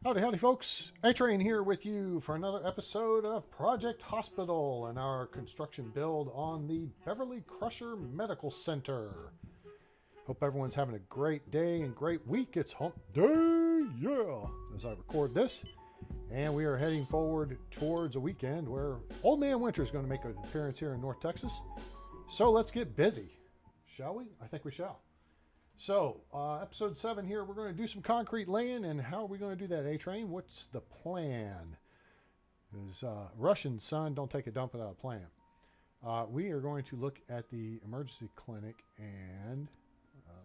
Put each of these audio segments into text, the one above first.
Howdy, howdy, folks. A-Train here with you for another episode of Project Hospital and our construction build on the Beverly Crusher Medical Center. Hope everyone's having a great day and great week. It's hump day, yeah, as I record this. And we are heading forward towards a weekend where Old Man Winter is going to make an appearance here in North Texas. So let's get busy, shall we? I think we shall. So, episode 7 here, we're going to do some concrete laying, and how are we going to do that, A-Train? What's the plan? Because Russian son, don't take a dump without a plan. We are going to look at the emergency clinic, and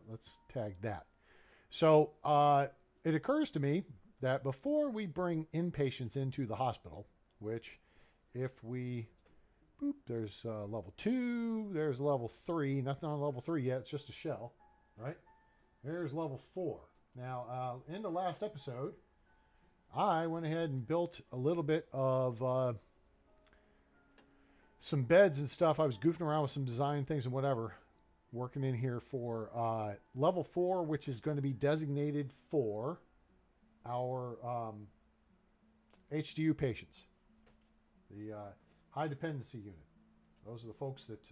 let's tag that. So, it occurs to me that before we bring inpatients into the hospital, which if we, boop, there's level 2, there's level 3, nothing on level 3 yet, it's just a shell. Right? There's level 4. Now, in the last episode, I went ahead and built a little bit of some beds and stuff. I was goofing around with some design things and whatever, working in here for level 4, which is going to be designated for our HDU patients, the high dependency unit. Those are the folks that...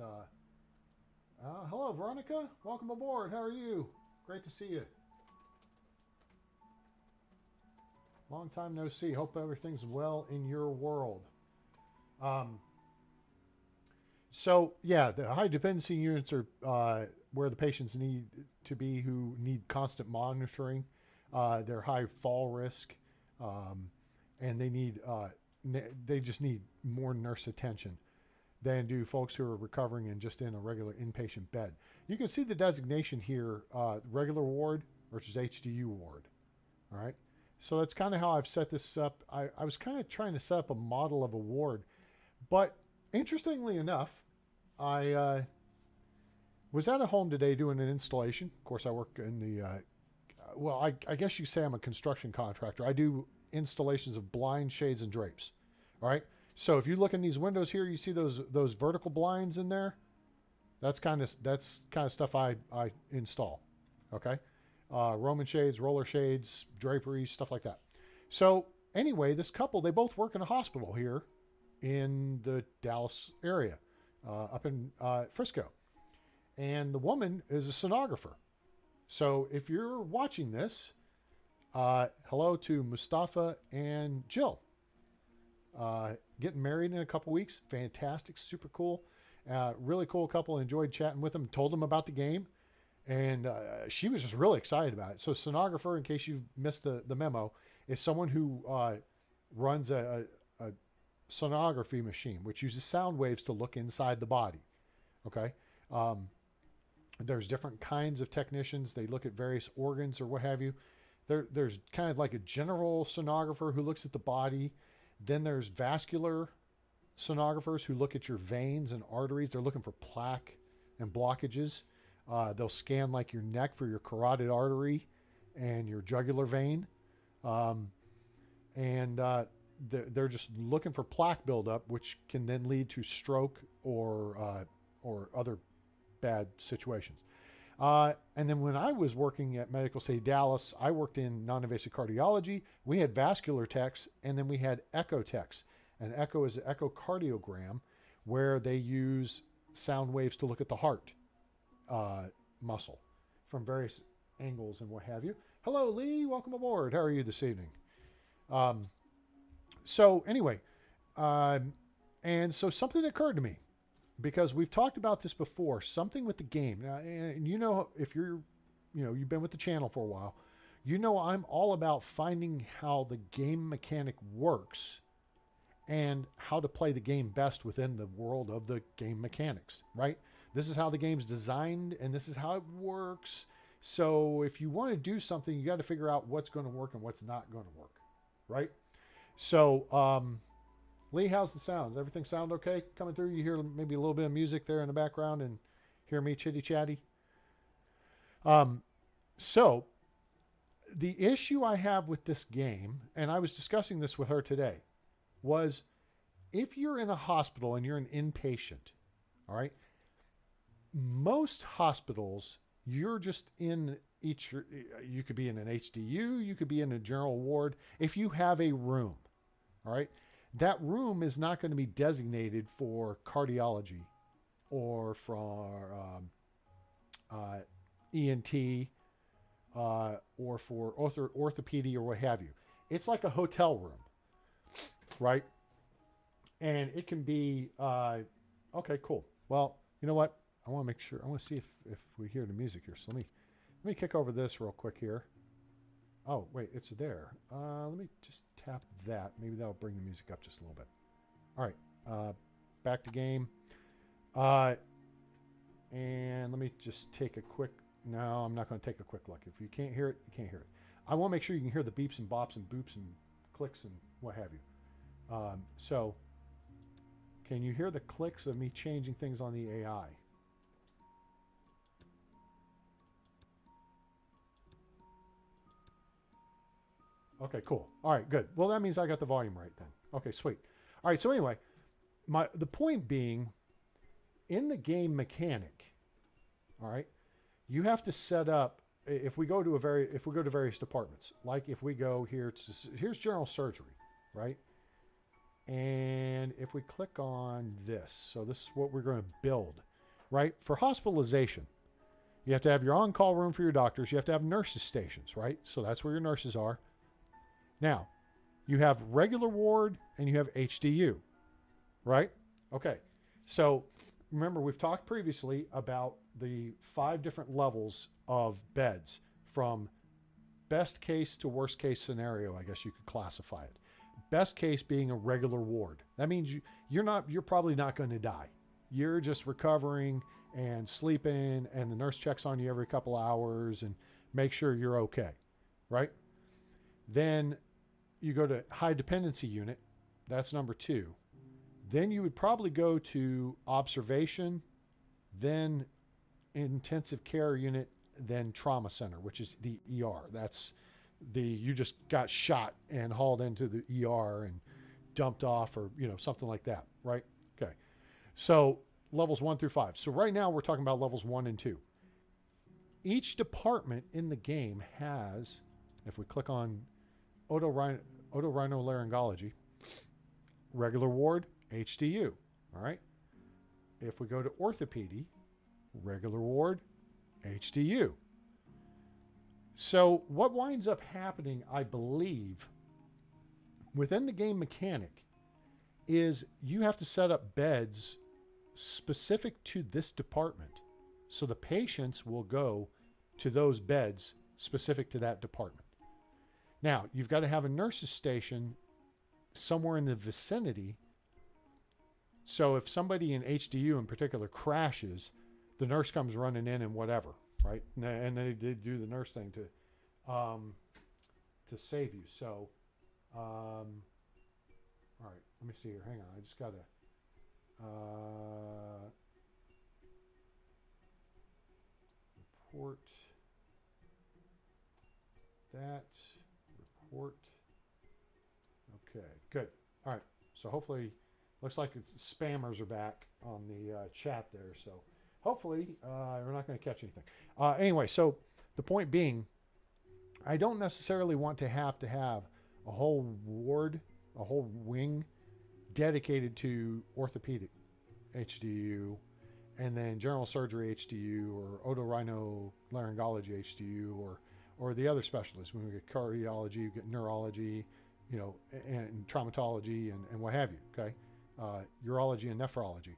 hello, Veronica. Welcome aboard. How are you? Great to see you. Long time no see. Hope everything's well in your world. So, yeah, the high dependency units are where the patients need to be who need constant monitoring. They're high fall risk, and they just need more nurse attention than do folks who are recovering and just in a regular inpatient bed. You can see the designation here, regular ward versus HDU ward. All right. So that's kind of how I've set this up. I was kind of trying to set up a model of a ward, but interestingly enough, I was at a home today doing an installation. Of course, I work in the, I guess you say I'm a construction contractor. I do installations of blinds, shades, and drapes. All right. So if you look in these windows here, you see those vertical blinds in there. That's kind of stuff I install. Okay, Roman shades, roller shades, draperies, stuff like that. So anyway, this couple, they both work in a hospital here in the Dallas area, up in Frisco, and the woman is a sonographer. So if you're watching this, hello to Mustafa and Jill. Getting married in a couple weeks. Fantastic. Super cool. Really cool couple. Enjoyed chatting with them. Told them about the game. And she was just really excited about it. So sonographer, in case you've missed the memo, is someone who runs a sonography machine, which uses sound waves to look inside the body. Okay. There's different kinds of technicians. They look at various organs or what have you. There's kind of like a general sonographer who looks at the body. Then there's vascular sonographers who look at your veins and arteries. They're looking for plaque and blockages. They'll scan like your neck for your carotid artery and your jugular vein. They're just looking for plaque buildup, which can then lead to stroke or other bad situations. And then when I was working at Medical City Dallas, I worked in non-invasive cardiology. We had vascular techs, and then we had echo techs. And echo is an echocardiogram, where they use sound waves to look at the heart muscle from various angles and what have you. Hello, Lee. Welcome aboard. How are you this evening? So anyway, and so something occurred to me, because we've talked about this before, something with the game. Now, and you know, if you've been with the channel for a while, you know I'm all about finding how the game mechanic works and how to play the game best within the world of the game mechanics, right? This is how the game's designed, and this is how it works. So if you want to do something, you got to figure out what's going to work and what's not going to work, right? So, Lee, how's the sound? Does everything sound okay coming through? You hear maybe a little bit of music there in the background and hear me chitty chatty. So the issue I have with this game, and I was discussing this with her today, was if you're in a hospital and you're an inpatient, all right, most hospitals, you're just in you could be in an HDU, you could be in a general ward. If you have a room, all right, that room is not going to be designated for cardiology or for ENT or for orthopedy or what have you. It's like a hotel room, right? And it can be, okay, cool. Well, you know what? I want to make sure, I want to see if we hear the music here. So let me kick over this real quick here. Oh, wait, it's there. Let me just tap that. Maybe that'll bring the music up just a little bit. All right, back to game. And let me just take a quick, no, I'm not going to take a quick look. If you can't hear it, you can't hear it. I want to make sure you can hear the beeps and bops and boops and clicks and what have you. So can you hear the clicks of me changing things on the AI? Okay, cool. All right, good. Well, that means I got the volume right then. Okay, sweet. All right, so anyway, the point being, in the game mechanic, all right, you have to set up, if we go to various departments, like if we go here here's general surgery, right? And if we click on this, so this is what we're going to build, right? For hospitalization, you have to have your on-call room for your doctors. You have to have nurses stations, right? So that's where your nurses are. Now, you have regular ward and you have HDU, right? Okay. So remember, we've talked previously about the 5 different levels of beds, from best case to worst case scenario, I guess you could classify it. Best case being a regular ward. That means you're probably not going to die. You're just recovering and sleeping, and the nurse checks on you every couple hours and make sure you're okay, right? Then you go to high dependency unit. That's number 2. Then you would probably go to observation, then intensive care unit, then trauma center, which is the ER. That's you just got shot and hauled into the ER and dumped off, or something like that, right? Okay. So levels 1 through 5. So right now we're talking about levels 1 and 2. Each department in the game has, if we click on otorhinolaryngology, regular ward, HDU, all right? If we go to orthopedy, regular ward, HDU. So what winds up happening, I believe, within the game mechanic is you have to set up beds specific to this department. So the patients will go to those beds specific to that department. Now, you've got to have a nurse's station somewhere in the vicinity. So if somebody in HDU in particular crashes, the nurse comes running in and whatever, right? And they do the nurse thing to save you. So, all right, let me see here. Hang on. I just got to, report that, report. Okay, good. All right. So hopefully, looks like spammers are back on the chat there. So hopefully we're not going to catch anything. Anyway, so the point being, I don't necessarily want to have a whole ward, a whole wing dedicated to orthopedic HDU, and then general surgery HDU, or otorhinolaryngology HDU, or the other specialists. When we get cardiology, we get neurology, and traumatology and what have you, okay? Urology and nephrology.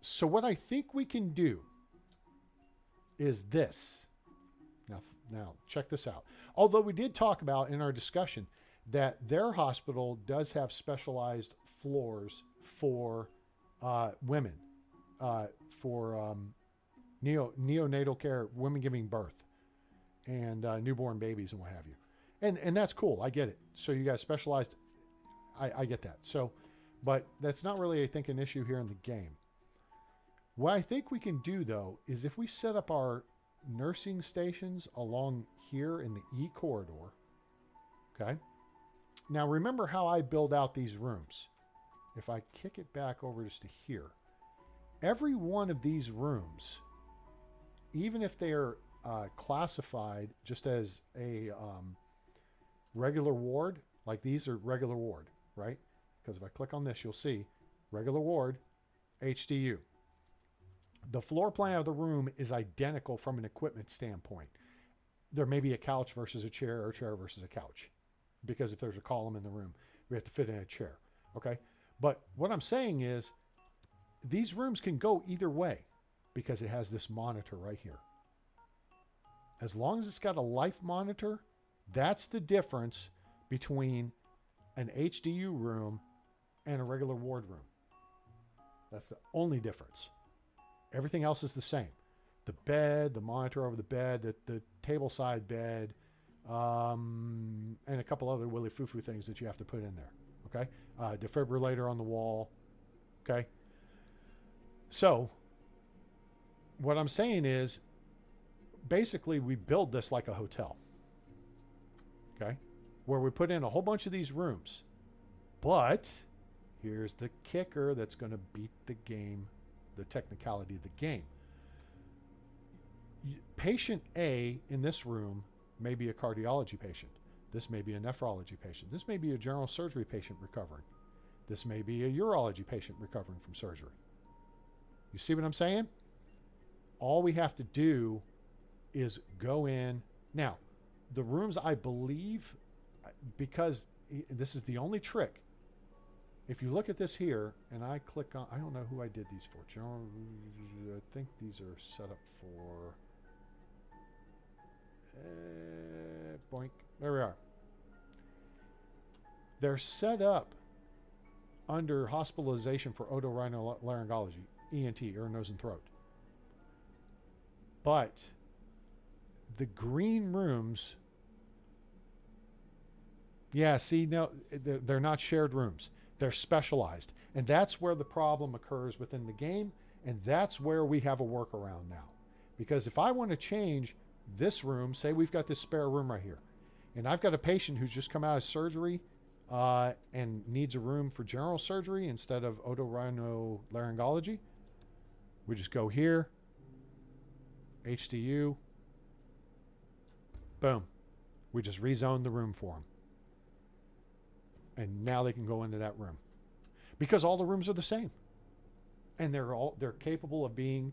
So what I think we can do is this. Now check this out. Although we did talk about in our discussion that their hospital does have specialized floors for women, for neonatal care, women giving birth, and newborn babies and what have you. And that's cool. I get it. So you guys specialized. I get that. So, but that's not really, I think, an issue here in the game. What I think we can do, though, is if we set up our nursing stations along here in the E corridor, okay? Now, remember how I build out these rooms. If I kick it back over just to here, every one of these rooms, even if they are classified just as a regular ward. Like these are regular ward, right? Because if I click on this, you'll see regular ward, HDU. The floor plan of the room is identical from an equipment standpoint. There may be a couch versus a chair or a chair versus a couch, because if there's a column in the room, we have to fit in a chair. Okay. But what I'm saying is these rooms can go either way because it has this monitor right here. As long as it's got a life monitor, that's the difference between an HDU room and a regular ward room. That's the only difference. Everything else is the same. The bed, the monitor over the bed, the table side bed, and a couple other willy foo-foo things that you have to put in there. Okay. Defibrillator on the wall. Okay. So what I'm saying is basically we build this like a hotel. Okay. Where we put in a whole bunch of these rooms. But here's the kicker that's going to beat the game, the technicality of the game. Patient A in this room may be a cardiology patient. This may be a nephrology patient. This may be a general surgery patient recovering. This may be a urology patient recovering from surgery. You see what I'm saying? All we have to do is go in. Now, the rooms, I believe, because this is the only trick. If you look at this here, and I click on, I don't know who I did these for. General, I think these are set up for, boink. There we are. They're set up under hospitalization for otorhinolaryngology, ENT, ear, nose, and throat. But the green rooms, yeah, see, no, they're not shared rooms. They're specialized. And that's where the problem occurs within the game. And that's where we have a workaround now. Because if I want to change this room, say we've got this spare room right here, and I've got a patient who's just come out of surgery and needs a room for general surgery instead of otorhinolaryngology, we just go here, HDU, boom. We just rezone the room for them. And now they can go into that room because all the rooms are the same, and they're capable of being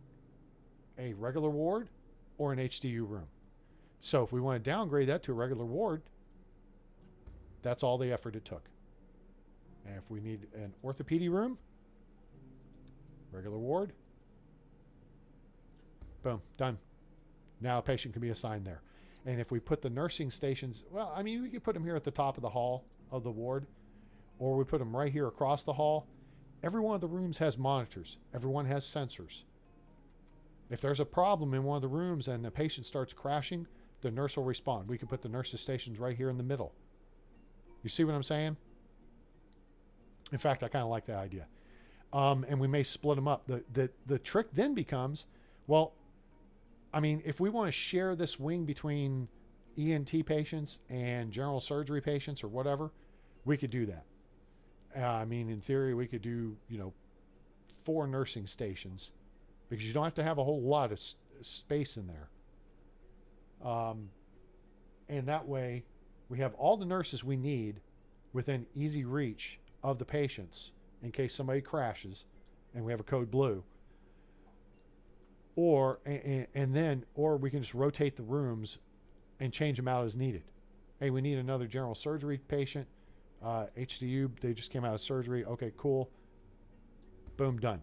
a regular ward or an HDU room. So if we want to downgrade that to a regular ward, that's all the effort it took. And if we need an orthopedic room, regular ward, boom, done. Now a patient can be assigned there. And if we put the nursing stations, well, I mean, we could put them here at the top of the hall of the ward, or we put them right here across the hall. Every one of the rooms has monitors. Everyone has sensors. If there's a problem in one of the rooms and the patient starts crashing, the nurse will respond. We could put the nurses stations right here in the middle. You see what I'm saying? In fact, I kind of like that idea. And we may split them up. The trick then becomes, well, I mean, if we want to share this wing between ENT patients and general surgery patients or whatever, we could do that. I mean, in theory, we could do, 4 nursing stations because you don't have to have a whole lot of space in there. And that way we have all the nurses we need within easy reach of the patients in case somebody crashes and we have a code blue. Or we can just rotate the rooms and change them out as needed. Hey, we need another general surgery patient. HDU, they just came out of surgery. Okay, cool. Boom, done.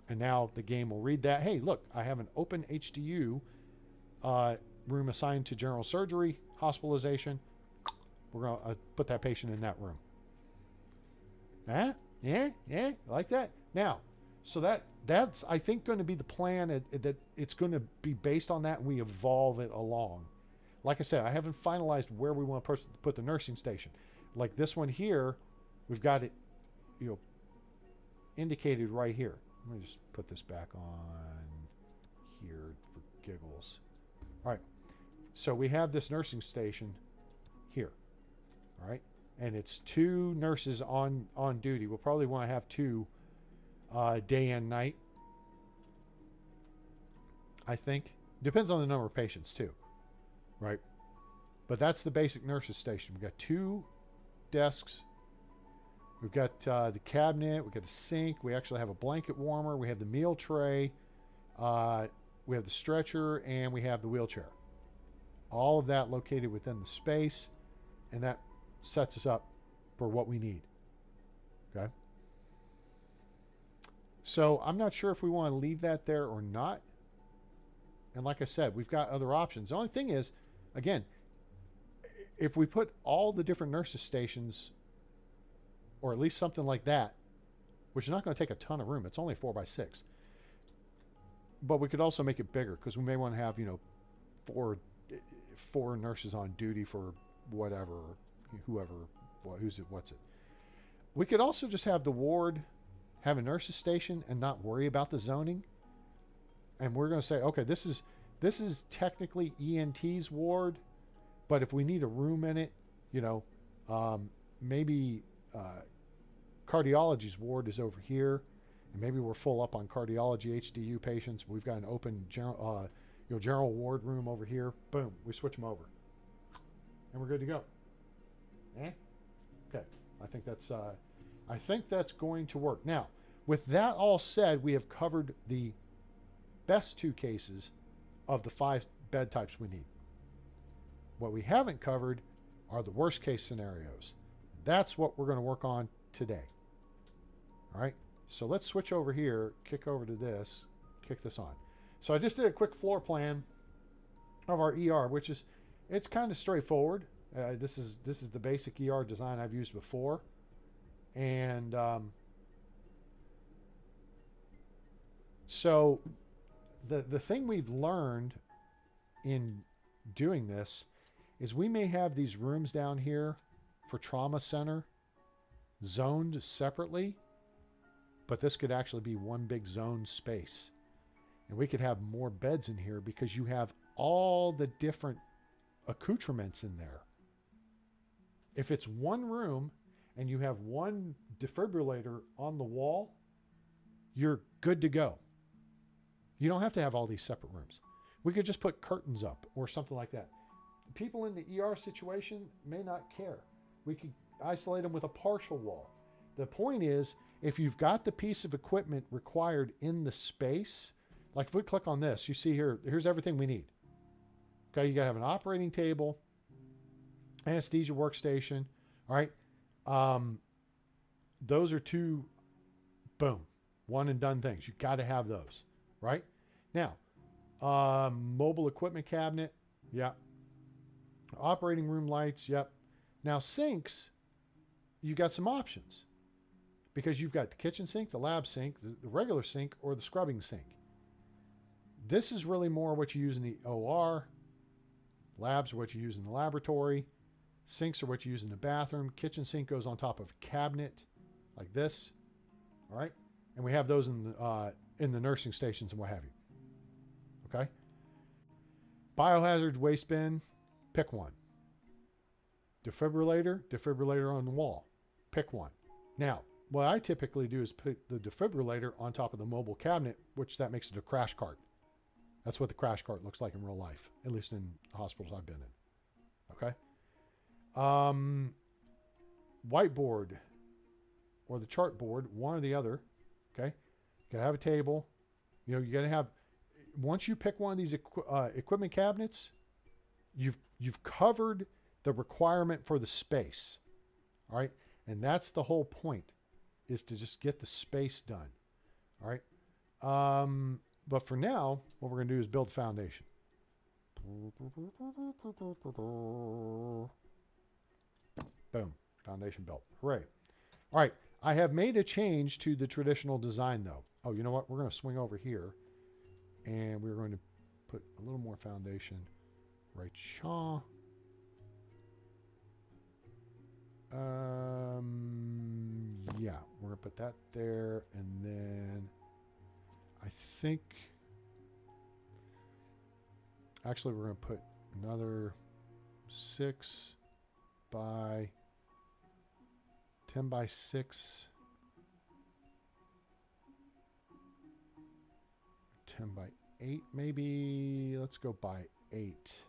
And now the game will read that. Hey, look, I have an open HDU room assigned to general surgery, hospitalization. We're going to put that patient in that room. Yeah, like that. Now, so that's I think going to be the plan, that it's going to be based on that, and we evolve it along. Like I said, I haven't finalized where we want to put the nursing station. Like this one here, we've got it, indicated right here. Let me just put this back on here for giggles. All right. So we have this nursing station here. All right. And it's 2 nurses on duty. We'll probably want to have 2 day and night, I think, Depends on the number of patients too, right? But that's the basic nurses station. We've got 2 desks. We've got the cabinet. We've got a sink. We actually have a blanket warmer. We have the meal tray. We have the stretcher, and we have the wheelchair. All of that located within the space, and that sets us up for what we need. Okay? So I'm not sure if we want to leave that there or not. And like I said, we've got other options. The only thing is, again, if we put all the different nurses stations, or at least something like that, which is not going to take a ton of room. It's only 4x6. But we could also make it bigger because we may want to have, four nurses on duty for whatever, whoever, what's it. We could also just have the ward have a nurses station and not worry about the zoning. And we're going to say, okay, this is technically ENT's ward, but if we need a room in it, maybe cardiology's ward is over here, and maybe we're full up on cardiology HDU patients. We've got an open general ward room over here. Boom, we switch them over, and we're good to go. Okay, I think that's going to work. Now, with that all said, we have covered the best 2 cases of the 5 bed types we need. What we haven't covered are the worst case scenarios. That's what we're going to work on today. All right, so let's switch over here, kick over to this, kick this on. So I just did a quick floor plan of our ER, it's kind of straightforward. This is the basic ER design I've used before. And so the thing we've learned in doing this is we may have these rooms down here for trauma center zoned separately, but this could actually be one big zone space. And we could have more beds in here because you have all the different accoutrements in there. If it's one room and you have one defibrillator on the wall, you're good to go. You don't have to have all these separate rooms. We could just put curtains up or something like that. People in the ER situation may not care. We could isolate them with a partial wall. The point is, if you've got the piece of equipment required in the space, like if we click on this, you see here's everything we need. Okay, you gotta have an operating table, anesthesia workstation. All right. Those are 2, boom, one and done things. You got to have those, right? Now, mobile equipment cabinet. Yep. Operating room lights. Yep. Now sinks, you got some options because you've got the kitchen sink, the lab sink, the regular sink, or the scrubbing sink. This is really more what you use in the OR. Labs are what you use in the laboratory. Sinks are what you use in the bathroom. Kitchen sink goes on top of a cabinet like this. All right. And we have those in the nursing stations and what have you. Okay. Biohazard waste bin, pick one. Defibrillator on the wall, pick one. Now, what I typically do is put the defibrillator on top of the mobile cabinet, which that makes it a crash cart. That's what the crash cart looks like in real life, at least in hospitals I've been in. Okay. Whiteboard or the chart board, one or the other. Okay. You gotta have a table. You gotta have, once you pick one of these equipment cabinets, you've covered the requirement for the space. All right. And that's the whole point, is to just get the space done. All right. But for now, what we're going to do is build a foundation. Boom. Foundation built. Hooray. All right. I have made a change to the traditional design, though. Oh, you know what? We're going to swing over here, and we're going to put a little more foundation right shaw. Yeah, we're going to put that there, and then I think actually we're going to put another 6 by 10 by 6, 10 by 8 maybe. Let's go by 8.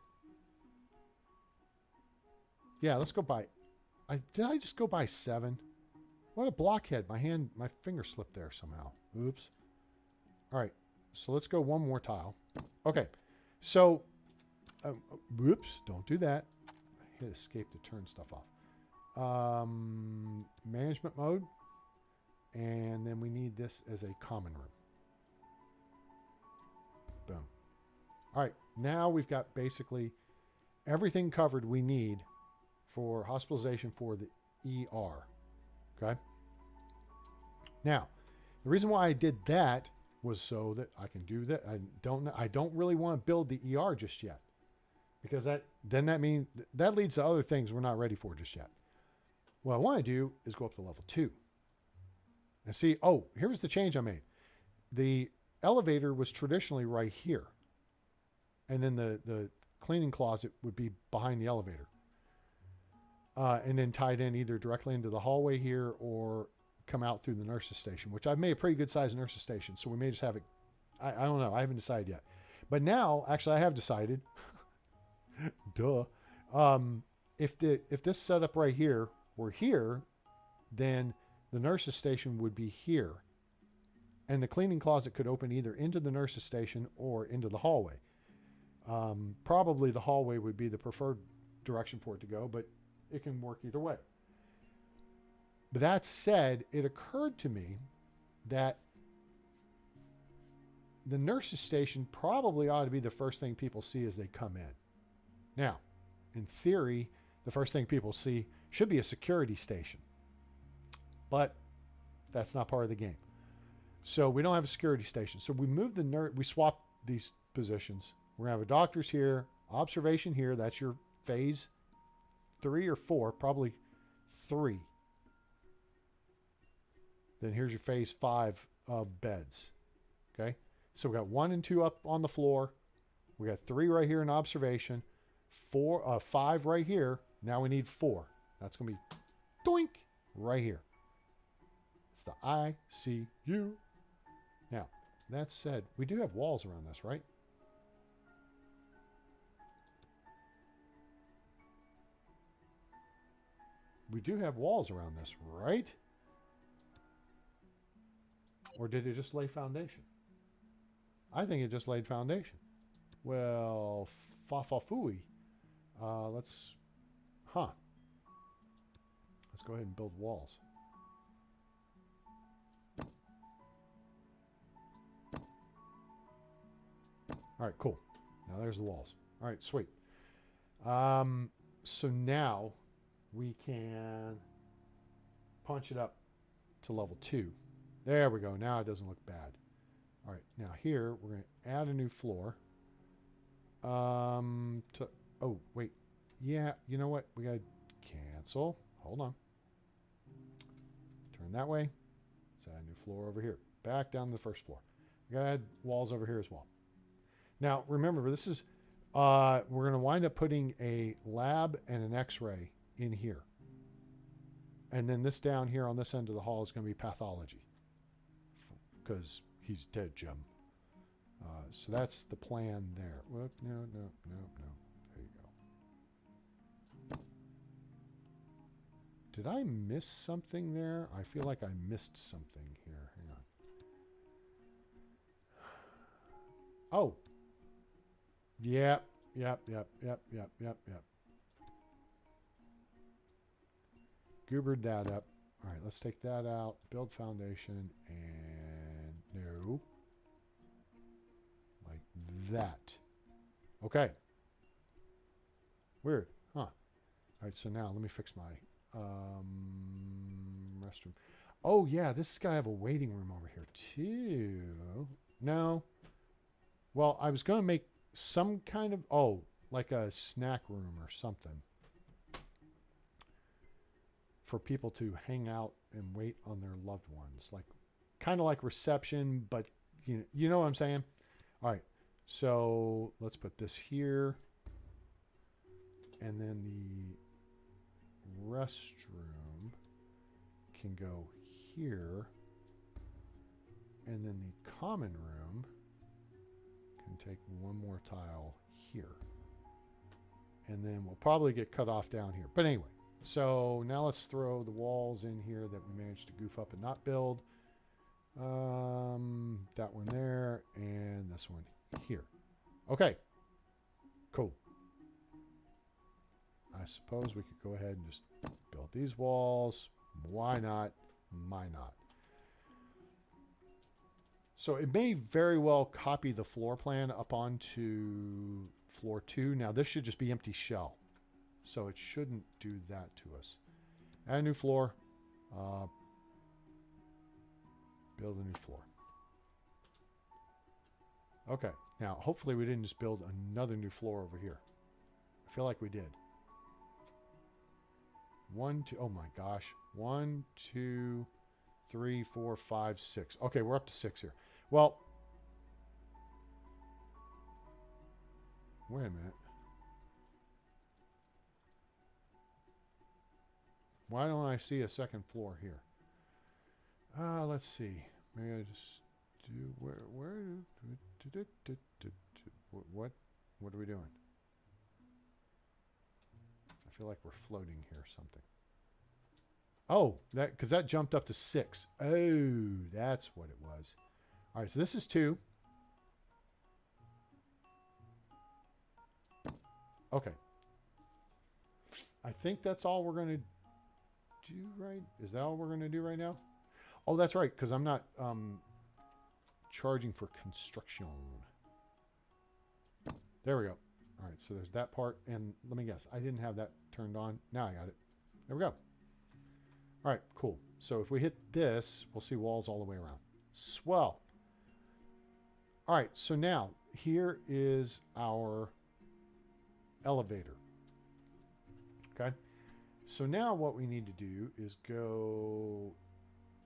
Yeah, let's go by... Did I just go by 7? What a blockhead. My finger slipped there somehow. Oops. All right. So let's go one more tile. Okay. So, whoops. Don't do that. I hit escape to turn stuff off. Management mode. And then we need this as a common room. Boom. All right. Now we've got basically everything covered we need for hospitalization for the ER. Okay. Now, the reason why I did that was so that I can do that. I don't really want to build the ER just yet, because that means that leads to other things we're not ready for just yet. What I want to do is go up to level 2 and see. Oh, here's the change I made. The elevator was traditionally right here, and then the cleaning closet would be behind the elevator. And then tied in either directly into the hallway here or come out through the nurse's station, which I've made a pretty good sized nurse's station. So we may just have it. I don't know. I haven't decided yet. But now, actually, I have decided. Duh. If this setup right here were here, then the nurse's station would be here. And the cleaning closet could open either into the nurse's station or into the hallway. Probably the hallway would be the preferred direction for it to go, but it can work either way. But that said, it occurred to me that the nurse's station probably ought to be the first thing people see as they come in. Now, in theory, the first thing people see should be a security station. But that's not part of the game. So we don't have a security station. So we moved we swapped these positions. We're going to have a doctor's here, observation here. That's your phase 3 or 4, probably 3. Then here's your phase 5 of beds. Okay. So we got 1 and 2 up on the floor. We got 3 right here in observation. 5 right here. Now we need 4. That's going to be doink right here. It's the ICU. Now, that said, we do have walls around this, right? We do have walls around this, right? Or did it just lay foundation? I think it just laid foundation. Well, fa-fa-fooey. Let's go ahead and build walls. All right, cool. Now there's the walls. All right, sweet. So now we can punch it up to level 2. There we go. Now it doesn't look bad. All right, now here we're going to add a new floor. Oh, wait. Yeah, you know what? We got to cancel. Hold on. Turn that way. Let's add a new floor over here. Back down to the first floor. We got to add walls over here as well. Now, remember, this is, we're going to wind up putting a lab and an x-ray in here. And then this down here on this end of the hall is going to be pathology. Because he's dead, Jim. So that's the plan there. Whoop, no. There you go. Did I miss something there? I feel like I missed something here. Hang on. Oh. Yep. Goobered that up. All right, let's take that out. Build foundation and no. Like that. Okay. Weird, huh? All right, so now let me fix my restroom. Oh, yeah, this is going to have a waiting room over here, too. No. Well, I was going to make some kind of, like a snack room or something for people to hang out and wait on their loved ones. Like, kind of like reception, but you know what I'm saying? All right, so let's put this here. And then the restroom can go here. And then the common room can take one more tile here. And then we'll probably get cut off down here. But anyway, so now let's throw the walls in here that we managed to goof up and not build. That one there and this one here. Okay, cool. I suppose we could go ahead and just build these walls. Why not? Why not? So it may very well copy the floor plan up onto floor 2. Now this should just be empty shell. So it shouldn't do that to us. Add a new floor. Build a new floor. Okay. Now hopefully we didn't just build another new floor over here. I feel like we did. 1, 2, oh my gosh. 1, 2, 3, 4, 5, 6. Okay, we're up to 6 here. Well, wait a minute. Why don't I see a second floor here? Let's see. Maybe I just do what are we doing? I feel like we're floating here or something. Oh, because that jumped up to 6. Oh, that's what it was. All right, so this is 2. Okay. I think that's all we're going to do, right? Is that all we're going to do right now? Oh, that's right, because I'm not charging for construction. There we go. All right, so there's that part. And let me guess, I didn't have that turned on. Now I got it. There we go. All right, cool. So if we hit this, we'll see walls all the way around. Swell. All right, so now here is our elevator. Okay. So now what we need to do is go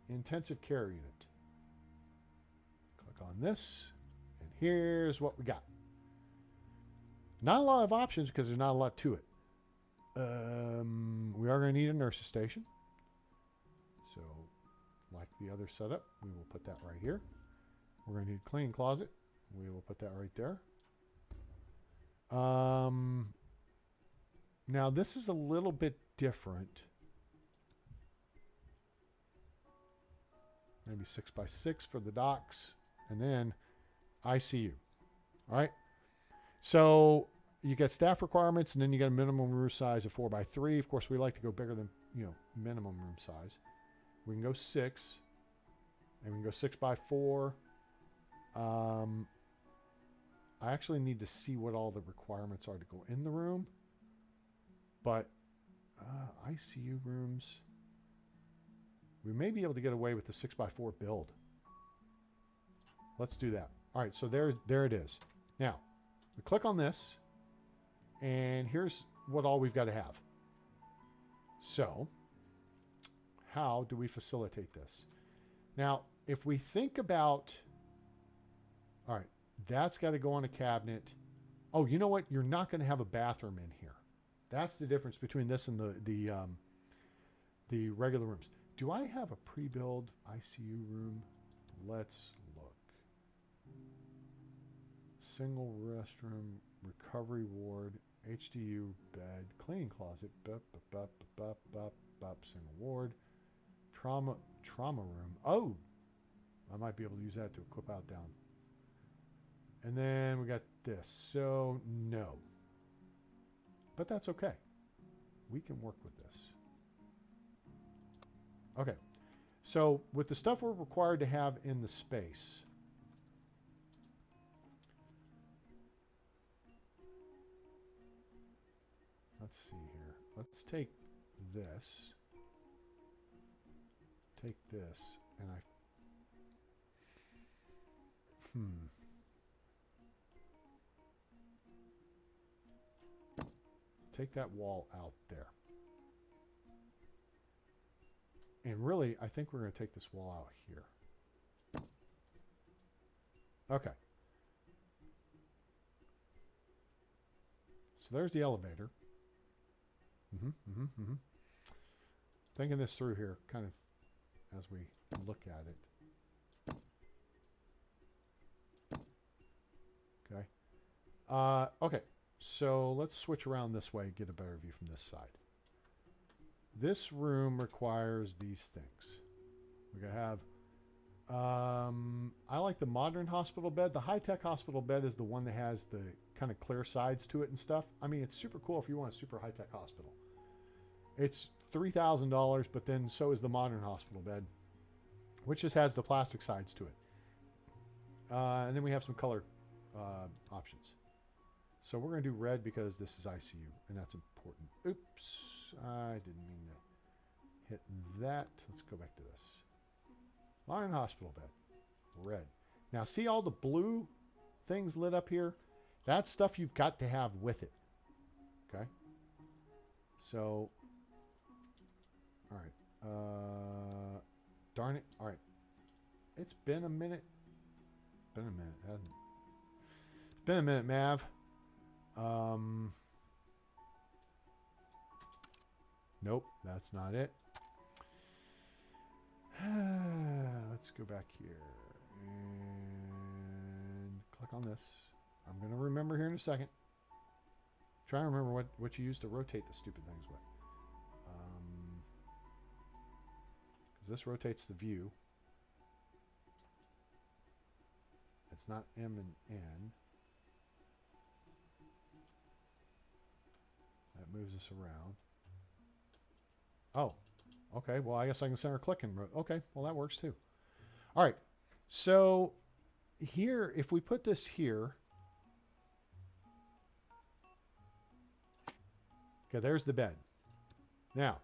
intensive care unit. Click on this, and here's what we got. Not a lot of options because there's not a lot to it. We are going to need a nurse's station. So, like the other setup, we will put that right here. We're going to need a cleaning closet. We will put that right there. Now, this is a little bit different. Maybe 6x6 for the docks. And then ICU. All right. So you get staff requirements, and then you got a minimum room size of 4x3. Of course, we like to go bigger than, minimum room size. We can go 6, and we can go 6x4. I actually need to see what all the requirements are to go in the room. But ICU rooms, we may be able to get away with the 6x4 build. Let's do that. All right, so there it is. Now, we click on this, and here's what all we've got to have. So, how do we facilitate this? Now, if we think about, all right, that's got to go on a cabinet. Oh, you know what? You're not going to have a bathroom in here. That's the difference between this and the regular rooms. Do I have a pre-built ICU room? Let's look. Single restroom, recovery ward, HDU bed, cleaning closet, single ward, trauma room. Oh, I might be able to use that to equip out down. And then we got this. So no, but that's okay. We can work with this. Okay. So with the stuff we're required to have in the space, let's see here. Let's take this, and take that wall out there. And really, I think we're going to take this wall out here. Okay. So there's the elevator. Thinking this through here, kind of as we look at it. Okay. Okay, so let's switch around this way and get a better view from this side. This room requires these things. We gotta have. I like the modern hospital bed. The high-tech hospital bed is the one that has the kind of clear sides to it and stuff. I mean, it's super cool if you want a super high-tech hospital. It's $3,000, but then so is the modern hospital bed, which just has the plastic sides to it. And then we have some color options. So we're going to do red because this is ICU, and that's important. Oops, I didn't mean to hit that. Let's go back to this. Modern hospital bed, red. Now see all the blue things lit up here? That's stuff you've got to have with it. Okay? So, all right. Darn it. All right. It's been a minute. Hasn't it? It's been a minute, Mav. Nope, that's not it. Let's go back here and click on this. I'm going to remember here in a second. Try and remember what you use to rotate the stupid things with. Because this rotates the view. It's not M and N. That moves us around. Oh, okay. Well, I guess I can center click and okay. Well, that works too. All right. So here, if we put this here, okay, there's the bed. Now,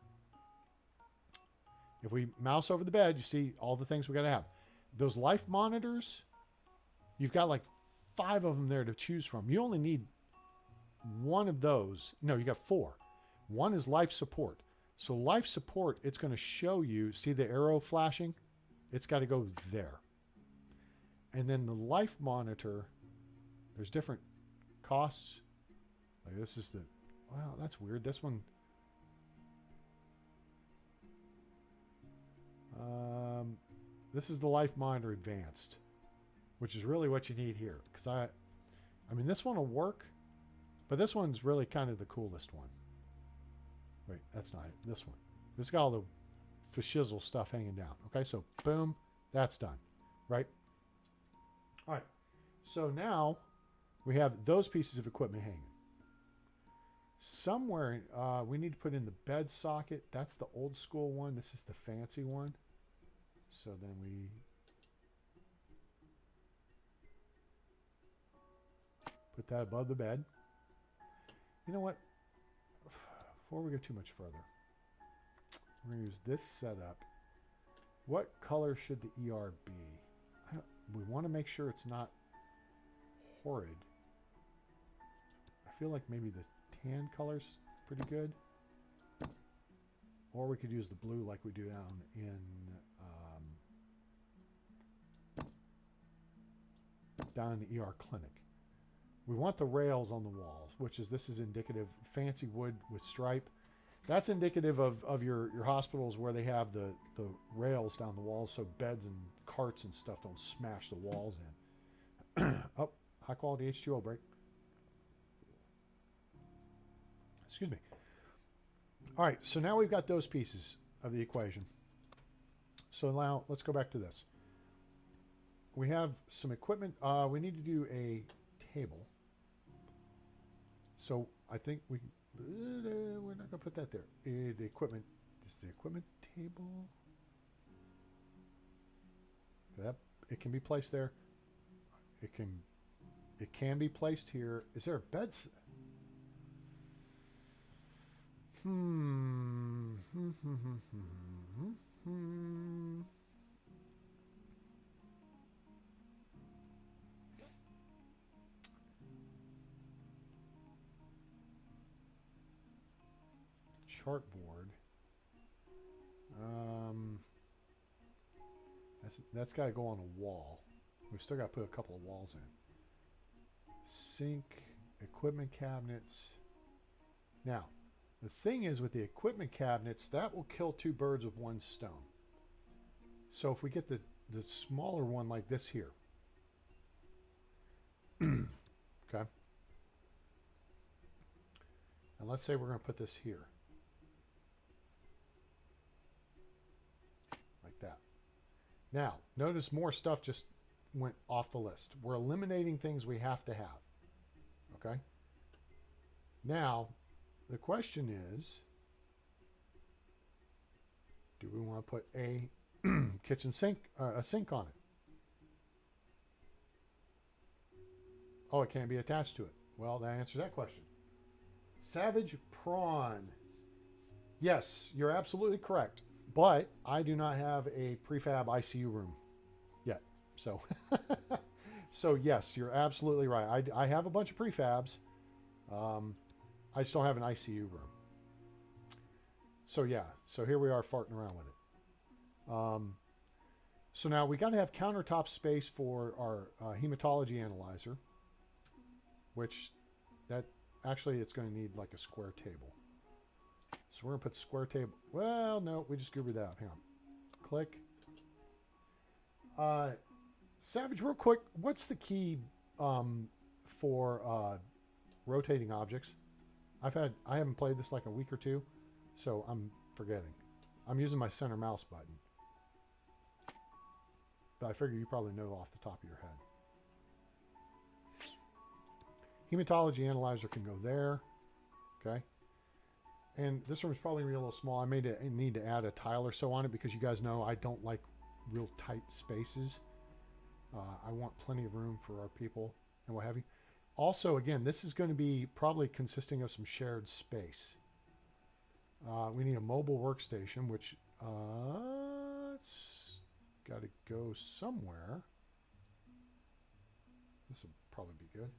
if we mouse over the bed, you see all the things we got to have. Those life monitors, you've got like 5 of them there to choose from. You only need one of those. No, you got 4. One is life support. So life support, it's going to show you, see the arrow flashing? It's got to go there. And then the life monitor, there's different costs. Like this is the, wow, that's weird. This one, this is the life monitor advanced, which is really what you need here. Because I mean, this one will work, but this one's really kind of the coolest one. Wait, that's not it. This one. This got all the fashizzle stuff hanging down. Okay, so boom, that's done. Right? All right. So now we have those pieces of equipment hanging. Somewhere we need to put in the bed socket. That's the old school one. This is the fancy one. So then we put that above the bed. You know what? Before we go too much further, we're going to use this setup. What color should the ER be? We want to make sure it's not horrid. I feel like maybe the tan color's pretty good. Or we could use the blue like we do down in the ER clinic. We want the rails on the walls, which is, this is indicative, fancy wood with stripe. That's indicative of your hospitals where they have the rails down the walls so beds and carts and stuff don't smash the walls in. Oh, high quality H2O break. Excuse me. All right, so now we've got those pieces of the equation. So now let's go back to this. We have some equipment. We need to do a table. So I think we're not going to put that there. The equipment, is the equipment table? That, it can be placed there. It can be placed here. Is there a bed? Chartboard. That's got to go on a wall. We've still got to put a couple of walls in. Sink, equipment cabinets. Now, the thing is with the equipment cabinets, that will kill 2 birds with 1 stone. So if we get the smaller one like this here. Okay. And let's say we're going to put this here. Like that. Now, notice more stuff just went off the list. We're eliminating things we have to have. Okay? Now, the question is, do we want to put a kitchen sink, a sink on it? Oh, it can't be attached to it. Well, that answers that question. Savage Prawn. Yes, you're absolutely correct. But I do not have a prefab ICU room yet. So, so yes, you're absolutely right. I have a bunch of prefabs. I just don't have an ICU room. So yeah, so here we are farting around with it. So now we got to have countertop space for our hematology analyzer, which that actually it's going to need like a square table. So we're going to put the square table. Well, no, we just goobered that up. Hang on. Click. Savage, real quick, what's the key for rotating objects? I haven't played this like a week or two, so I'm forgetting. I'm using my center mouse button. But I figure you probably know off the top of your head. Hematology analyzer can go there. Okay. And this room is probably a little small. I may need to add a tile or so on it because you guys know I don't like real tight spaces. I want plenty of room for our people and what have you. Also, again, this is going to be probably consisting of some shared space. We need a mobile workstation, which it's got to go somewhere. This will probably be good.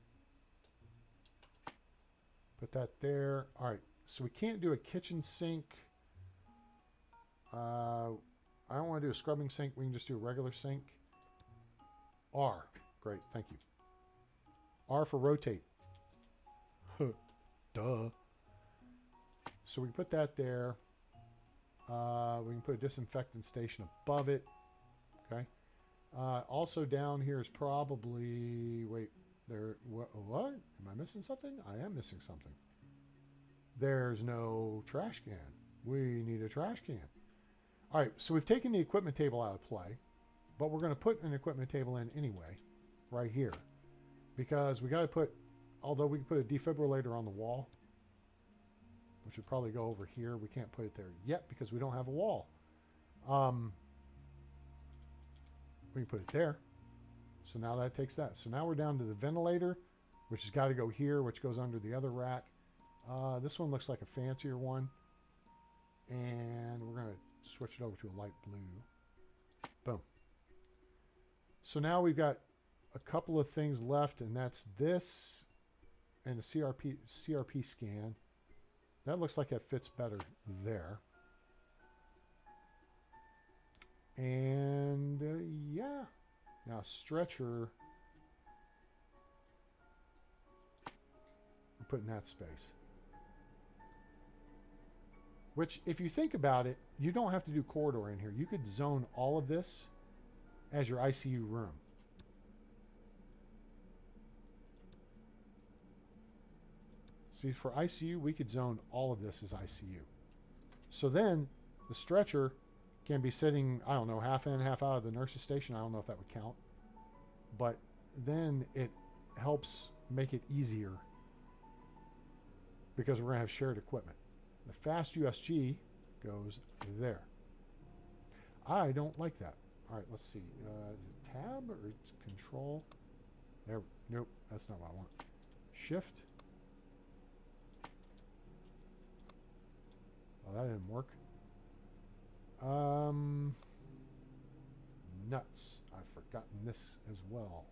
Put that there. All right. So we can't do a kitchen sink. I don't want to do a scrubbing sink. We can just do a regular sink. R. Great. Thank you. R for rotate. Duh. So we put that there. We can put a disinfectant station above it. Okay. Also down here is probably, wait, there, what? Am I missing something? I am missing something. There's no trash can. We need a trash can. All right, so we've taken the equipment table out of play, but we're going to put an equipment table in anyway, right here. Because we got to put, although we can put a defibrillator on the wall, which would probably go over here. We can't put it there yet because we don't have a wall. We can put it there. So now that takes that. So now we're down to the ventilator, which has got to go here, which goes under the other rack. This one looks like a fancier one. And we're going to switch it over to a light blue. Boom. So now we've got a couple of things left, and that's this and a CRP scan. That looks like it fits better there. And yeah. Now stretcher. We're putting that space. Which, if you think about it, you don't have to do corridor in here. You could zone all of this as your ICU room. See, for ICU, we could zone all of this as ICU. So then the stretcher can be sitting, I don't know, half in, half out of the nurse's station. I don't know if that would count. But then it helps make it easier because we're going to have shared equipment. The fast USG goes there. I don't like that. All right, let's see. Is it tab or it's control? There. Nope, that's not what I want. Shift. Oh, that didn't work. Nuts. I've forgotten this as well.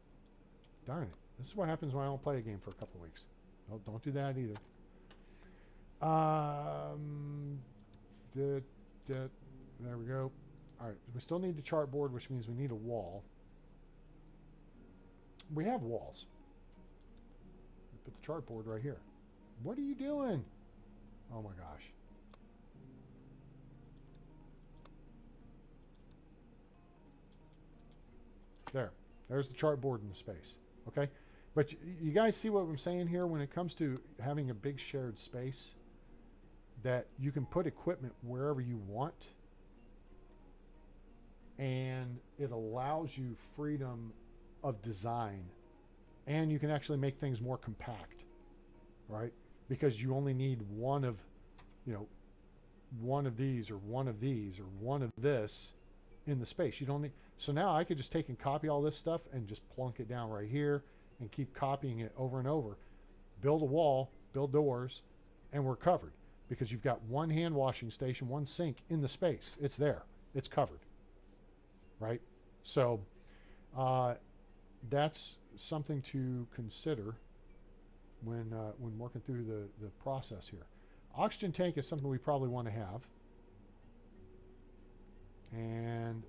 Darn it. This is what happens when I don't play a game for a couple of weeks. No, don't do that either. There we go. All right. We still need the chartboard, which means we need a wall. We have walls. Put the chartboard right here. What are you doing? Oh my gosh. There's the chartboard in the space. Okay? But you guys see what I'm saying here when it comes to having a big shared space? that you can put equipment wherever you want, and it allows you freedom of design, and you can actually make things more compact, right? Because you only need one of, you know, one of these or one of these or one of this in the space. You don't need, so now I could just take and copy all this stuff and just plunk it down right here and keep copying it over and over, build a wall, build doors, and we're covered because you've got one hand washing station, one sink in the space. It's there, it's covered, right? So that's something to consider when working through the process here. Oxygen tank is something we probably want to have. And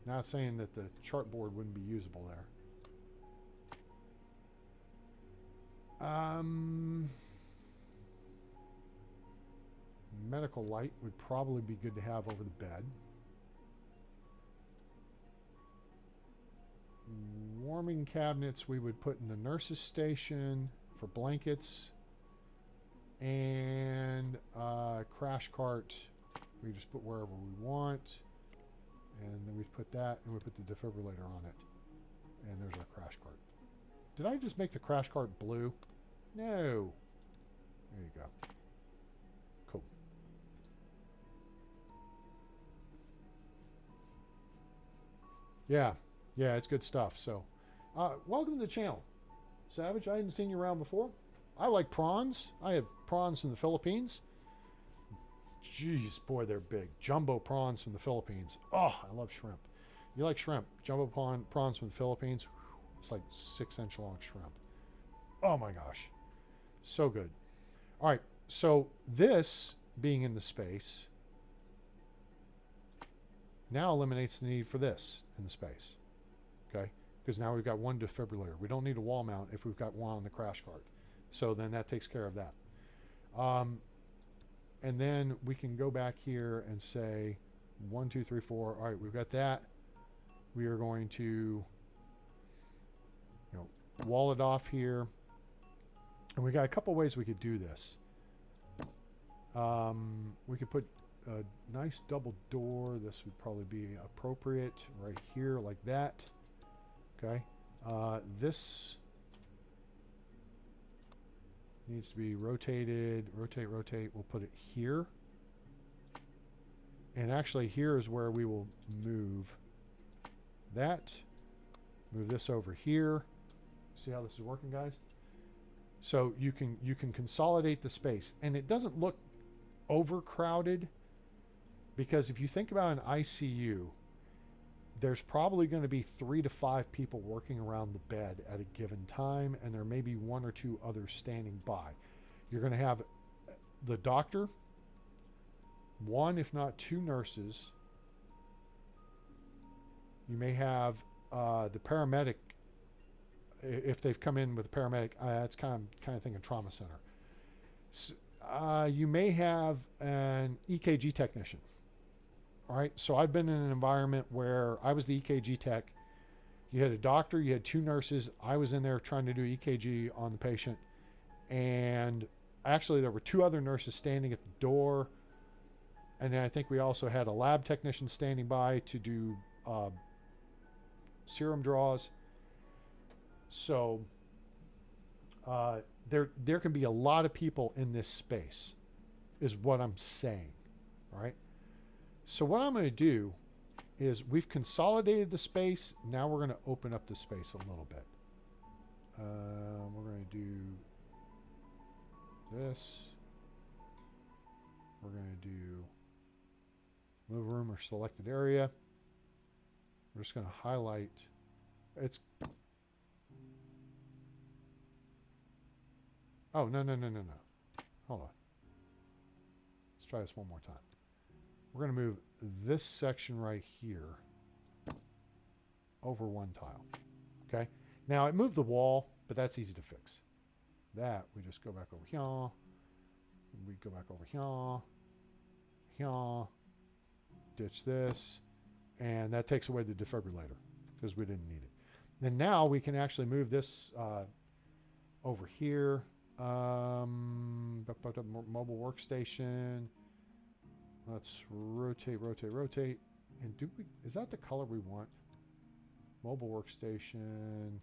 not saying that the chart board wouldn't be usable there. Medical light would probably be good to have over the bed. Warming cabinets we would put in the nurse's station for blankets, and crash cart we just put wherever we want, and then we put that and we put the defibrillator on it, and there's our crash cart. Did I just make the crash cart blue? No. There you go. Cool. Yeah, it's good stuff. So welcome to the channel, Savage. I hadn't seen you around before. I like prawns. I have prawns from the Philippines. Jeez, boy, they're big. Jumbo prawns from the Philippines. Oh, I love shrimp. You like shrimp? Jumbo prawns from the Philippines. It's like 6-inch long shrimp. Oh my gosh. So good. All right. So this being in the space now eliminates the need for this in the space. Okay. Because now we've got one defibrillator. We don't need a wall mount if we've got one on the crash cart. So then that takes care of that. And then we can go back here and say 1, 2, 3, 4. All right, we've got that. We are going to, you know, wall it off here. And we got a couple ways we could do this. We could put a nice double door. This would probably be appropriate right here like that. Okay. This needs to be rotated, rotate. We'll put it here. And actually here is where we will move that. Move this over here. See how this is working, guys? So you can consolidate the space, and it doesn't look overcrowded, because if you think about an ICU, there's probably going to be 3 to 5 people working around the bed at a given time, and there may be 1 or 2 others standing by. You're going to have the doctor, 1 if not 2 nurses. You may have the paramedic, if they've come in with a paramedic. That's kind of thinking trauma center. So, you may have an EKG technician. All right, so I've been in an environment where I was the EKG tech. You had a doctor, you had 2 nurses. I was in there trying to do EKG on the patient. And actually there were 2 other nurses standing at the door. And then I think we also had a lab technician standing by to do serum draws. So there can be a lot of people in this space, is what I'm saying. All right. So what I'm going to do is we've consolidated the space. Now we're going to open up the space a little bit. We're going to do this. We're going to do move room or selected area. We're just going to highlight. It's. Oh, no. Hold on. Let's try this one more time. We're going to move this section right here over 1 tile. Okay. Now it moved the wall, but that's easy to fix. That we just go back over here. We go back over here. Ditch this. And that takes away the defibrillator because we didn't need it. And now we can actually move this over here Mobile workstation. Let's rotate, rotate, rotate. And is that the color we want? Mobile workstation.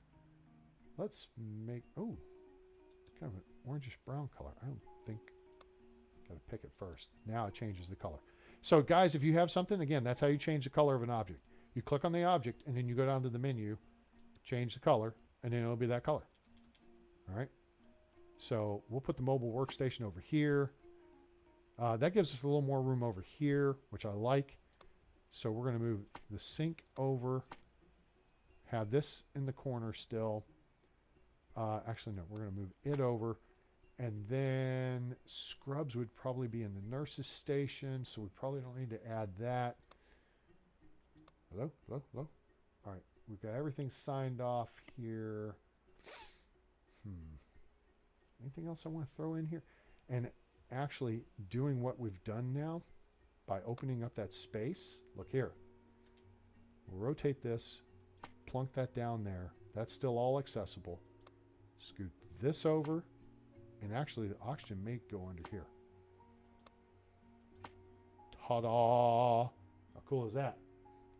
Let's make, oh, kind of an orangish brown color. I don't think, got to pick it first. Now it changes the color. So guys, if you have something, again, that's how you change the color of an object. You click on the object and then you go down to the menu, change the color, and then it'll be that color. All right. So we'll put the mobile workstation over here. That gives us a little more room over here, which I like. So we're going to move the sink over, have this in the corner still. Actually, no, we're going to move it over. And then scrubs would probably be in the nurse's station, so we probably don't need to add that. Hello, hello, hello. All right, we've got everything signed off here. Anything else I want to throw in here? And actually doing what we've done now by opening up that space. Look here. We'll rotate this, plunk that down there. That's still all accessible. Scoot this over, and actually the oxygen may go under here. Ta-da! How cool is that?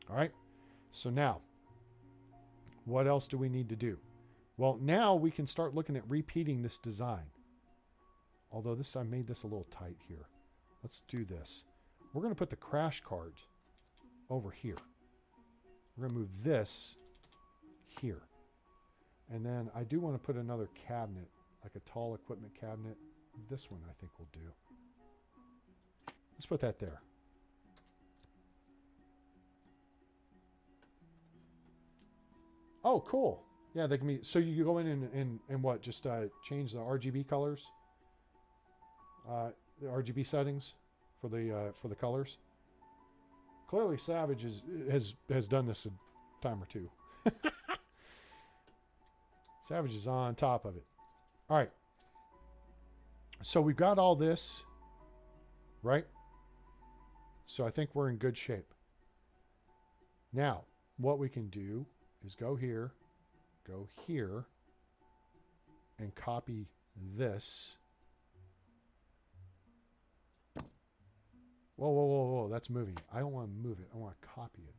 All right. So now, what else do we need to do? Well, now we can start looking at repeating this design. Although I made this a little tight here. Let's do this. We're going to put the crash cards over here. We're going to move this here. And then I do want to put another cabinet, like a tall equipment cabinet. This one I think will do. Let's put that there. Oh, cool. Yeah, they can be. So you go in and what? Just change the RGB colors, the RGB settings for the colors. Clearly, Savage has done this a time or two. Savage is on top of it. All right. So we've got all this, right? So I think we're in good shape. Now, what we can do is go here, and copy this. Whoa, whoa, whoa, whoa, that's moving. I don't want to move it. I want to copy it.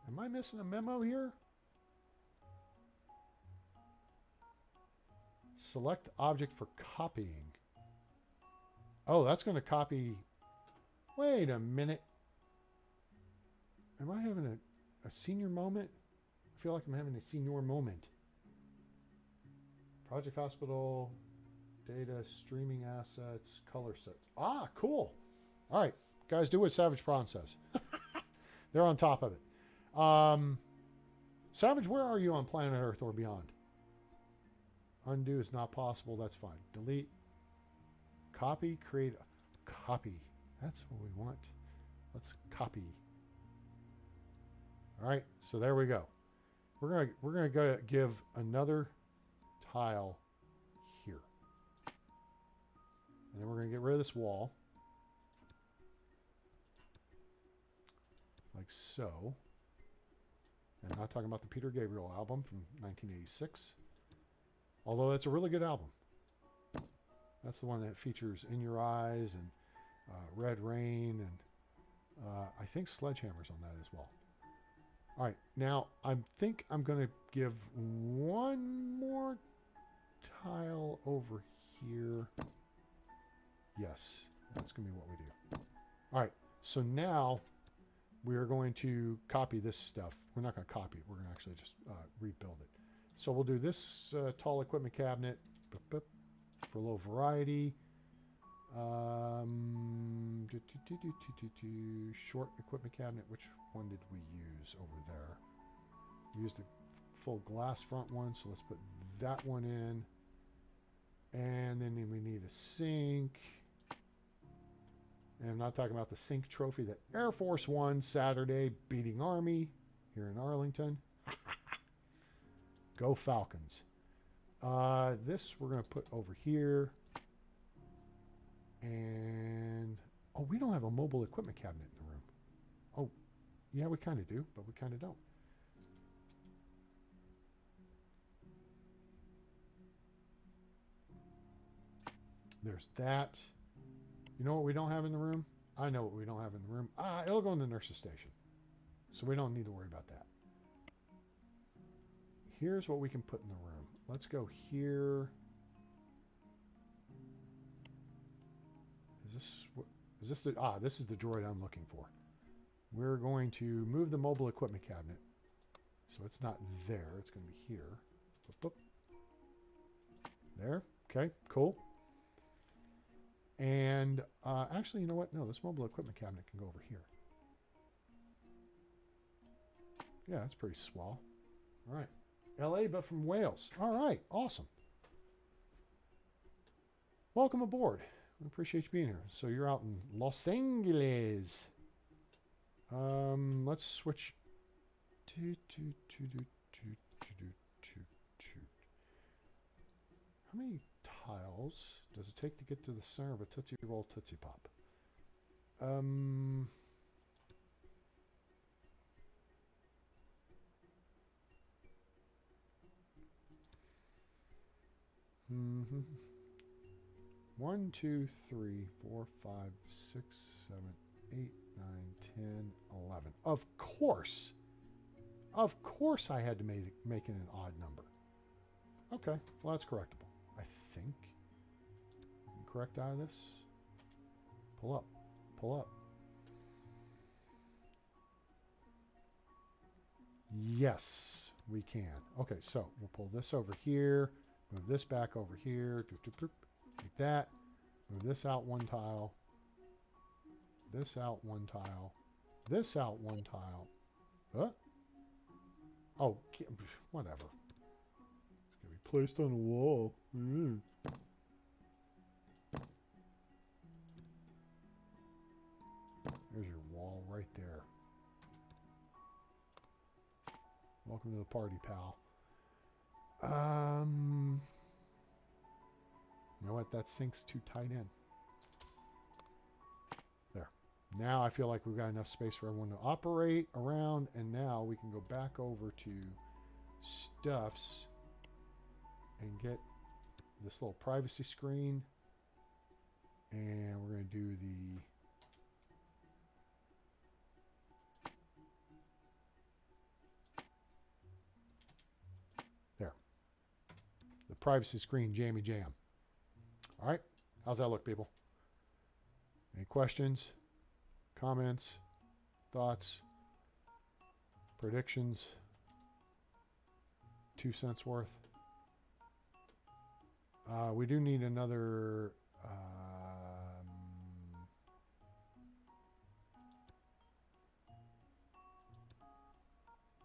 Am I missing a memo here? Select object for copying. Oh, that's going to copy. Wait a minute. Am I having a senior moment? I feel like I'm having a senior moment. Project Hospital, data, streaming assets, color sets. Ah, cool. All right, guys, do what Savage Prawn says. They're on top of it. Savage, where are you on planet Earth or beyond? Undo is not possible. That's fine. Delete. Copy. Create. Copy. That's what we want. Let's copy. All right. So there we go. We're gonna go give another tile here, and then we're gonna get rid of this wall, like so. And I'm not talking about the Peter Gabriel album from 1986. Although that's a really good album. That's the one that features In Your Eyes and Red Rain, and I think Sledgehammer's on that as well. All right, now I think I'm going to give one more tile over here. Yes, that's going to be what we do. All right, so now we are going to copy this stuff. We're not going to copy it. We're going to actually just rebuild it. So we'll do this tall equipment cabinet for a little variety. Short equipment cabinet. Which one did we use over there? We used a full glass front one, so let's put that one in. And then we need a sink. And I'm not talking about the sink trophy that Air Force won Saturday, beating Army here in Arlington. Go Falcons. This we're going to put over here. And, oh, we don't have a mobile equipment cabinet in the room. Oh, yeah, we kind of do, but we kind of don't. There's that. You know what we don't have in the room? I know what we don't have in the room. It'll go in the nurse's station. So we don't need to worry about that. Here's what we can put in the room. Let's go here. Is this the, this is the droid I'm looking for. We're going to move the mobile equipment cabinet. So it's not there. It's going to be here. Boop, boop. There. Okay, cool. And actually, you know what? No, this mobile equipment cabinet can go over here. Yeah, that's pretty swell. All right. LA, but from Wales. All right. Awesome. Welcome aboard. I appreciate you being here. So you're out in Los Angeles. Let's switch. How many tiles does it take to get to the center of a Tootsie Roll Tootsie Pop? Mm-hmm. 1, 2, 3, 4, 5, 6, 7, 8, 9, 10, 11. Of course I had to make it an odd number. Okay, well that's correctable. I think. We can correct out of this. Pull up. Pull up. Yes, we can. Okay, so we'll pull this over here. Move this back over here. Like that. Move this out one tile. This out one tile. This out one tile. Huh? Oh, whatever. It's going to be placed on the wall. There's your wall right there. Welcome to the party, pal. You know what? That sink's too tight in. There. Now I feel like we've got enough space for everyone to operate around, and now we can go back over to stuffs and get this little privacy screen, and we're going to do the privacy screen jammy jam. All right. How's that look, people? Any questions, comments, thoughts, predictions? 2 cents worth. We do need another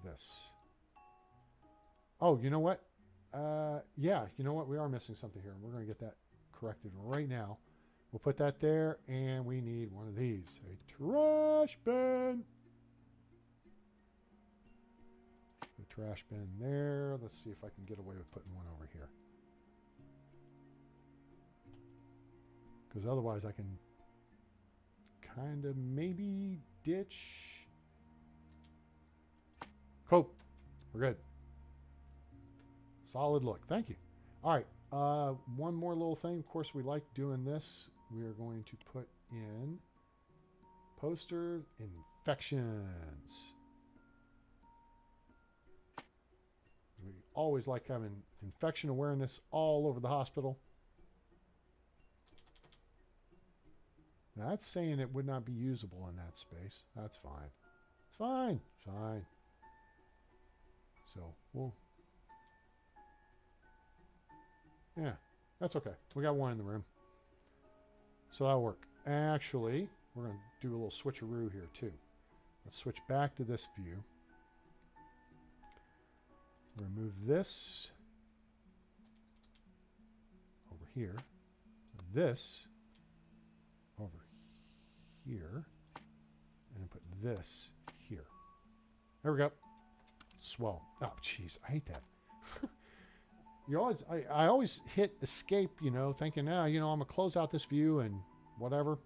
this. Oh, you know what? Yeah, you know what? We are missing something here, and we're going to get that corrected right now. We'll put that there, and we need one of these. A trash bin. The trash bin there. Let's see if I can get away with putting one over here. Because otherwise I can kind of maybe ditch. Cool. We're good. Solid look. Thank you. All right. One more little thing. Of course, we like doing this. We are going to put in poster infections. We always like having infection awareness all over the hospital. Now, that's saying it would not be usable in that space. That's fine. It's fine. It's fine. So we'll... Yeah, that's okay. We got one in the room. So that'll work. Actually, we're going to do a little switcheroo here too. Let's switch back to this view. Remove this over here. This over here. And then put this here. There we go. Swell. Oh, jeez. I hate that. You always, I always hit escape, you know, thinking, you know, I'm going to close out this view and whatever.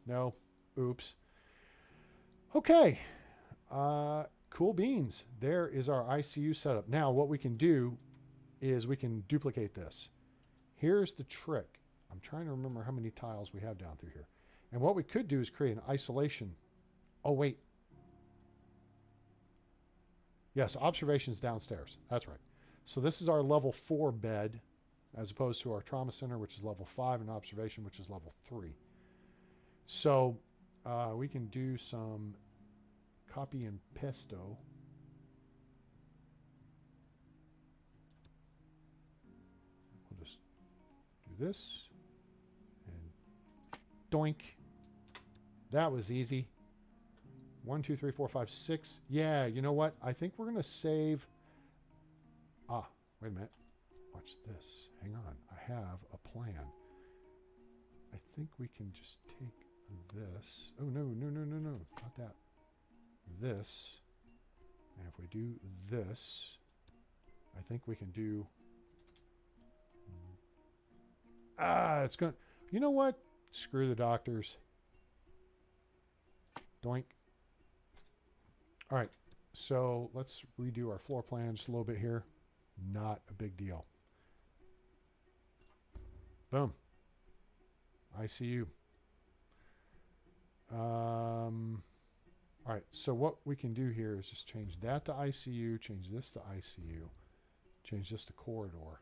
No. Oops. Okay. Cool beans. There is our ICU setup. Now what we can do is we can duplicate this. Here's the trick. I'm trying to remember how many tiles we have down through here. And what we could do is create an isolation. Oh, wait. Yes, observations downstairs. That's right. So this is our level 4 bed as opposed to our trauma center, which is level 5, and observation, which is level 3. So we can do some copy and pesto. We'll just do this and doink. That was easy. 1, 2, 3, 4, 5, 6. Yeah, you know what? I think we're going to save. Ah, wait a minute. Watch this. Hang on. I have a plan. I think we can just take this. Oh, no, no, no, no, no. Not that. This. And if we do this, I think we can do. It's going to. You know what? Screw the doctors. Doink. All right, so let's redo our floor plan just a little bit here. Not a big deal. Boom. ICU. All right, so what we can do here is just change that to ICU, change this to ICU, change this to corridor.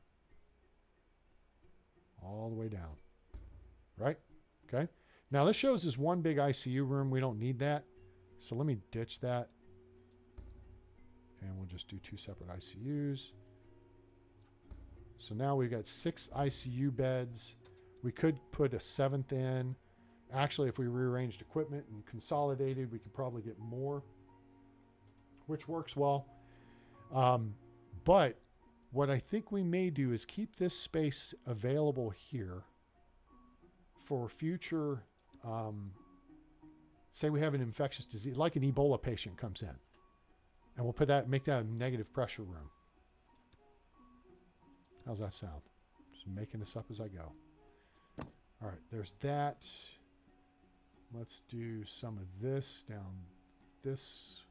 All the way down. Right? Okay. Now this shows us one big ICU room. We don't need that. So let me ditch that. And we'll just do 2 separate ICUs. So now we've got 6 ICU beds. We could put a 7th in. Actually, if we rearranged equipment and consolidated, we could probably get more, which works well. But what I think we may do is keep this space available here for future, say we have an infectious disease, like an Ebola patient comes in. And we'll put that, make that a negative pressure room. How's that sound? Just making this up as I go. All right, there's that. Let's do some of this down this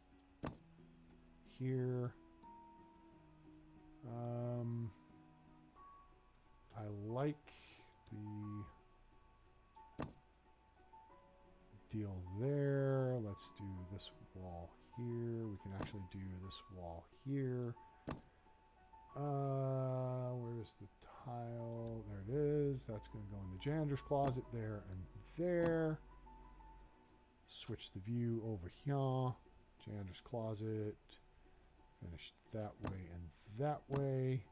here. I like the deal there. Let's do this wall here. We can actually do this wall here. Where's the tile? There it is. That's going to go in the janitor's closet there and there. Switch the view over here. Janitor's closet. Finish that way and that way.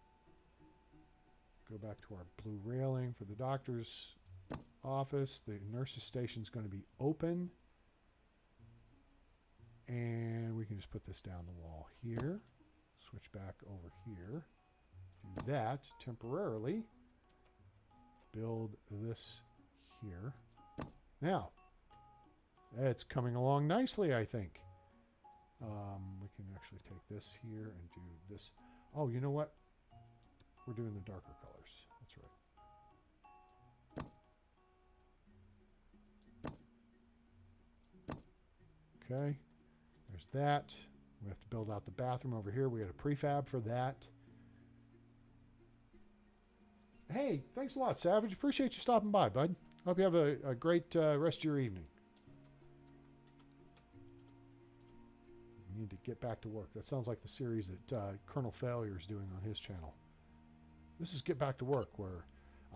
Go back to our blue railing for the doctor's office. The nurse's station is going to be open. And we can just put this down the wall here. Switch back over here. Do that temporarily. Build this here. Now, it's coming along nicely, I think. We can actually take this here and do this. Oh, you know what? We're doing the darker colors. That's right. Okay. There's that. We have to build out the bathroom over here. We got a prefab for that. Hey, thanks a lot, Savage. Appreciate you stopping by, bud. Hope you have a great rest of your evening. We need to get back to work. That sounds like the series that Colonel Failure is doing on his channel. This is Get Back to Work, where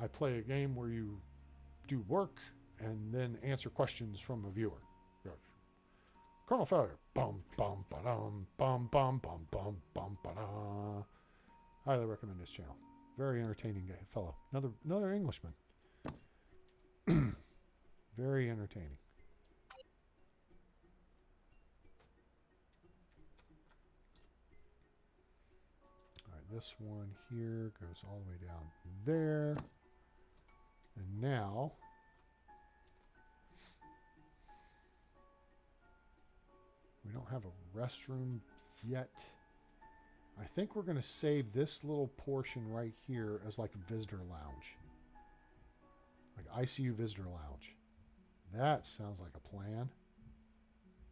I play a game where you do work and then answer questions from a viewer. Yes. Colonel Failure. Bum, bum, ba-dum, bum, bum, bum, bum, bum, ba-da. Highly recommend this channel. Very entertaining fellow. Another Englishman. Very entertaining. All right, this one here goes all the way down there. And now, we don't have a restroom yet. I think we're going to save this little portion right here as like a visitor lounge. Like ICU visitor lounge. That sounds like a plan.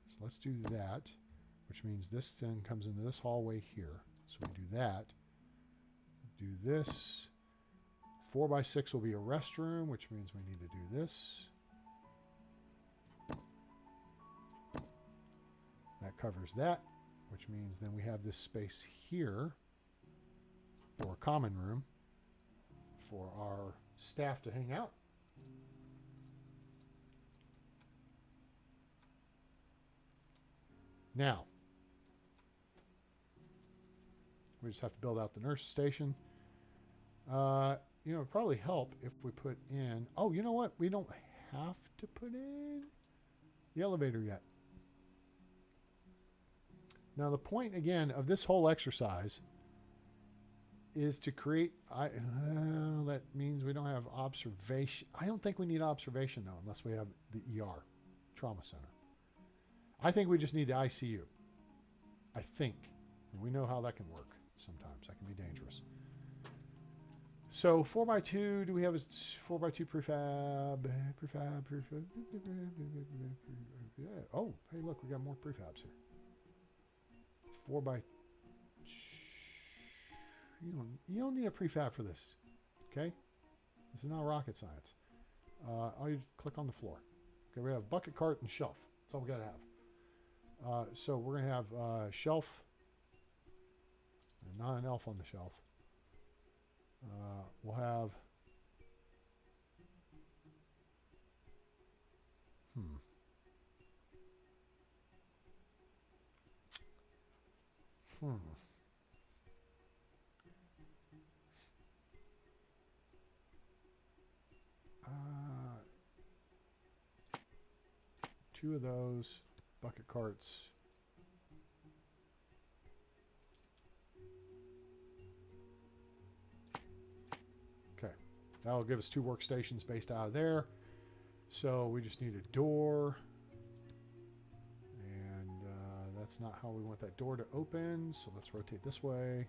So let's do that, which means this then comes into this hallway here. So we do that. Do this. 4x6 will be a restroom, which means we need to do this. That covers that, which means then we have this space here for a common room for our staff to hang out. Now, we just have to build out the nurse station. You know, it'd probably help if we put in... Oh, you know what? We don't have to put in the elevator yet. Now, the point, again, of this whole exercise is to create... that means we don't have observation. I don't think we need observation, though, unless we have the ER, trauma center. I think we just need the ICU. I think. And we know how that can work sometimes. That can be dangerous. So 4x2, do we have a 4x2 prefab? Yeah. Oh, hey, look, we got more prefabs here. 4x... You don't need a prefab for this, okay? This is not rocket science. All you click on the floor. Okay, we have bucket, cart, and shelf. That's all we got to have. So we're going to have shelf, and not an elf on the shelf. We'll have two of those bucket carts. Okay, that'll give us 2 workstations based out of there. So we just need a door, and that's not how we want that door to open. So let's rotate this way,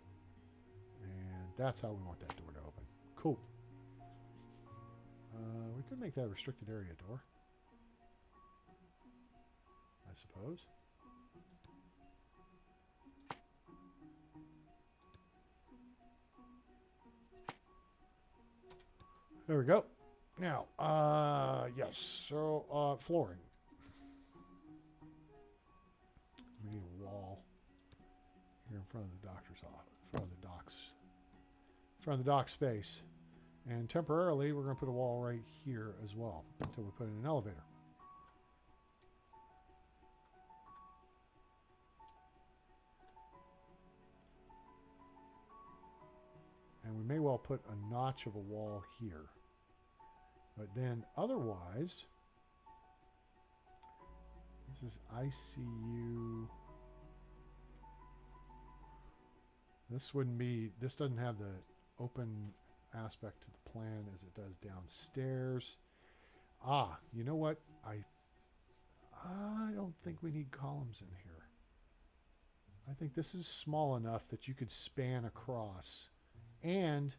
and that's how we want that door to open. Cool. We could make that a restricted area door, I suppose. There we go. Now, yes, so flooring. We need a wall here in front of the doctor's office, in front of the dock space. And temporarily, we're going to put a wall right here as well until we put in an elevator. And we may well put a notch of a wall here. But then otherwise, this is ICU. This wouldn't be, this doesn't have the open aspect to the plan as it does downstairs. Ah, you know what? I don't think we need columns in here. I think this is small enough that you could span across. And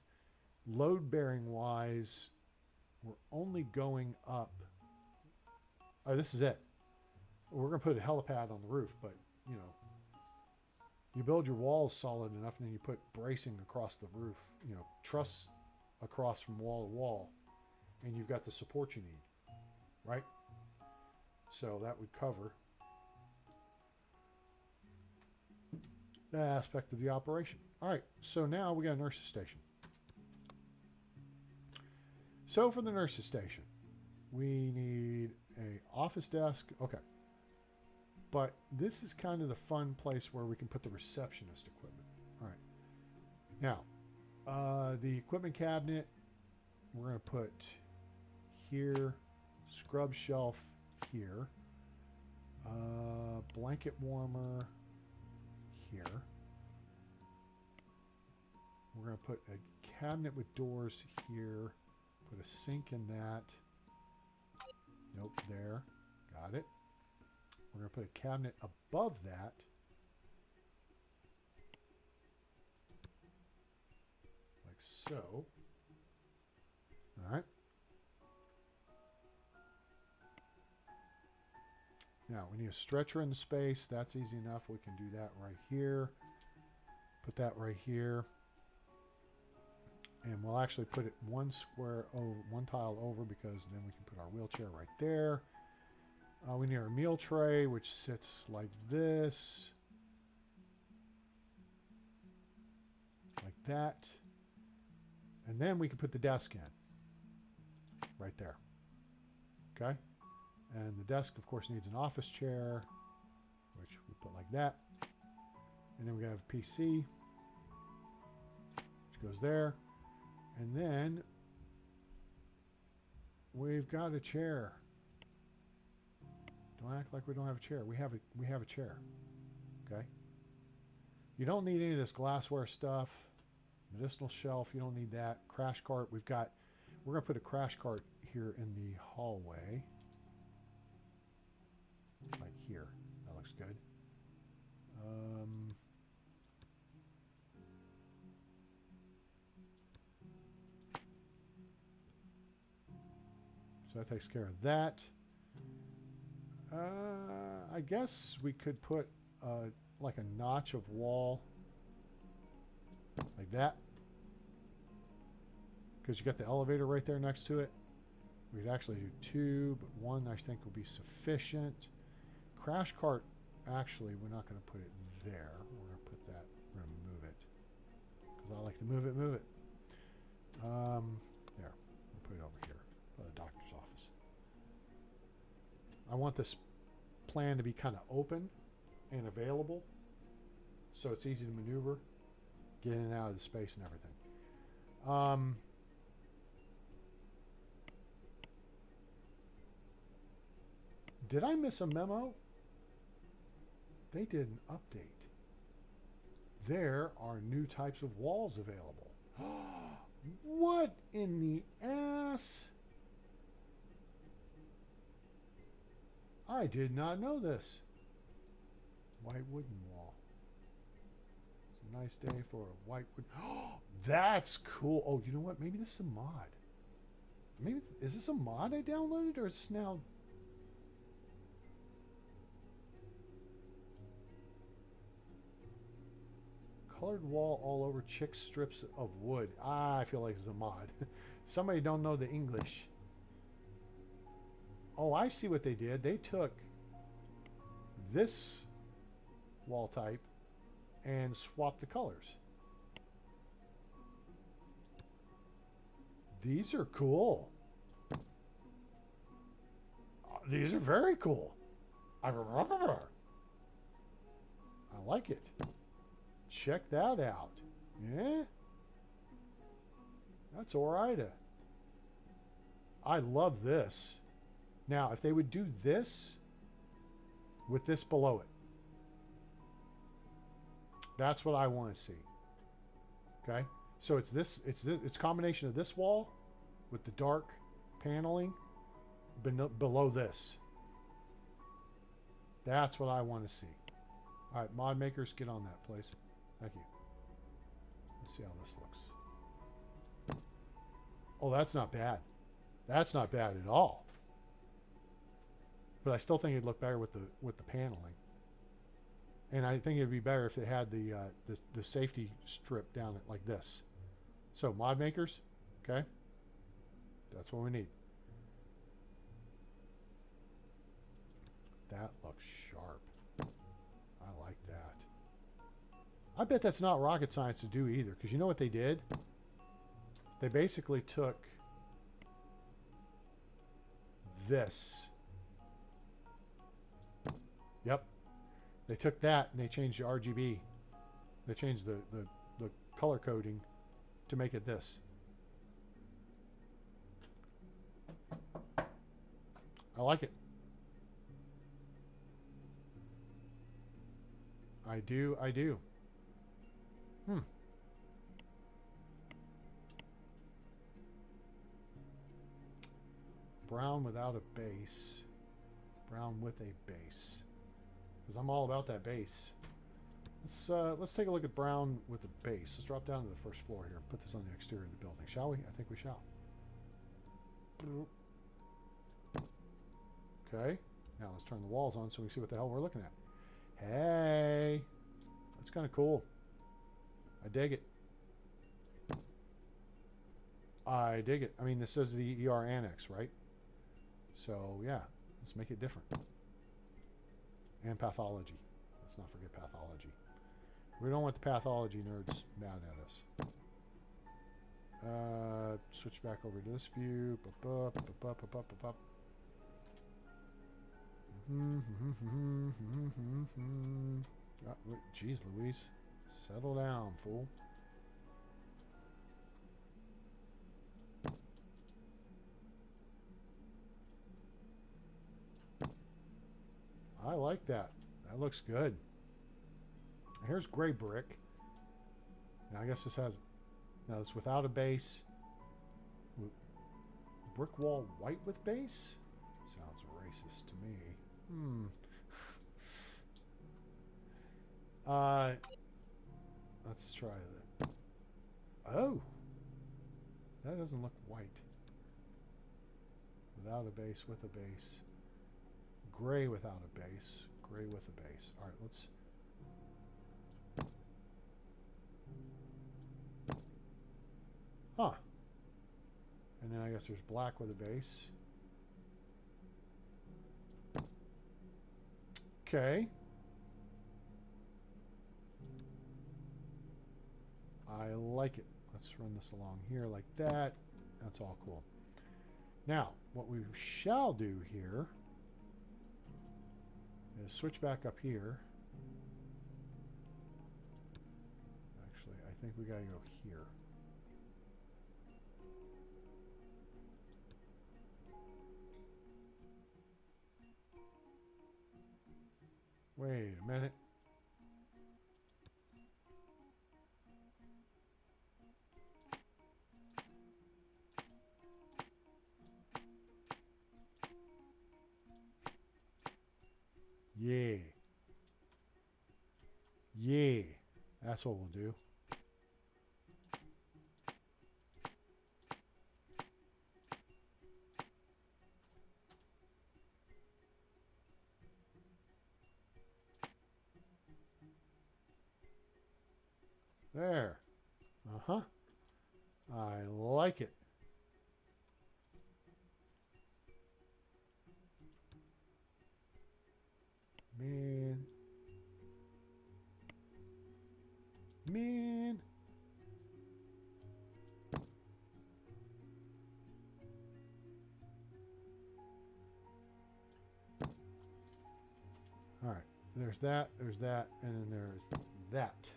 load-bearing wise, we're only going up. Oh, this is it. We're going to put a helipad on the roof, but, you know, you build your walls solid enough and then you put bracing across the roof, you know, truss across from wall to wall, and you've got the support you need, right? So that would cover that aspect of the operation. All right, so now we got a nurse's station. So for the nurse's station, we need a office desk. Okay. But this is kind of the fun place where we can put the receptionist equipment. All right. Now, the equipment cabinet, we're going to put here, scrub shelf here, blanket warmer here. We're going to put a cabinet with doors here, put a sink in that. Nope, there. Got it. We're going to put a cabinet above that. Like so. All right. Now, we need a stretcher in the space. That's easy enough. We can do that right here. Put that right here. And we'll actually put it one tile over, because then we can put our wheelchair right there. We need our meal tray, which sits like this. Like that. And then we can put the desk in. Right there. Okay? And the desk, of course, needs an office chair, which we put like that. And then we have a PC, which goes there. And then we've got a chair. Don't act like we don't have a chair. We have a chair. Okay? You don't need any of this glassware stuff. Medicinal shelf, you don't need that. Crash cart, we're going to put a crash cart here in the hallway. Like here. That looks good. So that takes care of that. I guess we could put like a notch of wall like that, because you got the elevator right there next to it. We'd actually do two, but one I think will be sufficient. Crash cart, actually, we're not going to put it there. We're going to put that, we're going to move it, because I like to move it, There, we'll put it over here by the doctor's office. I want this plan to be kind of open and available, so it's easy to maneuver, get in and out of the space and everything. Did I miss a memo? They did an update. There are new types of walls available. What in the ass? I did not know this. White wooden wall. It's a nice day for a white wood. That's cool. Oh, you know what? Maybe this is a mod. Maybe is this a mod I downloaded, or is this now? Colored wall all over chick strips of wood. I feel like it's a mod. Somebody don't know the English. Oh, I see what they did. They took this wall type and swapped the colors. These are cool. These are very cool. I like it. Check that out. Yeah? That's alright. I love this. Now, if they would do this with this below it, that's what I want to see. Okay? So it's this, it's a combination of this wall with the dark paneling below this. That's what I want to see. All right, mod makers, get on that, please. Thank you. Let's see how this looks. Oh, that's not bad. That's not bad at all. But I still think it'd look better with the paneling. And I think it'd be better if it had the safety strip down it like this. So mod makers, okay? That's what we need. That looks sharp. I like that. I bet that's not rocket science to do either, because you know what they did? They basically took this. Yep. They took that and they changed the RGB. They changed the color coding to make it this. I like it. I do. Brown without a base. Brown with a base. Because I'm all about that base. Let's take a look at brown with a base. Let's drop down to the first floor here and put this on the exterior of the building, shall we? I think we shall. Okay. Now let's turn the walls on so we can see what the hell we're looking at. Hey, that's kind of cool. I dig it. I dig it. I mean, this is the ER annex, right? So yeah, let's make it different. And pathology. Let's not forget pathology. We don't want the pathology nerds mad at us. Switch back over to this view. Jeez Louise. Settle down, fool. I like that. That looks good. Here's gray brick. Now I guess this has... Now it's without a base. Brick wall white with base? Sounds racist to me. Let's try that. Oh! That doesn't look white. Without a base, with a base. Gray without a base. Gray with a base. Alright, let's... Huh. And then I guess there's black with a base. Okay. I like it. Let's run this along here like that. That's all cool. Now, what we shall do here is switch back up here. Actually, I think we gotta go here. Wait a minute. Yeah. Yeah. That's what we'll do. There. Uh-huh. I like it. Man. Man. All right. There's that, and then there's that.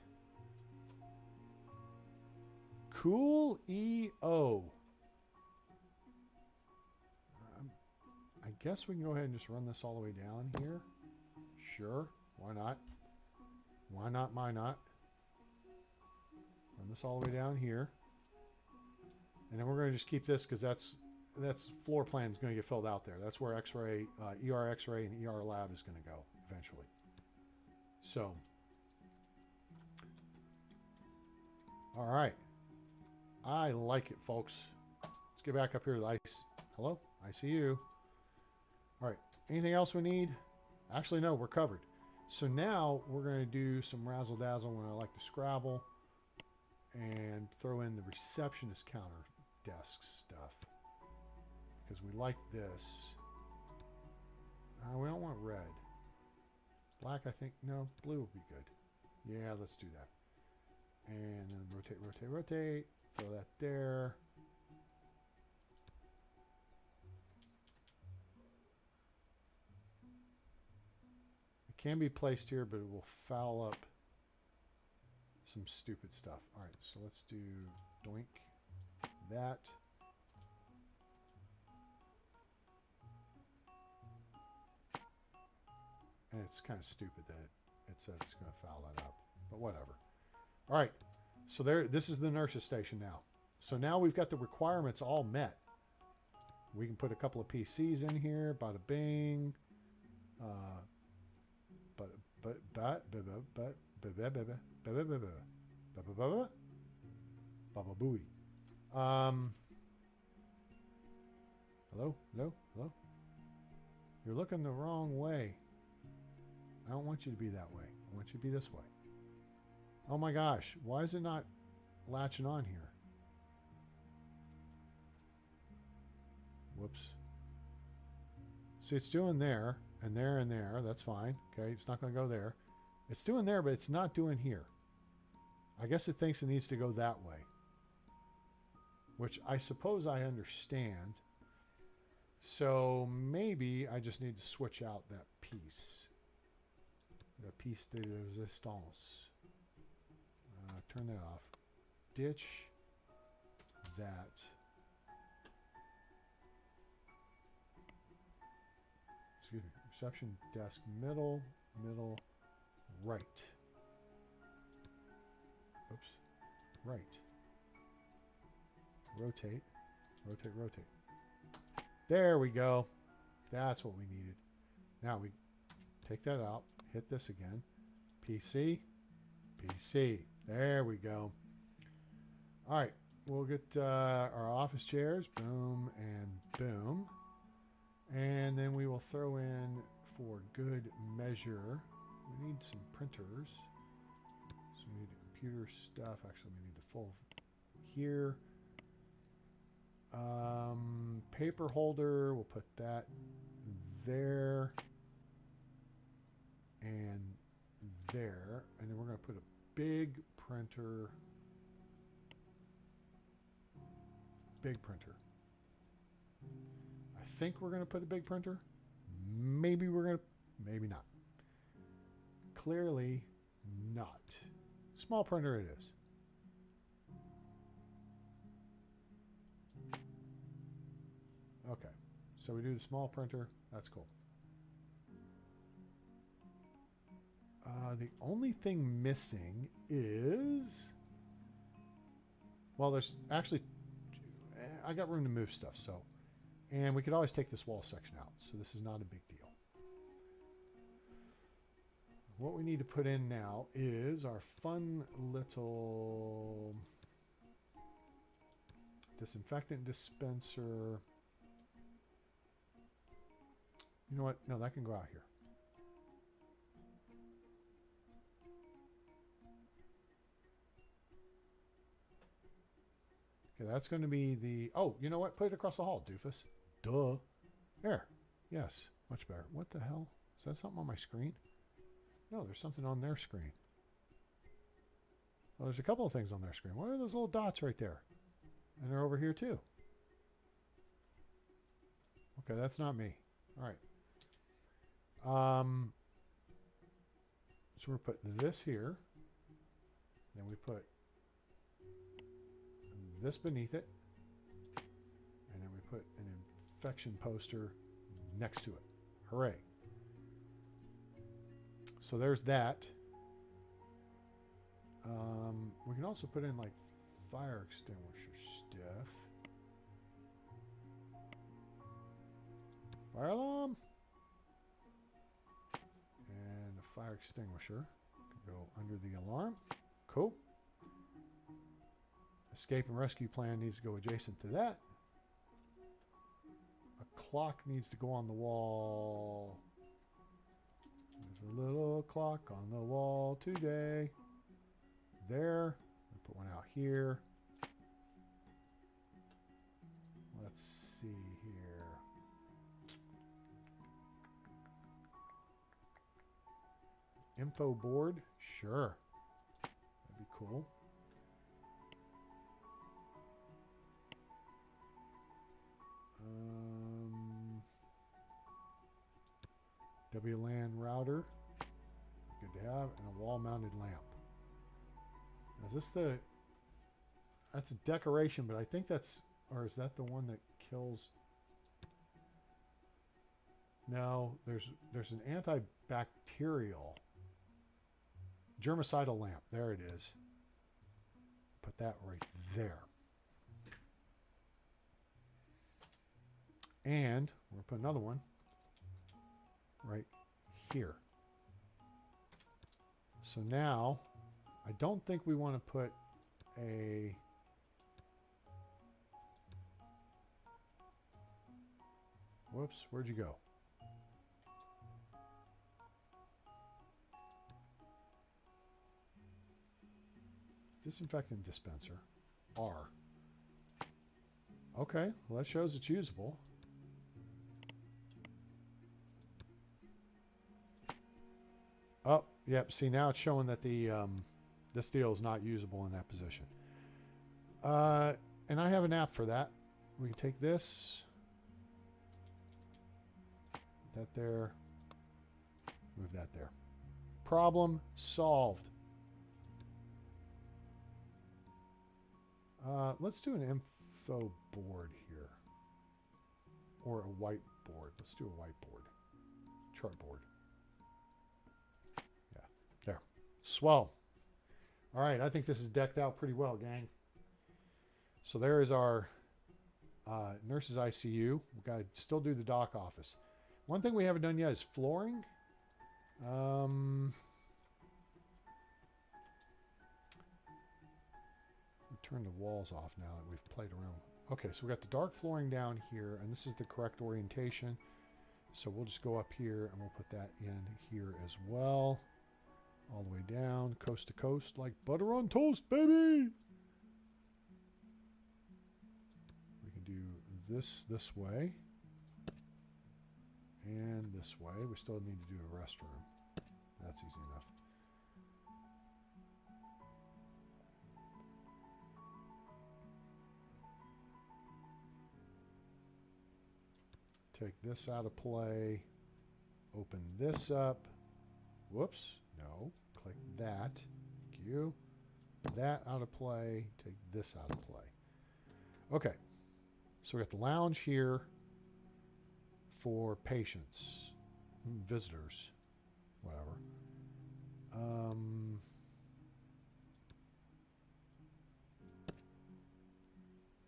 Cool EO. I guess we can go ahead and just run this all the way down here. Sure. Why not? Why not? Why not? Run this all the way down here. And then we're going to just keep this because that's floor plan is going to get filled out there. That's where X-ray, ER X-ray and ER lab is going to go eventually. So, all right. I like it, folks. Let's get back up here to the ice. Hello? I see you. All right. Anything else we need? Actually, no, we're covered. So now we're going to do some razzle-dazzle when I like to Scrabble and throw in the receptionist counter desk stuff because we like this. We don't want red. Black, I think. No, blue would be good. Yeah, let's do that. And then rotate, rotate, rotate. Throw that there. It can be placed here, but it will foul up some stupid stuff. All right, so let's do doink that. And it's kind of stupid that it says it's going to foul that up, but whatever. All right. So this is the nurse's station now. So now we've got the requirements all met. We can put a couple of PCs in here. Bada bing. Baba booey. Hello, hello, hello. You're looking the wrong way. I don't want you to be that way. I want you to be this way. Oh my gosh, why is it not latching on here? Whoops. See, it's doing there, and there, and there. That's fine. Okay, it's not going to go there. It's doing there, but it's not doing here. I guess it thinks it needs to go that way, which I suppose I understand. So maybe I just need to switch out that piece. The piece de resistance. Turn that off. Ditch that. Excuse me. Reception desk middle, right. Oops. Right. Rotate. Rotate. There we go. That's what we needed. Now we take that out. Hit this again. PC. There we go. All right. We'll get our office chairs. Boom and boom. And then we will throw in, for good measure, we need some printers. So we need the computer stuff. Actually, we need the full here. Paper holder, we'll put that there and there. And then we're going to put a big printer. I think we're going to put a big printer. Maybe we're going to, maybe not. Clearly not. Small printer it is. Okay, so we do the small printer. That's cool. The only thing missing is, well, there's actually, I got room to move stuff, so, and we could always take this wall section out, so this is not a big deal. What we need to put in now is our fun little disinfectant dispenser. You know what? No, that can go out here. Okay, that's going to be the... Oh, you know what? Put it across the hall, doofus. Duh. There. Yes. Much better. What the hell? Is that something on my screen? No, there's something on their screen. Well, there's a couple of things on their screen. What are those little dots right there? And they're over here too. Okay, that's not me. All right. So we put this here. Then we put this beneath it. And then we put an infection poster next to it. Hooray. So there's that. We can also put in like fire extinguisher stuff. Fire alarm. And the fire extinguisher can go under the alarm. Cool. Escape and rescue plan needs to go adjacent to that. A clock needs to go on the wall. There's a little clock on the wall today. There. I'll put one out here. Let's see here. Info board? Sure. That'd be cool. WLAN router. Good to have. And a wall-mounted lamp. Now, is this the... That's a decoration, but I think that's... Or is that the one that kills... No, there's an antibacterial germicidal lamp. There it is. Put that right there. And we'll put another one right here. So now, I don't think we want to put a... Whoops, where'd you go? Disinfectant dispenser. R. Okay, well that shows it's usable. Oh, yep. See, now it's showing that the this deal is not usable in that position. And I have an app for that. We can take this, put that there, move that there. Problem solved. Let's do an info board here, or a whiteboard. Let's do a whiteboard, chartboard. Yeah, there. Swell. All right, I think this is decked out pretty well, gang. So there is our nurse's ICU. We've got to still do the doc office. One thing we haven't done yet is flooring. Turn the walls off now that we've played around. Okay, so we got the dark flooring down here, and this is the correct orientation. So we'll just go up here and we'll put that in here as well. All the way down, coast to coast, like butter on toast, baby! We can do this way. And this way. We still need to do a restroom. That's easy enough. Take this out of play. Open this up. Whoops. No. Click that. Thank you. That out of play. Take this out of play. Okay. So we got the lounge here for patients, visitors, whatever.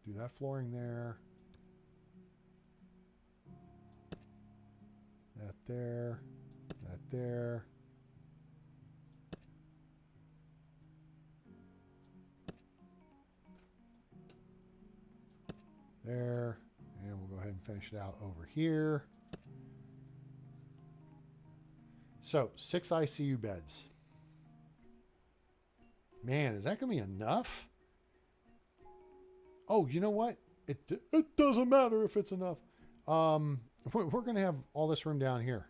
Do that flooring there. That there. That there. There. And we'll go ahead and finish it out over here. So, 6 ICU beds. Man, is that going to be enough? Oh, you know what? It doesn't matter if it's enough. We're going to have all this room down here.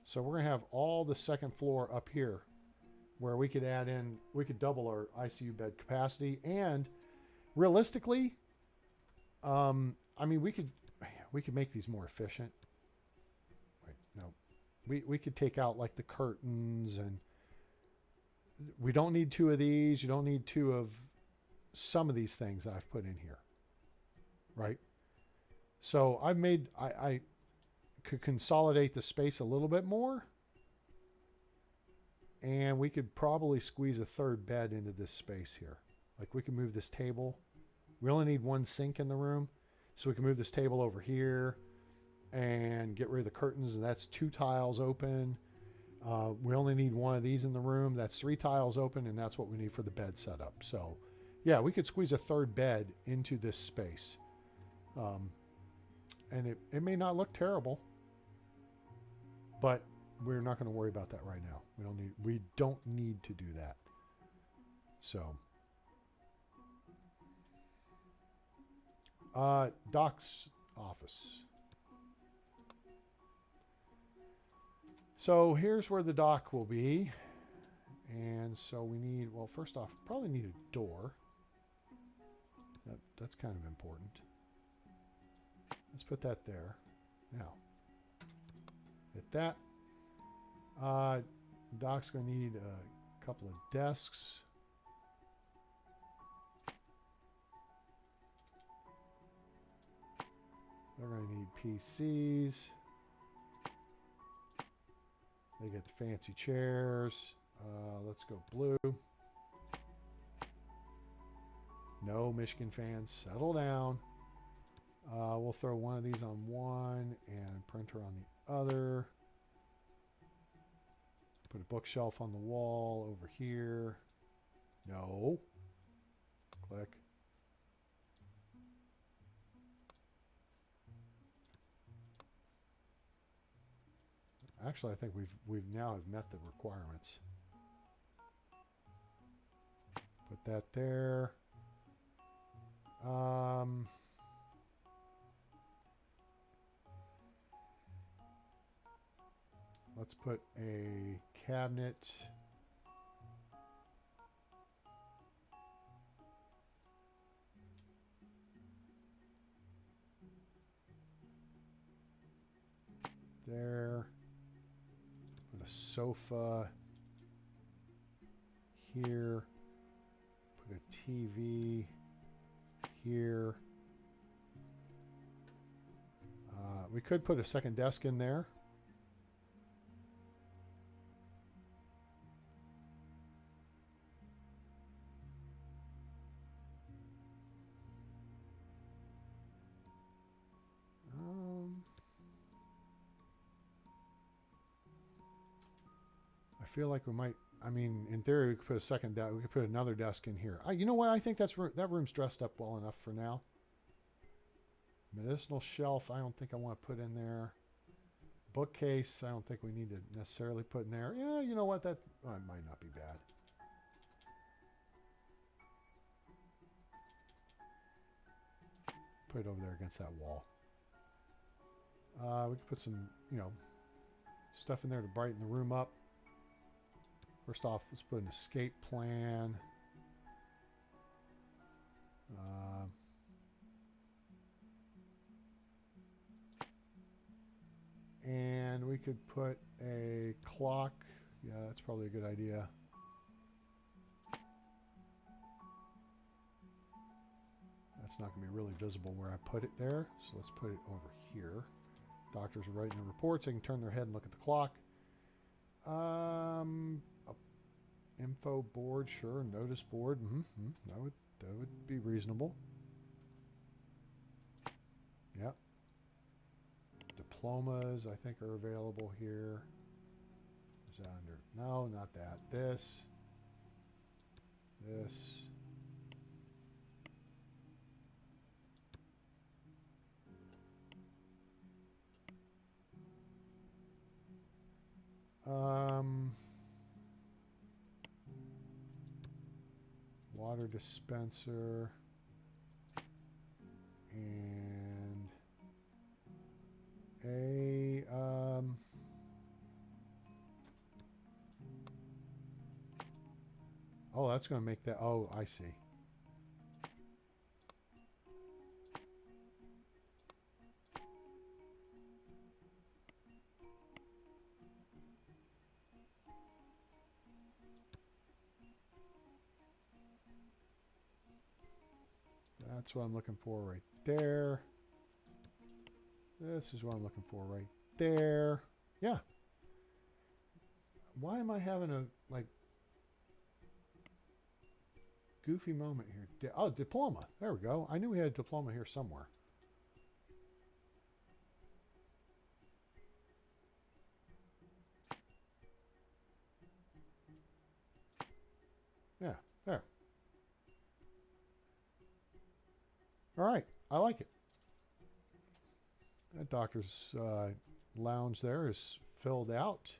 So we're going to have all the second floor up here where we could add in, we could double our ICU bed capacity. And realistically, I mean, we could make these more efficient. Wait, no. We could take out like the curtains, and we don't need 2 of these. You don't need 2 of some of these things I've put in here. Right? So I've made, I could consolidate the space a little bit more, and we could probably squeeze a 3rd bed into this space here. Like we can move this table. We only need 1 sink in the room, so we can move this table over here and get rid of the curtains, and that's 2 tiles open. We only need 1 of these in the room. That's 3 tiles open, and that's what we need for the bed setup. So yeah, we could squeeze a 3rd bed into this space. And it may not look terrible, but we're not going to worry about that right now. We don't need to do that. So, doc's office. So here's where the doc will be. And so we need, well, first off, probably need a door. That's kind of important. Let's put that there. Now, hit that. Doc's going to need a couple of desks. They're going to need PCs. They get the fancy chairs. Let's go blue. No Michigan fans. Settle down. We'll throw one of these on one and printer on the other. Put a bookshelf on the wall over here. No. Click. Actually, I think we've now have met the requirements. Put that there. Let's put a cabinet. There. Put a sofa here. Put a TV here. We could put a second desk in there. I feel like we might. I mean, in theory, we could put a second desk. We could put another desk in here. You know what? I think that room's dressed up well enough for now. Medicinal shelf, I don't think I want to put in there. Bookcase, I don't think we need to necessarily put in there. Yeah, you know what? That might not be bad. Put it over there against that wall. We could put some, stuff in there to brighten the room up. First off, let's put an escape plan. And we could put a clock. Yeah, that's probably a good idea. That's not going to be really visible where I put it there. So let's put it over here. Doctors are writing their reports. They can turn their head and look at the clock. Info board, sure. Notice board. That would be reasonable. Yep. Diplomas, I think, are available here. Is that under? No, not that. This. Water dispenser and a oh, that's going to make that. Oh, I see. That's what I'm looking for right there. This is what I'm looking for right there. Yeah. Why am I having a, goofy moment here? Oh, diploma. There we go. I knew we had a diploma here somewhere. Yeah, there. All right, I like it. That doctor's lounge there is filled out.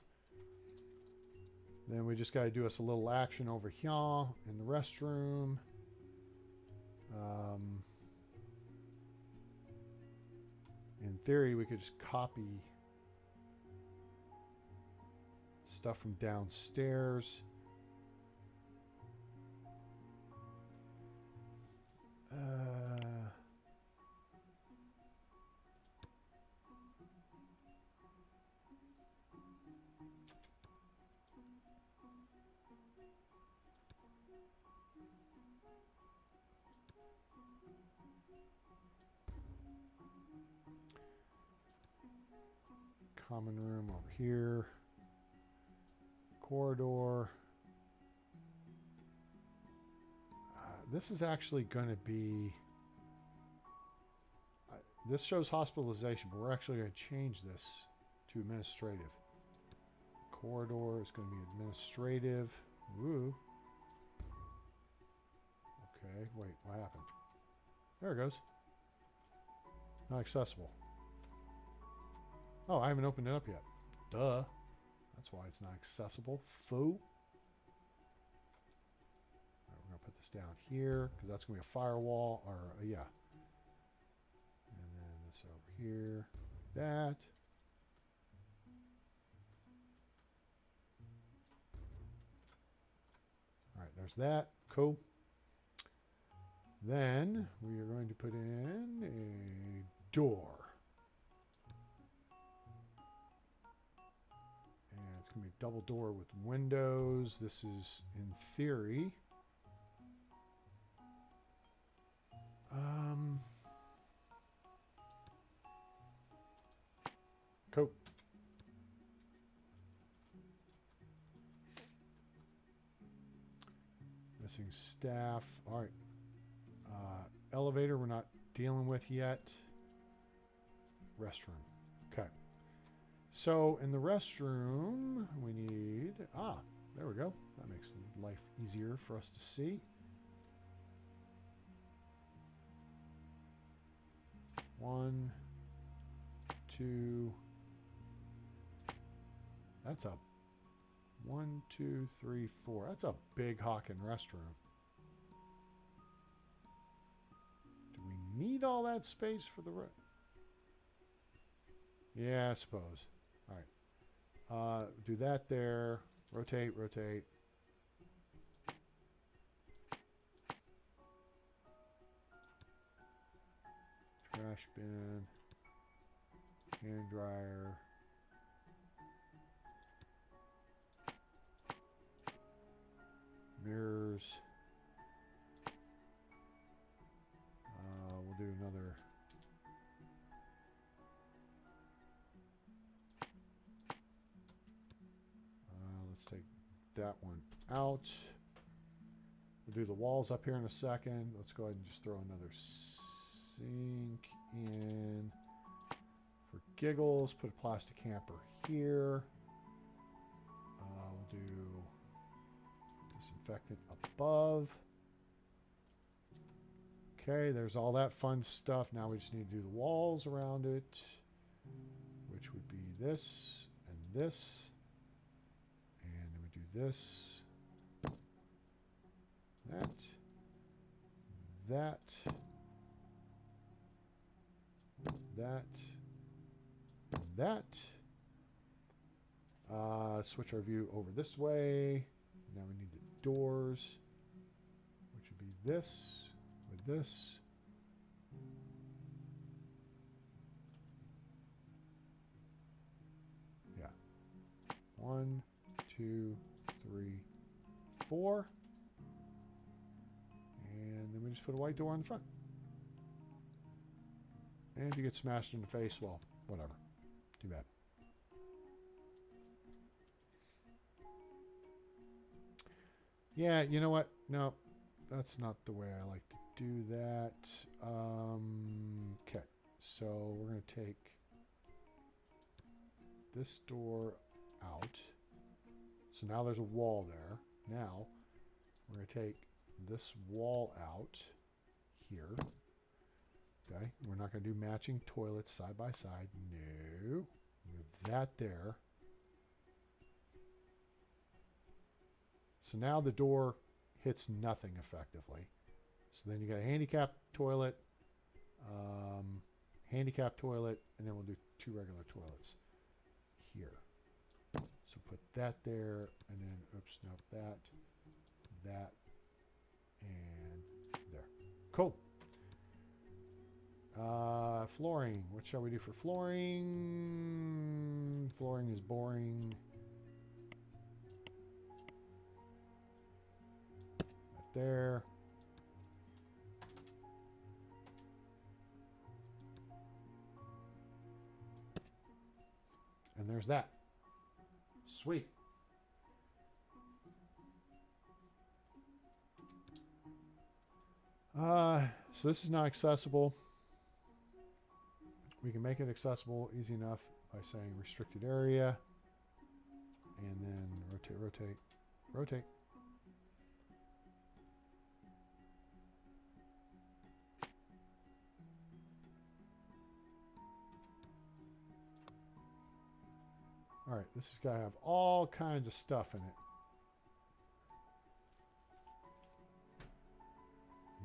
Then we just got to do us a little action over here in the restroom. In theory, we could just copy stuff from downstairs. Common room over here. Corridor. This is actually going to be... this shows hospitalization, but we're actually going to change this to administrative. Corridor is going to be administrative. Woo. Okay, wait, what happened? There it goes. Not accessible. Oh, I haven't opened it up yet. Duh. That's why it's not accessible. Foo. All right, we're going to put this down here because that's going to be a firewall, or yeah. And then this over here, that. All right, there's that. Cool. Then we are going to put in a door. And it's going to be a double door with windows. This is, in theory, cool. Missing staff. All right. Elevator we're not dealing with yet. Restroom. Okay. So in the restroom we need... there we go. That makes life easier for us to see. One, two. That's a 1, 2, 3, 4. That's a big hockin' restroom. Do we need all that space for the yeah, I suppose. All right. Do that there. Rotate, rotate. Trash bin. Hand dryer. Mirrors. We'll do another. Let's take that one out. We'll do the walls up here in a second. Let's go ahead and just throw another sink in. For giggles, put a plastic hamper here. We'll do disinfectant above. Okay, there's all that fun stuff. Now we just need to do the walls around it, which would be this and this. And then we do this, that, and that. Switch our view over this way. Now we need the doors, which would be this with this. Yeah. 1, 2, 3, 4. And then we just put a white door on the front. And if you get smashed in the face, well, whatever. Too bad. Yeah, you know what? No, that's not the way I like to do that. Okay, so we're going to take this door out. So now there's a wall there. Now we're going to take this wall out here. Okay, we're not going to do matching toilets side by side. No. Move that there. So now the door hits nothing effectively. So then you got a handicap toilet, and then we'll do 2 regular toilets here. So put that there, and then, oops, nope, that, and there. Cool. Flooring. What shall we do for flooring? Flooring is boring. Right there. And there's that. Sweet. So this is not accessible. We can make it accessible easy enough by saying restricted area. And then rotate, rotate, rotate. All right, this has got to have all kinds of stuff in it.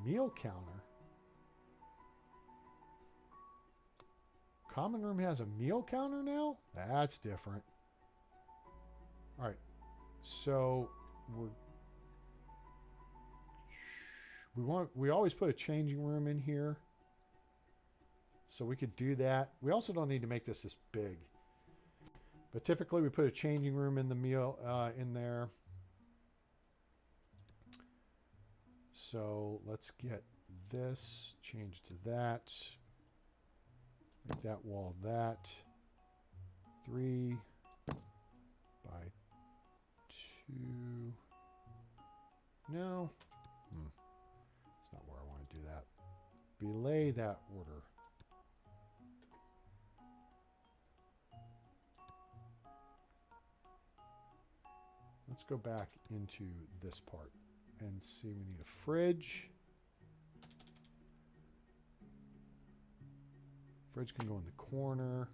Meal counter. Common room has a meal counter now? That's different. All right. So we always put a changing room in here. So we could do that. We also don't need to make this big. But typically we put a changing room in the meal in there. So let's get this, change to that. Make that wall that. 3 by 2. No. That's not where I want to do that. Belay that order. Let's go back into this part and see. We need a fridge. Fridge can go in the corner.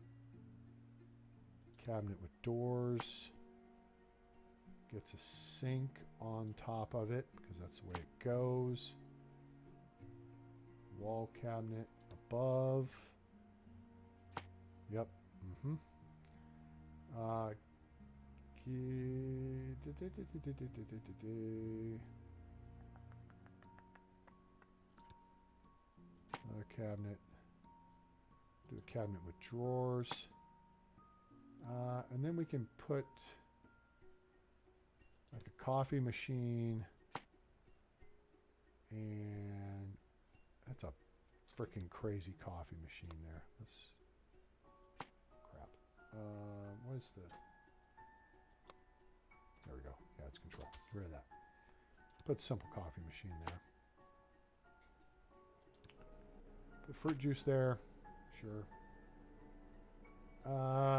Cabinet with doors. Gets a sink on top of it because that's the way it goes. Wall cabinet above. Yep. Another cabinet. Do a cabinet with drawers. And then we can put like a coffee machine. And that's a freaking crazy coffee machine there. Let's crap. What is the... There we go. Yeah, it's control. Get rid of that. Put simple coffee machine there. Put fruit juice there. Sure.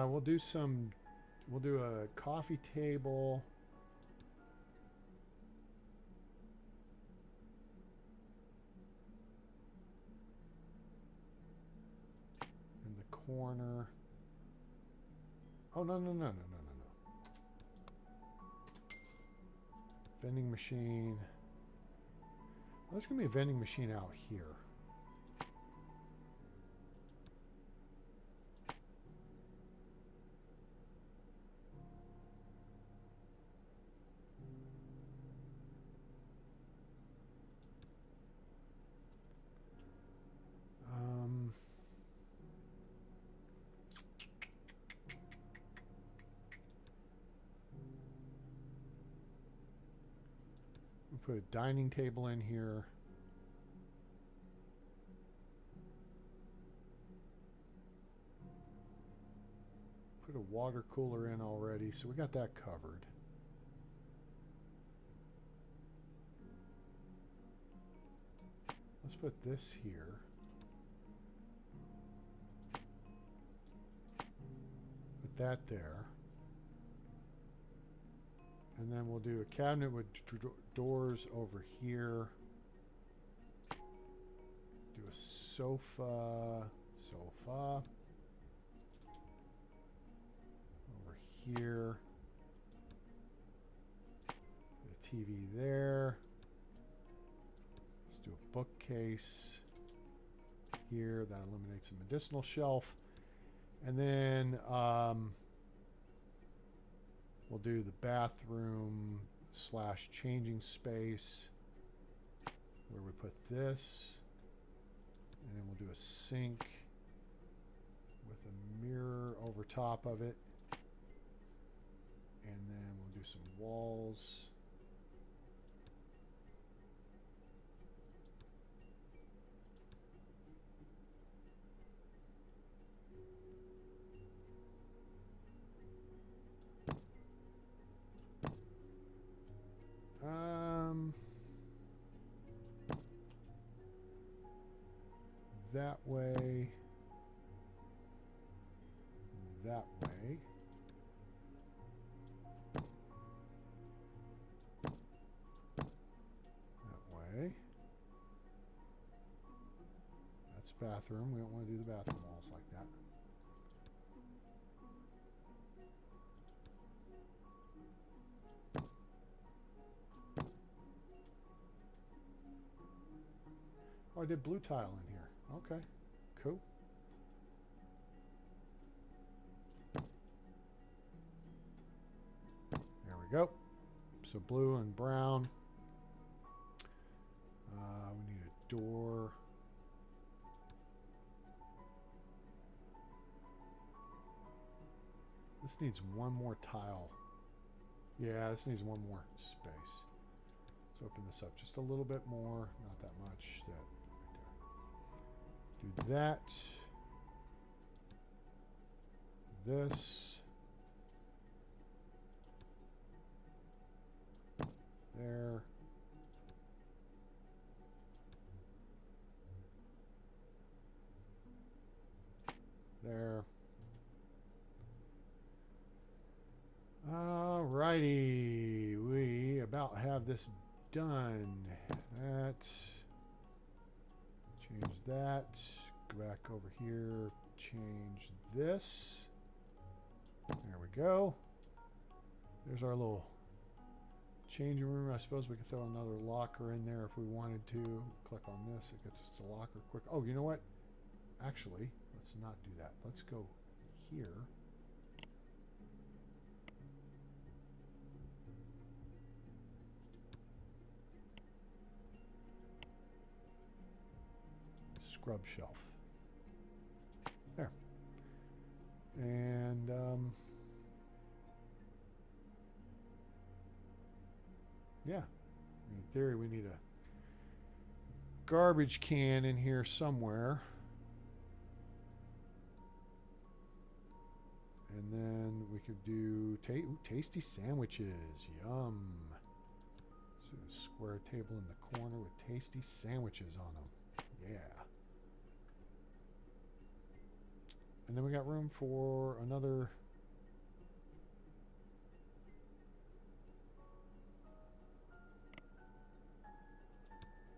We'll do a coffee table. In the corner. Oh, no. Vending machine. Well, there's going to be a vending machine out here. Put a dining table in here. Put a water cooler in already, so we got that covered. Let's put this here. Put that there. And then we'll do a cabinet with doors over here. Do a sofa. Over here. Put a TV there. Let's do a bookcase here. That eliminates a medicinal shelf. And then we'll do the bathroom / changing space where we put this. And then we'll do a sink with a mirror over top of it. And then we'll do some walls. That way. That way. That's bathroom. We don't want to do the bathroom walls like that. Oh, I did blue tile in here. Okay, cool. There we go. So blue and brown. We need a door. This needs one more tile. Yeah, this needs one more space. Let's open this up just a little bit more. Not that much. That right there. Do that. This. There. There. Alrighty, we about have this done. That, change that, go back over here, change this. There we go. There's our little changing room. I suppose we could throw another locker in there if we wanted to. Click on this, it gets us to locker quick. Oh, you know what? Actually, let's not do that. Let's go here. Scrub shelf. There. And yeah, in theory we need a garbage can in here somewhere. And then we could do tasty sandwiches. Yum. So a square table in the corner with tasty sandwiches on them. Yeah. And then we got room for another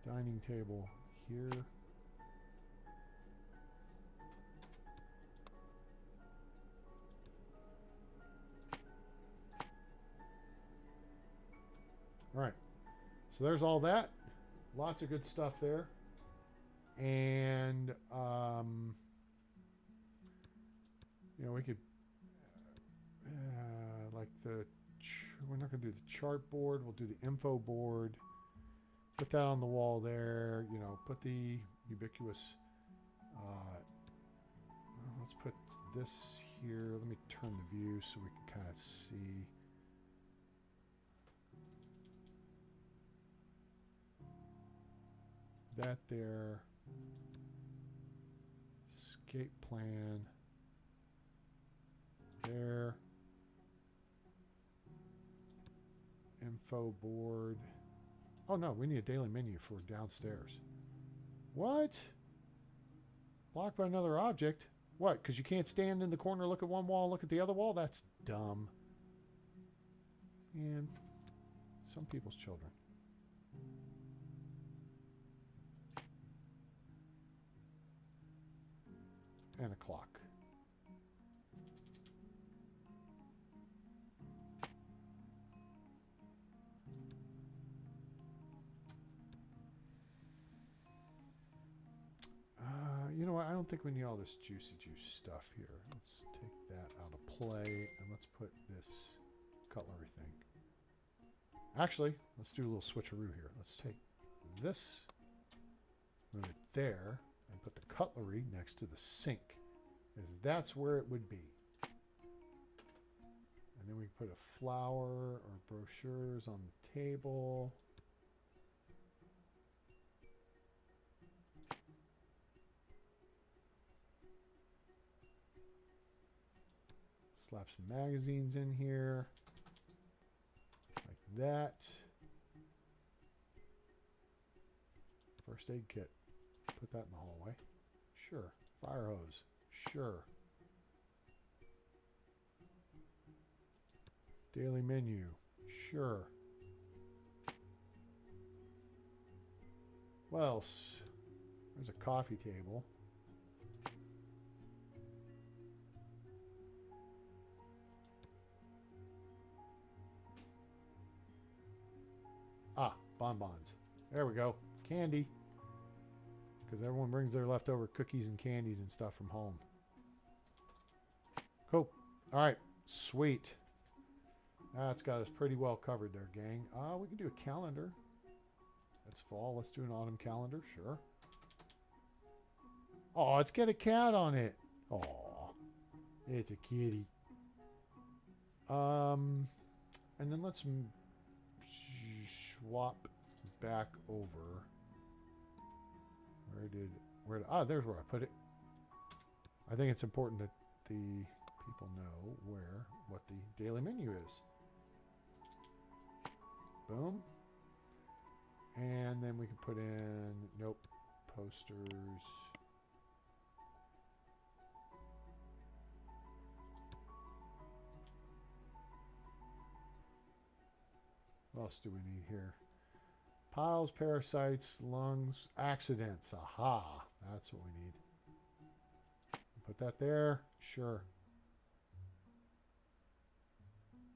dining table here. All right. So there's all that. Lots of good stuff there. And you know, we could like we're not going to do the chart board. We'll do the info board. Put that on the wall there. You know, put the ubiquitous. Let's put this here. Let me turn the view so we can kind of see. That there. Escape plan. There. Info board. Oh no, we need a daily menu for downstairs. What? Blocked by another object? What? Because you can't stand in the corner, look at one wall, look at the other wall? That's dumb. And some people's children. And a clock. You know what? I don't think we need all this juicy juice stuff here. Let's take that out of play and let's put this cutlery thing. Actually, let's do a little switcheroo here. Let's take this, move it there, and put the cutlery next to the sink, because that's where it would be. And then we can put a flower or brochures on the table. Slap some magazines in here, like that. First aid kit, put that in the hallway. Sure. Fire hose, sure. Daily menu, sure. What else? There's a coffee table. Ah, bonbons. There we go. Candy. because everyone brings their leftover cookies and candies and stuff from home. Cool. All right. Sweet. That's got us pretty well covered there, gang. We can do a calendar. That's fall. Let's do an autumn calendar. Sure. Oh, it's got a cat on it. Oh, it's a kitty. And then let's swap back over. There's where I put it. I think it's important that the people know what the daily menu is. Boom. And then we can put in, nope, posters. What else do we need here? Piles, parasites, lungs, accidents. Aha, that's what we need. Put that there. Sure.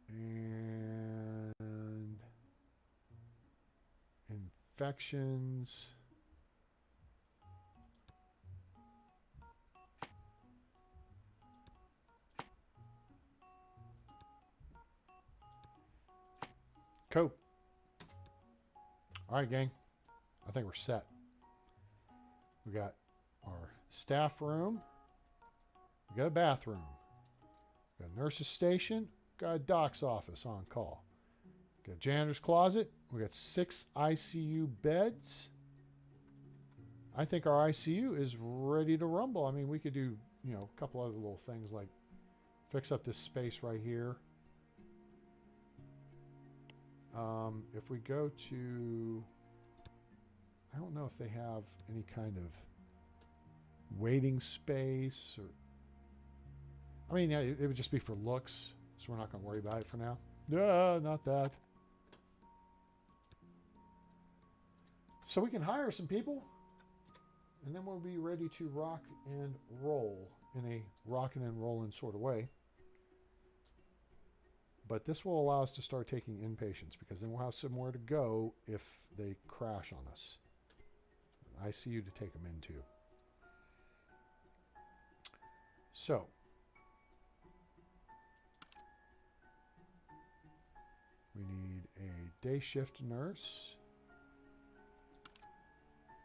And infections. Cool. All right, gang. I think we're set. We got our staff room. We got a bathroom. We got a nurse's station. Got a doc's office on call. Got a janitor's closet. We got 6 ICU beds. I think our ICU is ready to rumble. I mean, we could do, a couple other little things like fix up this space right here. If we go to, I don't know if they have any kind of waiting space or, I mean, it would just be for looks, so we're not going to worry about it for now. No, not that. So we can hire some people, and then we'll be ready to rock and roll in a rockin' and rollin' sort of way. But this will allow us to start taking inpatients, because then we'll have somewhere to go if they crash on us. An ICU to take them into. So, we need a day shift nurse.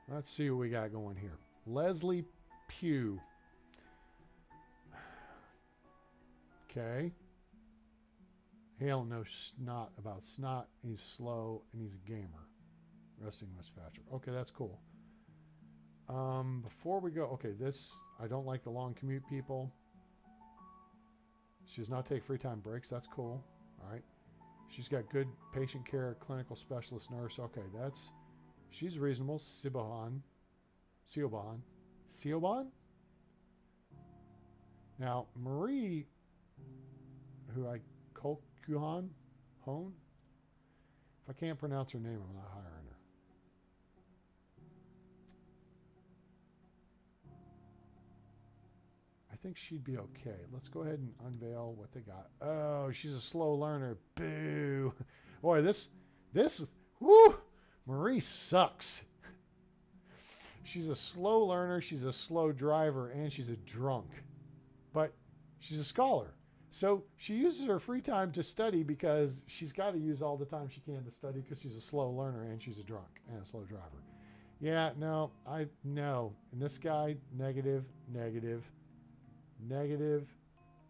Let's see what we got going here. Leslie Pugh. Okay. He don't know snot about snot. He's slow and he's a gamer. Resting misfatcher. Okay, that's cool. Before we go, okay, this, I don't like the long commute people. She does not take free time breaks. That's cool. All right. She's got good patient care, clinical specialist nurse. Okay, she's reasonable. Siobhan. Now, Marie, who Kuhan? Hone? If I can't pronounce her name, I'm not hiring her. I think she'd be okay. Let's go ahead and unveil what they got. Oh, she's a slow learner. Boo. Boy, this, whoo, Marie sucks. She's a slow learner, she's a slow driver, and she's a drunk. But she's a scholar. So she uses her free time to study because she's got to use all the time she can to study because she's a slow learner and she's a drunk and a slow driver. Yeah, no. And this guy, negative,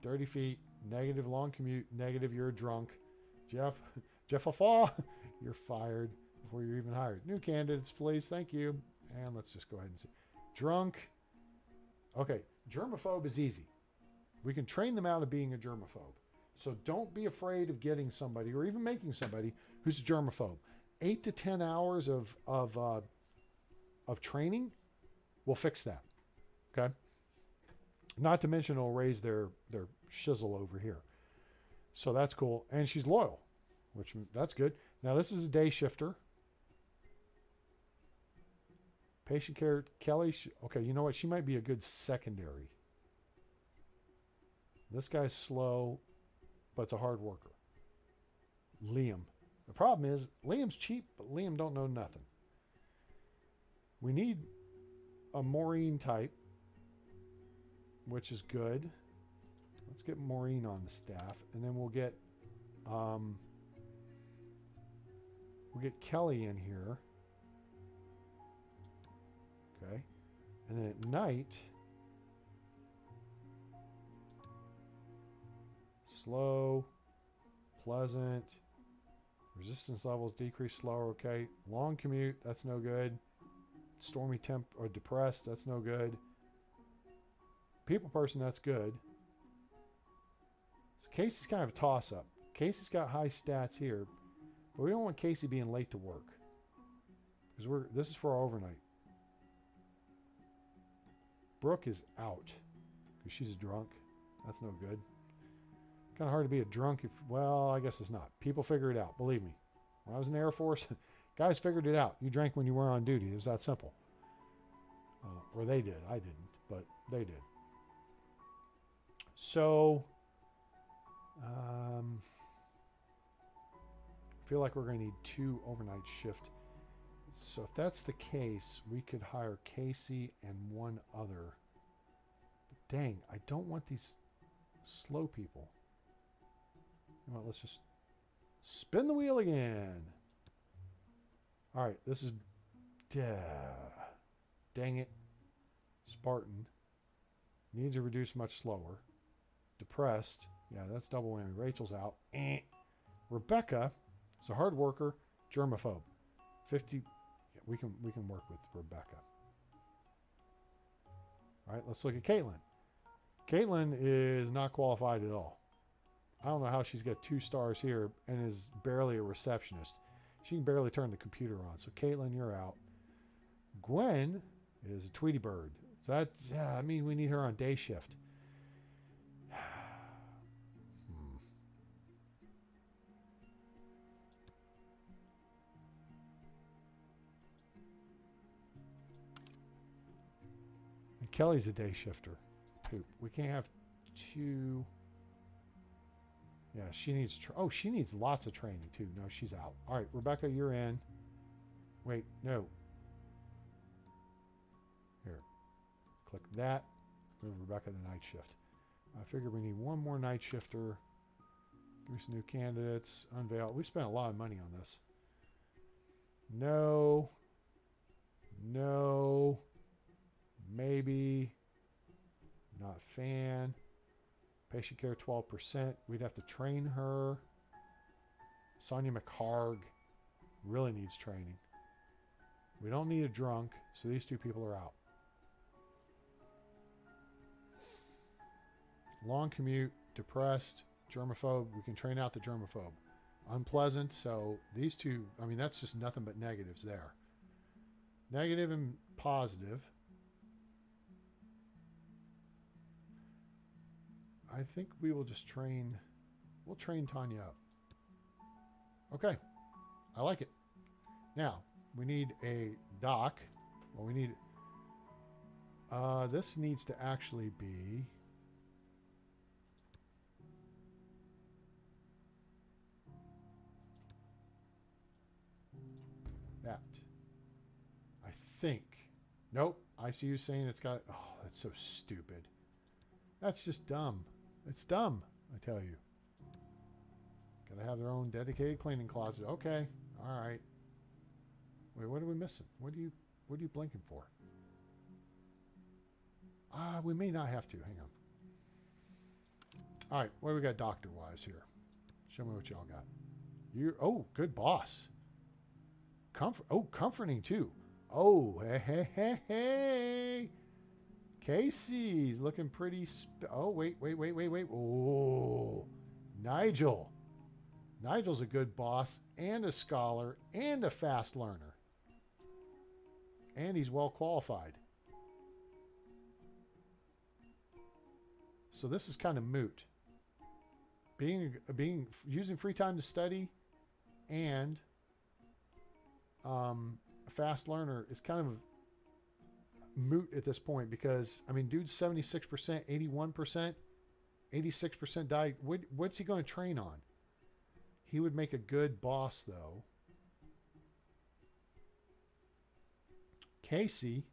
dirty feet, negative long commute, negative you're a drunk. Jeff Affaw, you're fired before you're even hired. New candidates, please. Thank you. And let's just go ahead and see. Drunk. Okay, germaphobe is easy. We can train them out of being a germaphobe. So don't be afraid of getting somebody or even making somebody who's a germaphobe. 8 to 10 hours of training will fix that. Okay? Not to mention it'll raise their shizzle over here. So that's cool. And she's loyal, which that's good. Now this is a day shifter. Patient care, Kelly. Okay, you know what? She might be a good secondary. This guy's slow, but it's a hard worker. Liam. The problem is, Liam's cheap, but Liam don't know nothing. We need a Maureen type, which is good. Let's get Maureen on the staff, and then we'll get Kelly in here. Okay. And then at night, slow, pleasant, resistance levels decrease slower. Okay. Long commute, that's no good. Stormy temp or depressed, that's no good. People person, that's good. So Casey's kind of a toss-up. Casey's got high stats here, but we don't want Casey being late to work because this is for our overnight. Brooke is out because she's a drunk. That's no good. Kind of hard to be a drunk if, well, I guess it's not. People figure it out. Believe me. When I was in the Air Force, guys figured it out. You drank when you were on duty. It was that simple. Or they did. I didn't, but they did. So, I feel like we're going to need 2 overnight shift. So if that's the case, we could hire Casey and 1 other. But dang, I don't want these slow people. You know what, let's just spin the wheel again. All right, this is... dang it. Spartan. Needs to reduce much slower. Depressed. Yeah, that's double whammy. Rachel's out. Rebecca is a hard worker, germaphobe. 50. Yeah, we can work with Rebecca. All right, let's look at Caitlin. Caitlin is not qualified at all. I don't know how she's got 2 stars here and is barely a receptionist. She can barely turn the computer on. So Caitlin, you're out. Gwen is a Tweety Bird. So that's, yeah, I mean, we need her on day shift. And Kelly's a day shifter. Poop. We can't have 2. Yeah, she needs... she needs lots of training, too. No, she's out. All right, Rebecca, you're in. Wait, no. Here. Click that. Move Rebecca to the night shift. I figure we need 1 more night shifter. Give me some new candidates. Unveil. We spent a lot of money on this. No. No. Maybe. Not fan. Patient care 12%. We'd have to train her. Sonia McHarg really needs training. We don't need a drunk, so these 2 people are out. Long commute, depressed, germaphobe. We can train out the germaphobe. Unpleasant, so these 2, I mean, that's just nothing but negatives there. Negative and positive. I think we will just train, we'll train Tanya up. Okay, I like it. Now, we need a doc. Well, we need, this needs to actually be, that. I think. Nope, ICU saying it's got, oh, that's so stupid. That's just dumb. It's dumb, I tell you. Gotta have their own dedicated cleaning closet. Okay, all right. Wait, what are we missing? What are you blinking for? We may not have to. Hang on. All right, what do we got doctor-wise here? Show me what y'all got. Oh, good boss. Comforting too. Oh, hey. Casey's looking pretty... oh, wait. Oh, Nigel. Nigel's a good boss and a scholar and a fast learner. And he's well qualified. So this is kind of moot. Using free time to study and a fast learner is kind of moot at this point because, I mean, dude's 76%, 81%, 86% died. What's he going to train on? He would make a good boss, though. Casey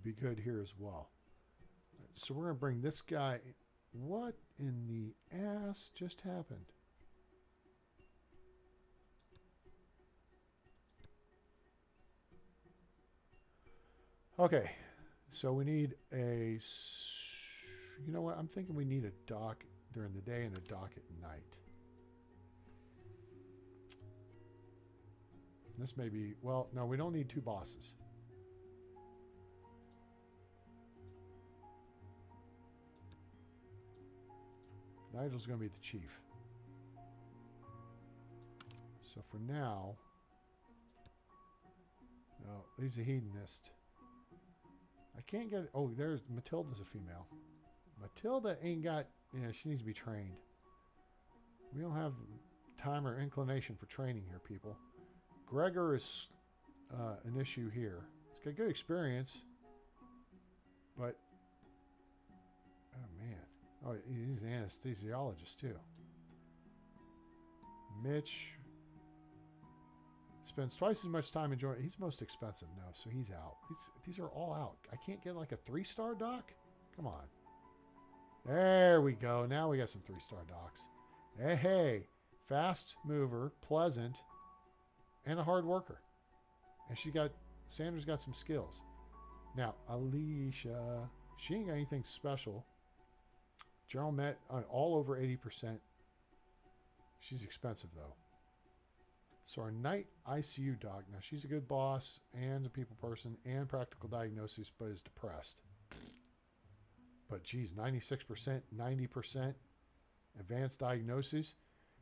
would be good here as well. So we're going to bring this guy. What in the ass just happened? Okay, so we need a, you know what, I'm thinking we need a doc during the day and a doc at night. This may be, well, no, we don't need two bosses. Nigel's going to be the chief. So for now, no, he's a hedonist. I can't get, oh, there's, Matilda's a female. Matilda ain't got, yeah, she needs to be trained. We don't have time or inclination for training here, people. Gregor is an issue here. He's got good experience, but, oh man. Oh, he's an anesthesiologist too. Mitch spends twice as much time enjoying. He's most expensive now, so he's out. These are all out. I can't get like a 3-star doc. Come on. There we go. Now we got some 3-star docs. Hey, hey, fast mover, pleasant, and a hard worker. And Sandra's got some skills. Now Alicia, she ain't got anything special. General Met, all over 80%. She's expensive, though. So our night ICU doc, now she's a good boss and a people person and practical diagnosis, but is depressed. But geez, 96%, 90% advanced diagnosis.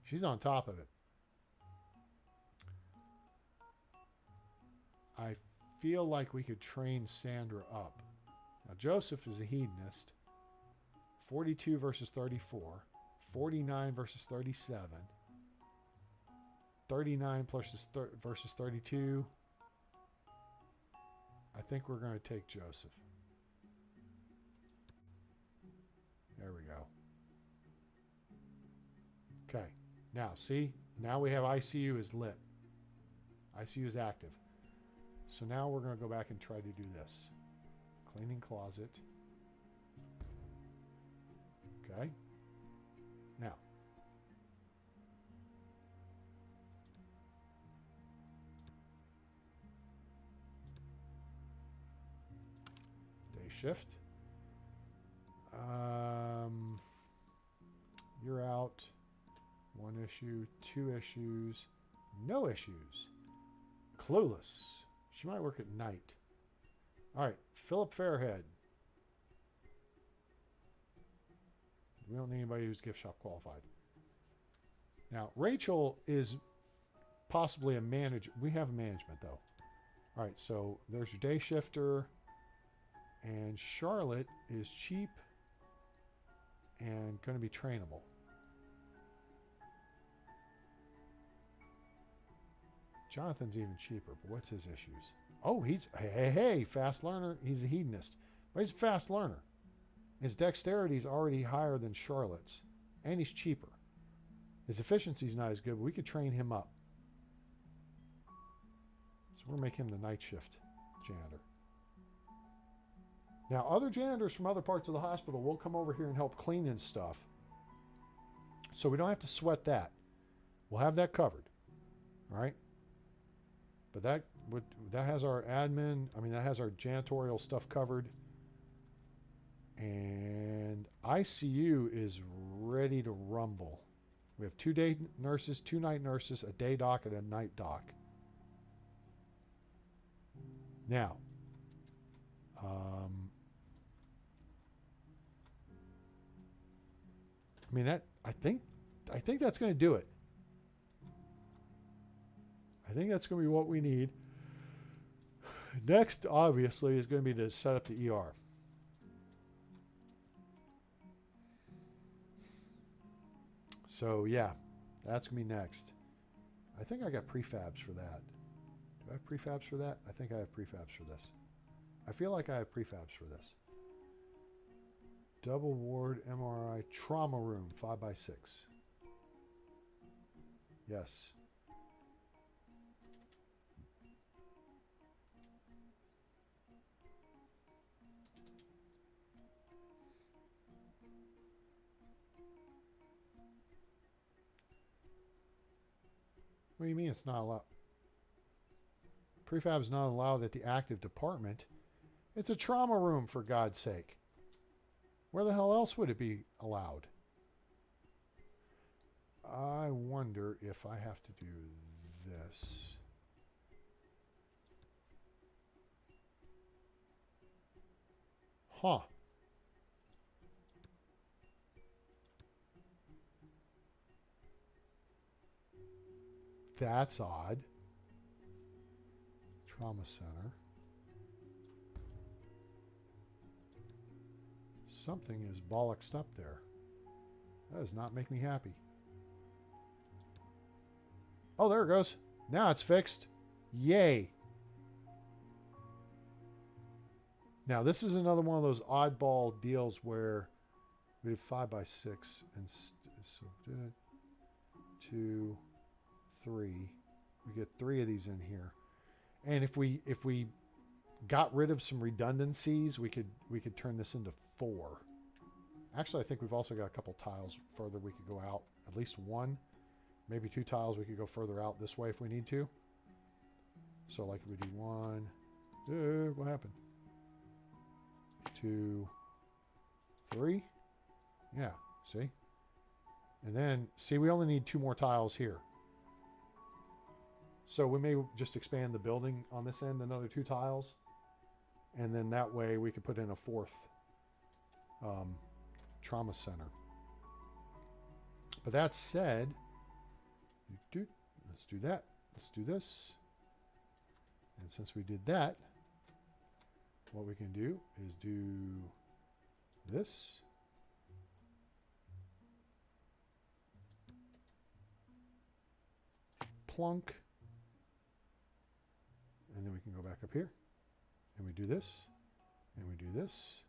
She's on top of it. I feel like we could train Sandra up. Now Joseph is a hedonist. 42 versus 34, 49 versus 37, 39 versus 32. I think we're going to take Joseph. There we go. Okay. Now, see? Now we have ICU is lit. ICU is active. So now we're going to go back and try to do this. Cleaning closet. Okay. Now. Day shift. You're out. 1 issue, 2 issues, no issues. Clueless. She might work at night. All right. Philip Fairhead. We don't need anybody who's gift shop qualified. Now, Rachel is possibly a manager. We have management, though. All right, so there's your day shifter. And Charlotte is cheap and going to be trainable. Jonathan's even cheaper, but what's his issues? Oh, hey, fast learner. He's a hedonist. But he's a fast learner. His dexterity is already higher than Charlotte's, and he's cheaper. His efficiency is not as good, but we could train him up. So we're going to make him the night shift janitor. Now, other janitors from other parts of the hospital will come over here and help clean and stuff. So we don't have to sweat that. We'll have that covered. All right? But that has our admin, that has our janitorial stuff covered. And ICU is ready to rumble. We have 2 day nurses, 2 night nurses, a day doc, and a night doc. Now, I think that's going to do it. I think that's going to be what we need. Next, obviously, is going to be to set up the ER. So, yeah, that's going to be next. I think I got prefabs for that. Do I have prefabs for that? I think I have prefabs for this. I feel like I have prefabs for this. Double ward MRI trauma room 5x6. Yes. What do you mean it's not allowed? Prefab is not allowed at the active department. It's a trauma room, for God's sake. Where the hell else would it be allowed? I wonder if I have to do this. Huh. That's odd. Trauma center. Something is bollocksed up there. That does not make me happy. Oh, there it goes. Now it's fixed. Yay. Now, this is another one of those oddball deals where we did 5 by 6 and so 2, 3. We get 3 of these in here. And if we got rid of some redundancies, we could turn this into 4. Actually, I think we've also got a couple tiles further we could go out. At least 1, maybe 2 tiles we could go further out this way if we need to. So like we do 1. What happened? 2, 3. Yeah, see? And then, see, we only need 2 more tiles here. So we may just expand the building on this end another 2 tiles. And then that way we could put in a 4th trauma center. But that said, let's do that. Let's do this. And since we did that, what we can do is do this. Plunk. And then we can go back up here. And we do this. And we do this.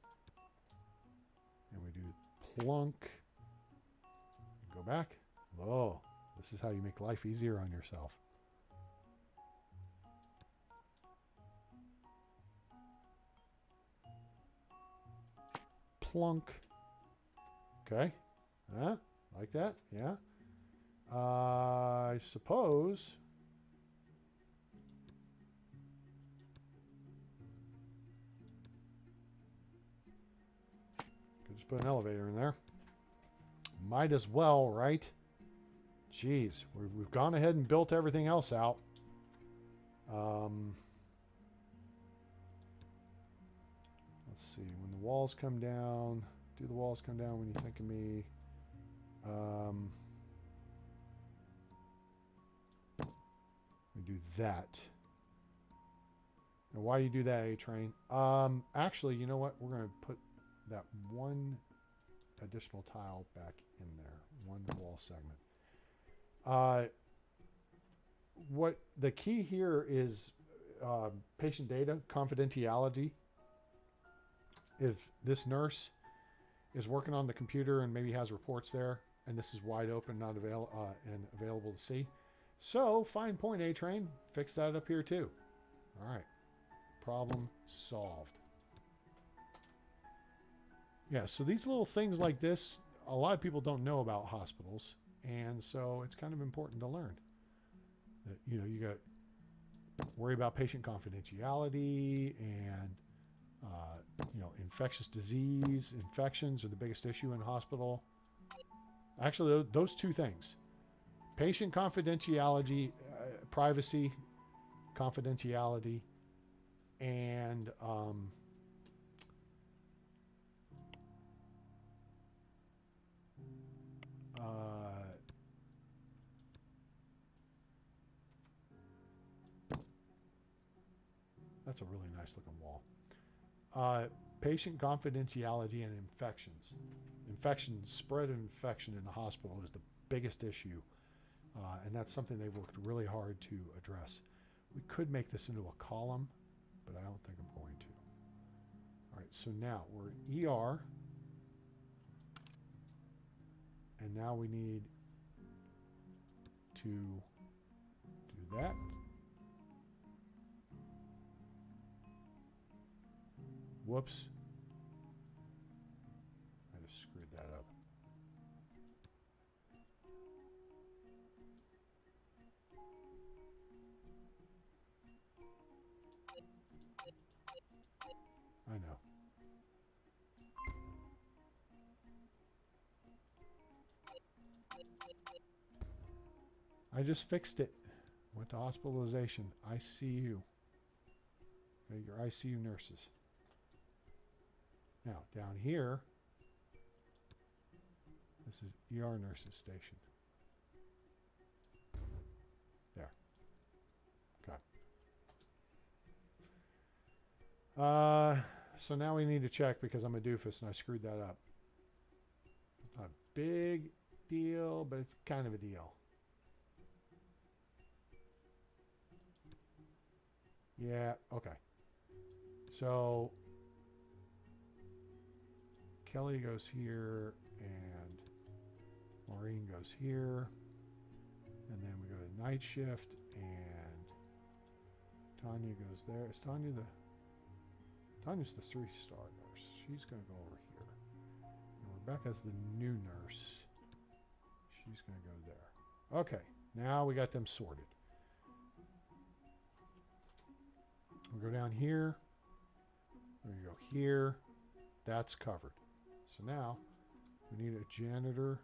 And we do plunk. Go back. Oh, this is how you make life easier on yourself. Plunk. Okay. Like that? Yeah. I suppose. Could just put an elevator in there. Might as well, right? Jeez, we've gone ahead and built everything else out. Let's see. When the walls come down, do the walls come down when you think of me? We do that. And why you do that, A-Train? Actually, you know what? We're going to put that 1 additional tile back in there. 1 wall segment. What the key here is patient data, confidentiality. If this nurse is working on the computer and maybe has reports there, and this is wide open, not available to see. So, fine point, A-Train. Fix that up here too. All right. Problem solved. Yeah, so these little things like this, a lot of people don't know about hospitals. And so it's kind of important to learn. That, you got to worry about patient confidentiality and, infectious disease. Infections are the biggest issue in a hospital. Actually, those 2 things. Patient confidentiality, privacy, confidentiality, and that's a really nice looking wall. Patient confidentiality and infections. Spread of infection in the hospital is the biggest issue. And that's something they've worked really hard to address. We could make this into a column, but I don't think I'm going to. All right, so now we're ER. And now we need to do that. Whoops. I just screwed that I just fixed it. Went to hospitalization. ICU. Okay, your ICU nurses. Now, down here, this is ER nurses station. There. Okay. So now we need to check because I'm a doofus and I screwed that up. Not a big deal, but it's kind of a deal. Yeah, okay. So Kelly goes here and Maureen goes here. And then we go to night shift and Tanya goes there. Is Tanya the... Tanya's the 3-star nurse. She's going to go over here. And Rebecca's the new nurse. She's going to go there. Okay, now we got them sorted. We go down here. We're going to go here. That's covered. So now we need a janitor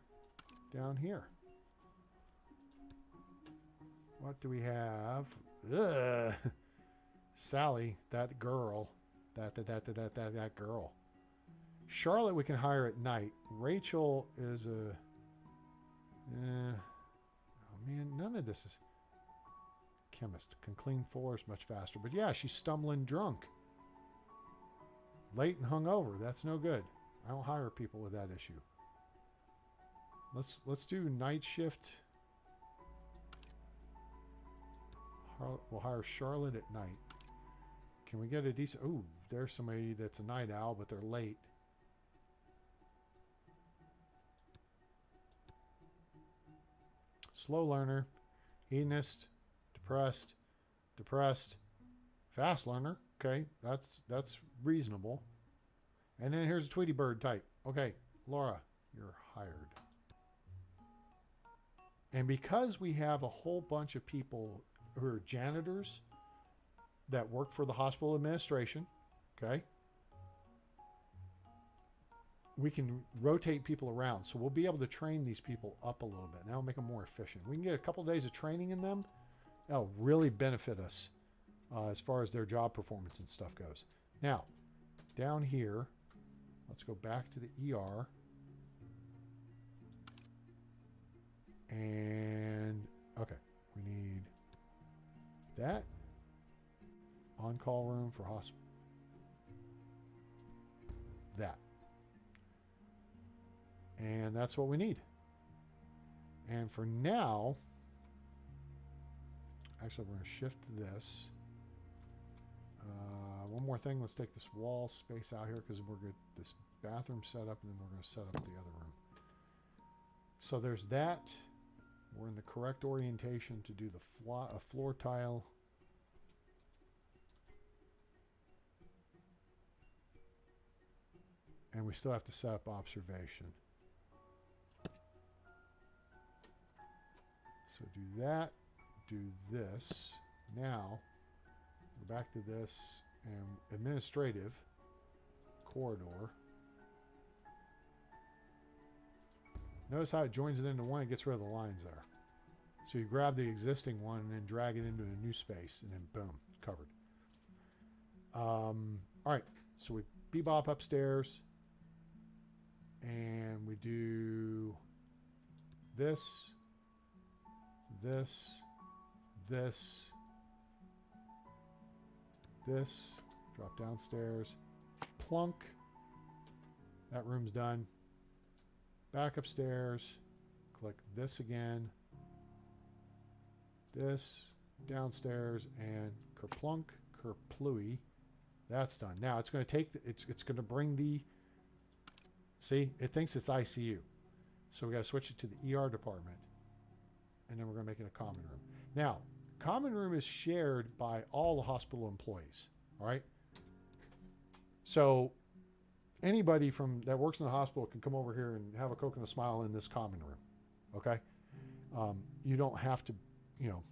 down here. What do we have? Ugh. Sally, that girl. That girl. Charlotte we can hire at night. Rachel is a... oh man, none of this is... Chemist. Can clean floors much faster. But yeah, she's stumbling drunk. Late and hungover. That's no good. I don't hire people with that issue. Let's do night shift. We'll hire Charlotte at night. Can we get a decent... Ooh, there's somebody that's a night owl, but they're late. Slow learner. Hedonist. Depressed. Fast learner. Okay, that's reasonable. And then here's a Tweety Bird type. Okay, Laura, you're hired. And because we have a whole bunch of people who are janitors that work for the hospital administration, okay, we can rotate people around. So we'll be able to train these people up a little bit. That'll make them more efficient. We can get a couple of days of training in them. That'll really benefit us as far as their job performance and stuff goes. Now, down here, let's go back to the ER. And, okay, we need that. On-call room for hospital. That. And that's what we need. And for now, actually, we're going to shift to this. One more thing. Let's take this wall space out here because we're going to get this bathroom set up, and then we're going to set up the other room. So there's that. We're in the correct orientation to do the floor tile. And we still have to set up observation. So do that. Do this. Now, go back to this and administrative corridor. Notice how it joins it into one and gets rid of the lines there. So you grab the existing one and then drag it into a new space, and then boom, it's covered. All right, so we bebop upstairs, and we do this, drop downstairs, plunk, that room's done. Back upstairs, click this again, this, downstairs, and kerplunk, kerplooey. That's done. Now it's going to take, it's going to bring the, see, it thinks it's ICU. So we got to switch it to the ER department. And then we're going to make it a common room. Now, common room is shared by all the hospital employees. All right. So anybody from that works in the hospital can come over here and have a Coke and a smile in this common room. Okay. You don't have to, you know,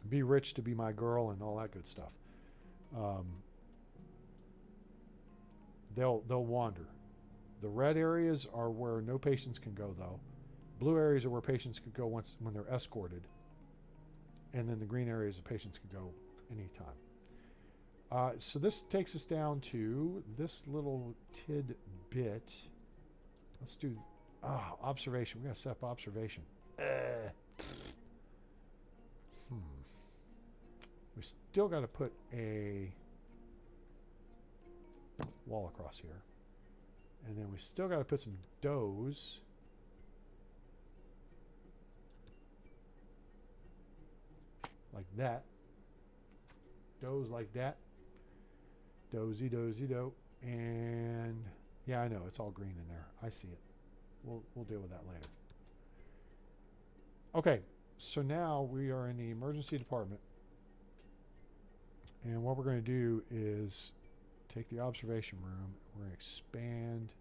be rich to be my girl and all that good stuff. They'll wander. The red areas are where no patients can go, though. Blue areas are where patients could go when they're escorted. And then the green areas the patients could go anytime. So this takes us down to this little tidbit. Let's do observation. We got to set up observation. We still got to put a wall across here. And then we still got to put some doors. Like that. Doors like that. Dozy, dozy, do. And yeah, I know it's all green in there. I see it. We'll deal with that later. Okay, so now we are in the emergency department. And what we're going to do is take the observation room. We're going to expand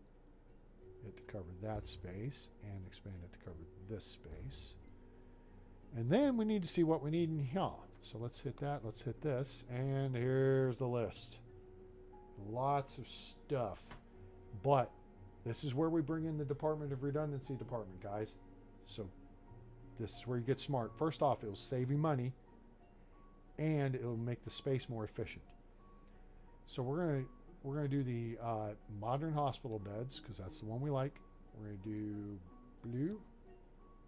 it to cover that space and expand it to cover this space. And then we need to see what we need in here. So let's hit that. Let's hit this. And here's the list. Lots of stuff. But this is where we bring in the Department of Redundancy department, guys. So this is where you get smart. First off, it'll save you money. And it'll make the space more efficient. So we're gonna do the modern hospital beds because that's the one we like. We're gonna do blue.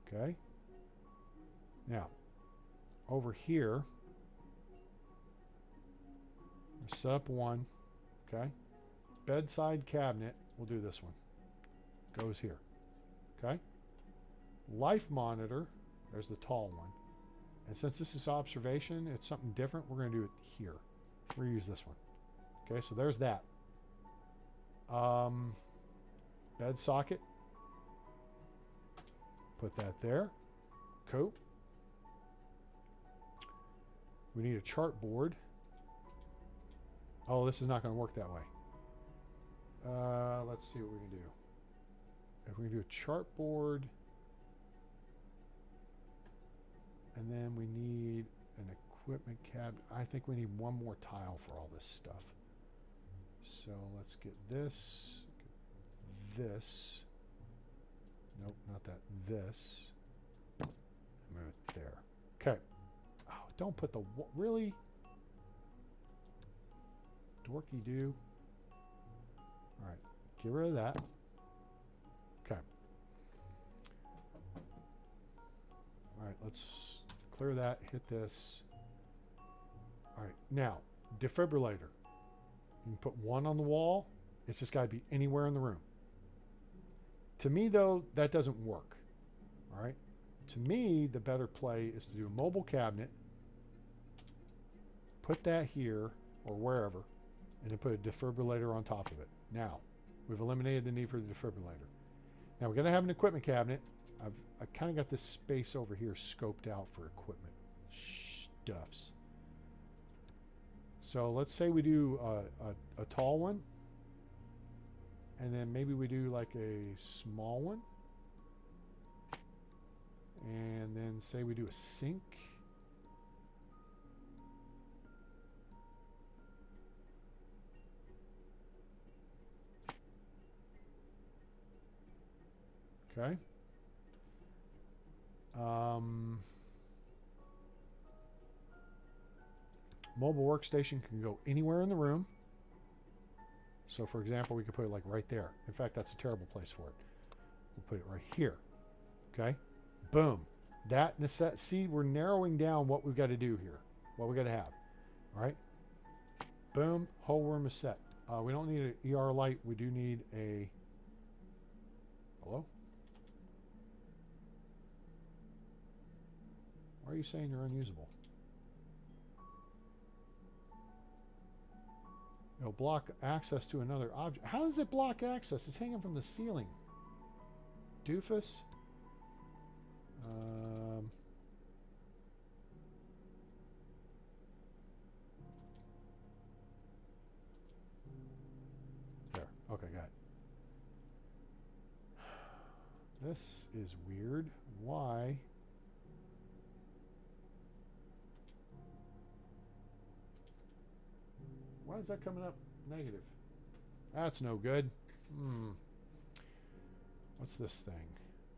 Okay. Now, over here, we set up one. Okay. Bedside cabinet. We'll do this one. Goes here. Okay. Life monitor. There's the tall one. And since this is observation, it's something different. We're going to do it here. We're going to use this one. Okay, so there's that. Bed socket. Put that there. Cool. We need a chart board. Oh, this is not going to work that way. Let's see what we can do. If we can do a chart board, and then we need an equipment cabinet. I think we need one more tile for all this stuff. So let's get this. Get this. Nope, not that. This. And move it there. Okay. Oh, don't put the... Really? Dorky do. All right. Get rid of that. Okay. All right, let's clear that. Hit this. All right. Now, defibrillator. You can put one on the wall. It's just got to be anywhere in the room. To me, though, that doesn't work. All right. To me, the better play is to do a mobile cabinet. Put that here or wherever. And then put a defibrillator on top of it. Now, we've eliminated the need for the defibrillator. Now, we're going to have an equipment cabinet. I kind of got this space over here scoped out for equipment stuffs. So let's say we do a tall one. And then maybe we do like a small one. And then say we do a sink. Okay. Mobile workstation can go anywhere in the room. So, for example, we could put it like right there. In fact, that's a terrible place for it. We'll put it right here. Okay. Boom. That see, we're narrowing down what we've got to do here. What we got to have. All right. Boom. Whole room is set. We don't need an ER light. We do need a... Hello? Why are you saying they're unusable? It'll block access to another object. How does it block access? It's hanging from the ceiling. Doofus? There. Okay, got it. This is weird. Why? Why is that coming up negative? That's no good. What's this thing?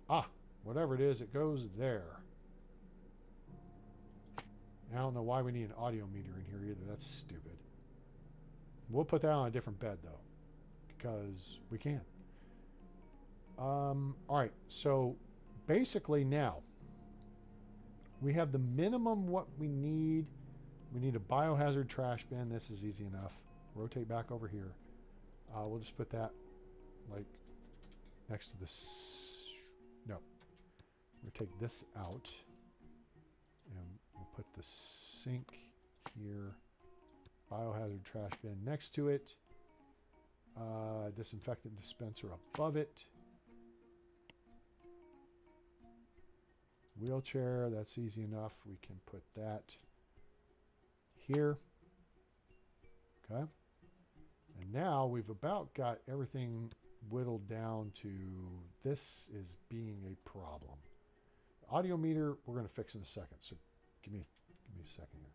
Ah, Whatever it is, it goes there. I don't know why we need an audio meter in here either. That's stupid. We'll put that on a different bed, though, because we can. All right, so basically now we have the minimum what we need. We need a biohazard trash bin. This is easy enough. Rotate back over here. We'll just put that like next to this. No. We'll take this out and we'll put the sink here. Biohazard trash bin next to it. Disinfectant dispenser above it. Wheelchair, that's easy enough. We can put that here. Okay. And now we've about got everything whittled down to this is being a problem. The audio meter we're going to fix in a second. So give me a second here.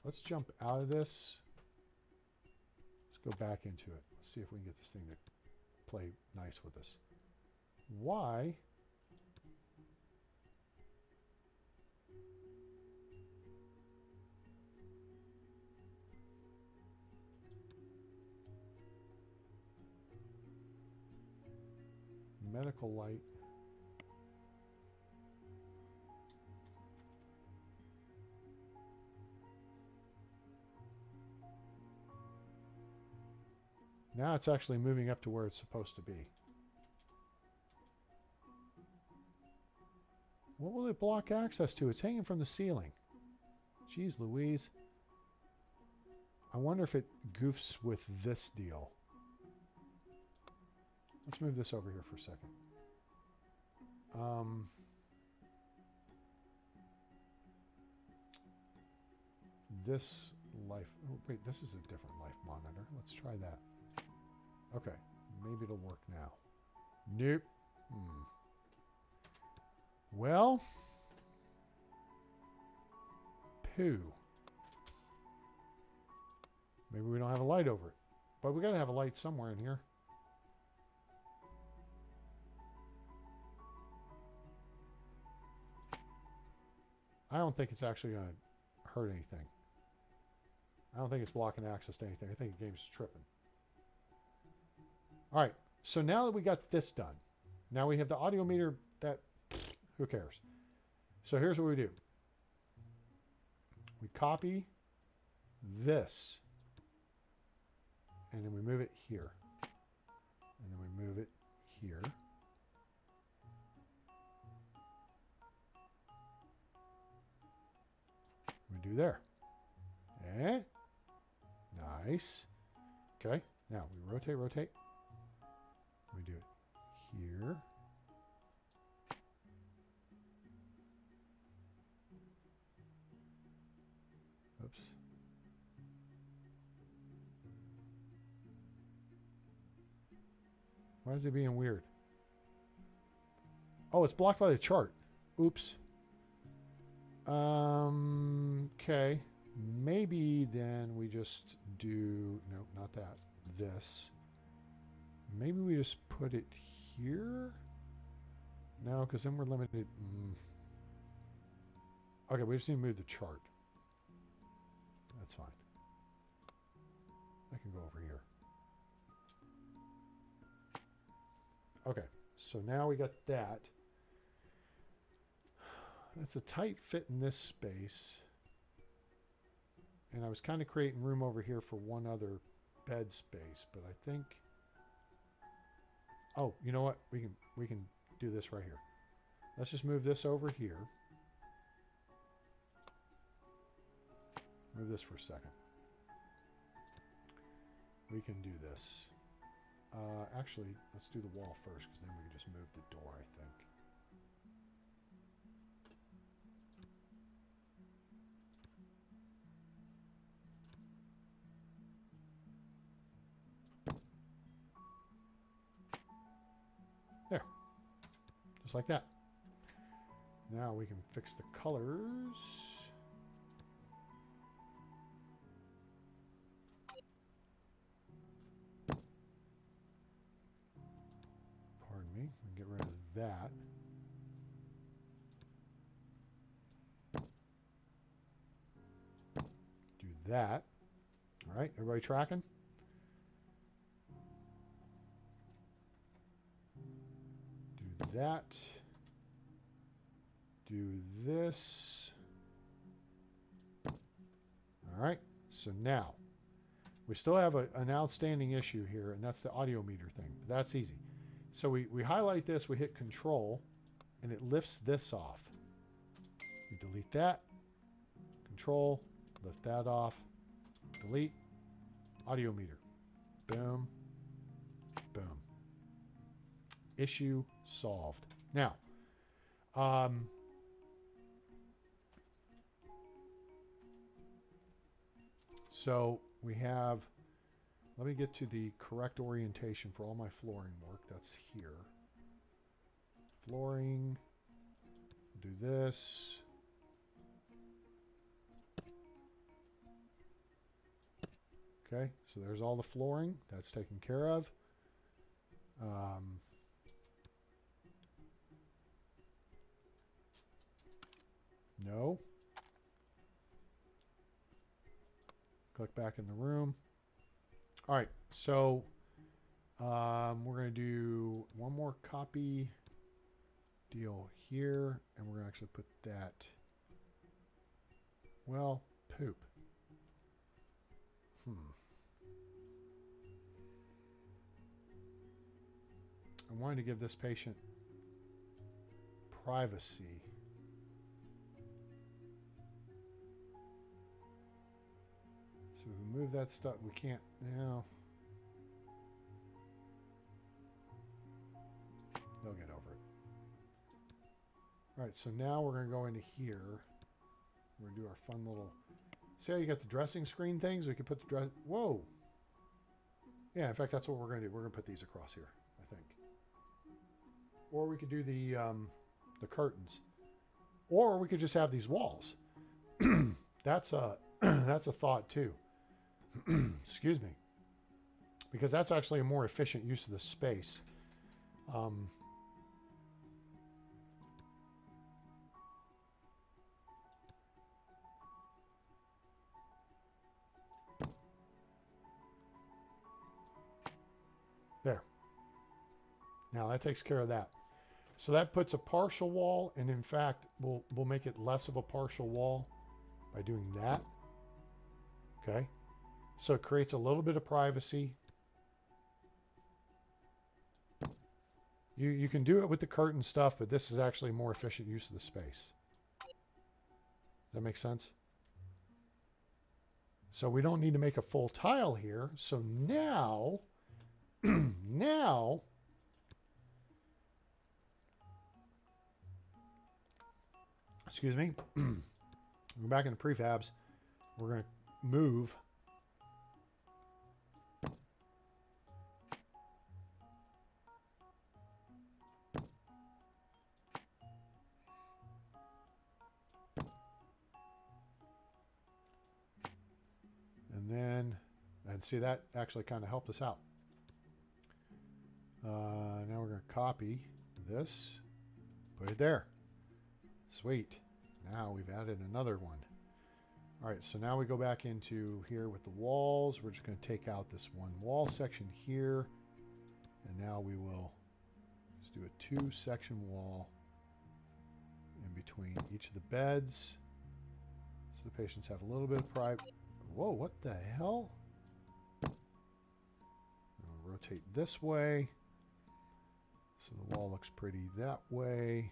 Let's jump out of this. Let's go back into it. Let's see if we can get this thing to play nice with us. Why? Medical light. Now it's actually moving up to where it's supposed to be. What will it block access to? It's hanging from the ceiling. Jeez Louise. I wonder if it goofs with this deal. Let's move this over here for a second. This life... Oh, wait, this is a different life monitor. Let's try that. Okay, maybe it'll work now. Nope. Well... Pooh. Maybe we don't have a light over it. But we got to have a light somewhere in here. I don't think it's actually going to hurt anything. I don't think it's blocking access to anything. I think the game's tripping. All right. So now that we got this done, now we have the audio meter that, who cares? So here's what we do. We copy this. And then we move it here. And then we move it here. We do there. Eh? Nice. Okay. Now we rotate. We do it here. Oops. Why is it being weird? Oh, it's blocked by the chart. Oops. Okay. Maybe then we just do... No, not that. This. Maybe we just put it here? No, because then we're limited. Okay, we just need to move the chart. That's fine. I can go over here. Okay, so now we got that. That's a tight fit in this space. And I was kind of creating room over here for one other bed space, but I think... Oh, you know what? We can do this right here. Let's just move this over here. Move this for a second. We can do this. Actually, let's do the wall first, because then we can just move the door, I think. There. Just like that. Now we can fix the colors. Pardon me. We can get rid of that. that. All right, everybody tracking? Do that. Do this. All right, so now we still have an outstanding issue here, and that's the audio meter thing. But that's easy. So we highlight this, we hit Control, and it lifts this off. We delete that. Control, lift that off. Delete. Audio meter. Boom. Boom. Issue solved. Now, so we have, let me get to the correct orientation for all my flooring work. That's here. Flooring. Do this. Okay, so there's all the flooring. That's taken care of. No. Click back in the room. All right, so we're going to do one more copy deal here, and we're going to actually put that, well, poop. I wanted to give this patient privacy. So if we move that stuff, we can't now. They'll get over it. All right, so now we're going to go into here. We're going to do our fun little, see how you got the dressing screen things? We could put the dress, whoa. Yeah, in fact, that's what we're going to do. We're going to put these across here, I think. Or we could do the curtains. Or we could just have these walls. That's a thought too. Excuse me. Because that's actually a more efficient use of the space. There. Now that takes care of that. So that puts a partial wall, and in fact, we'll make it less of a partial wall by doing that. Okay. So it creates a little bit of privacy. You can do it with the curtain stuff, but this is actually a more efficient use of the space. Does that make sense? So we don't need to make a full tile here. So now, now, excuse me, we're back in the prefabs. We're going to move and see that actually kind of helped us out. Now we're going to copy this, put it there. Sweet. Now we've added another one. All right, so now we go back into here with the walls. We're just going to take out this one wall section here. And now we will just do a 2-section wall in between each of the beds. So the patients have a little bit of private. Whoa, what the hell? I'll rotate this way. So the wall looks pretty that way.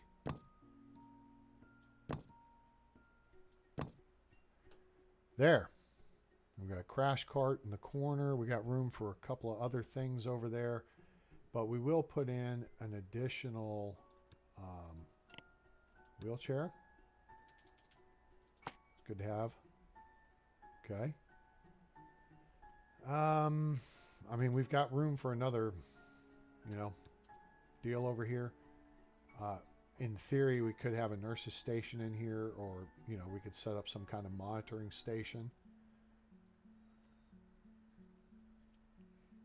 There. We've got a crash cart in the corner. We got room for a couple of other things over there. But we will put in an additional wheelchair. It's good to have. Okay. I mean, we've got room for another, deal over here. In theory, we could have a nurse's station in here, or, we could set up some kind of monitoring station.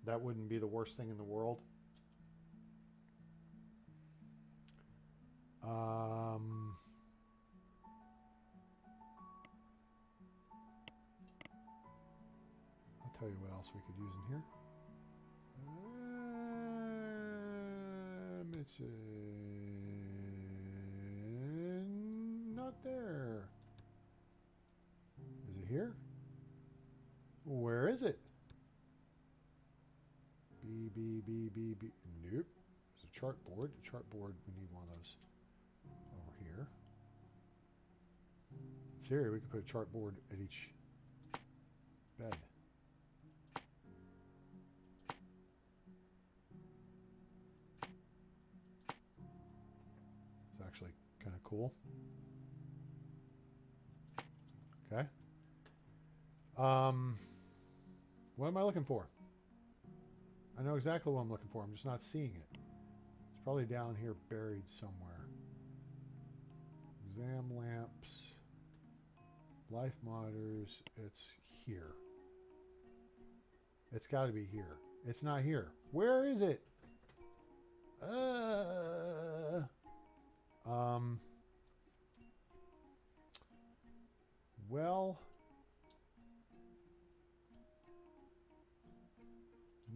That wouldn't be the worst thing in the world. tell you what else we could use in here. It's not there. Is it here? Where is it? B. Nope. There's a chart board. A chart board, we need one of those over here. In theory, we could put a chart board at each bed. It's actually kind of cool. Okay. What am I looking for? I know exactly what I'm looking for. I'm just not seeing it. It's probably down here buried somewhere. Exam lamps. Life monitors. It's here. It's got to be here. It's not here. Where is it? Well,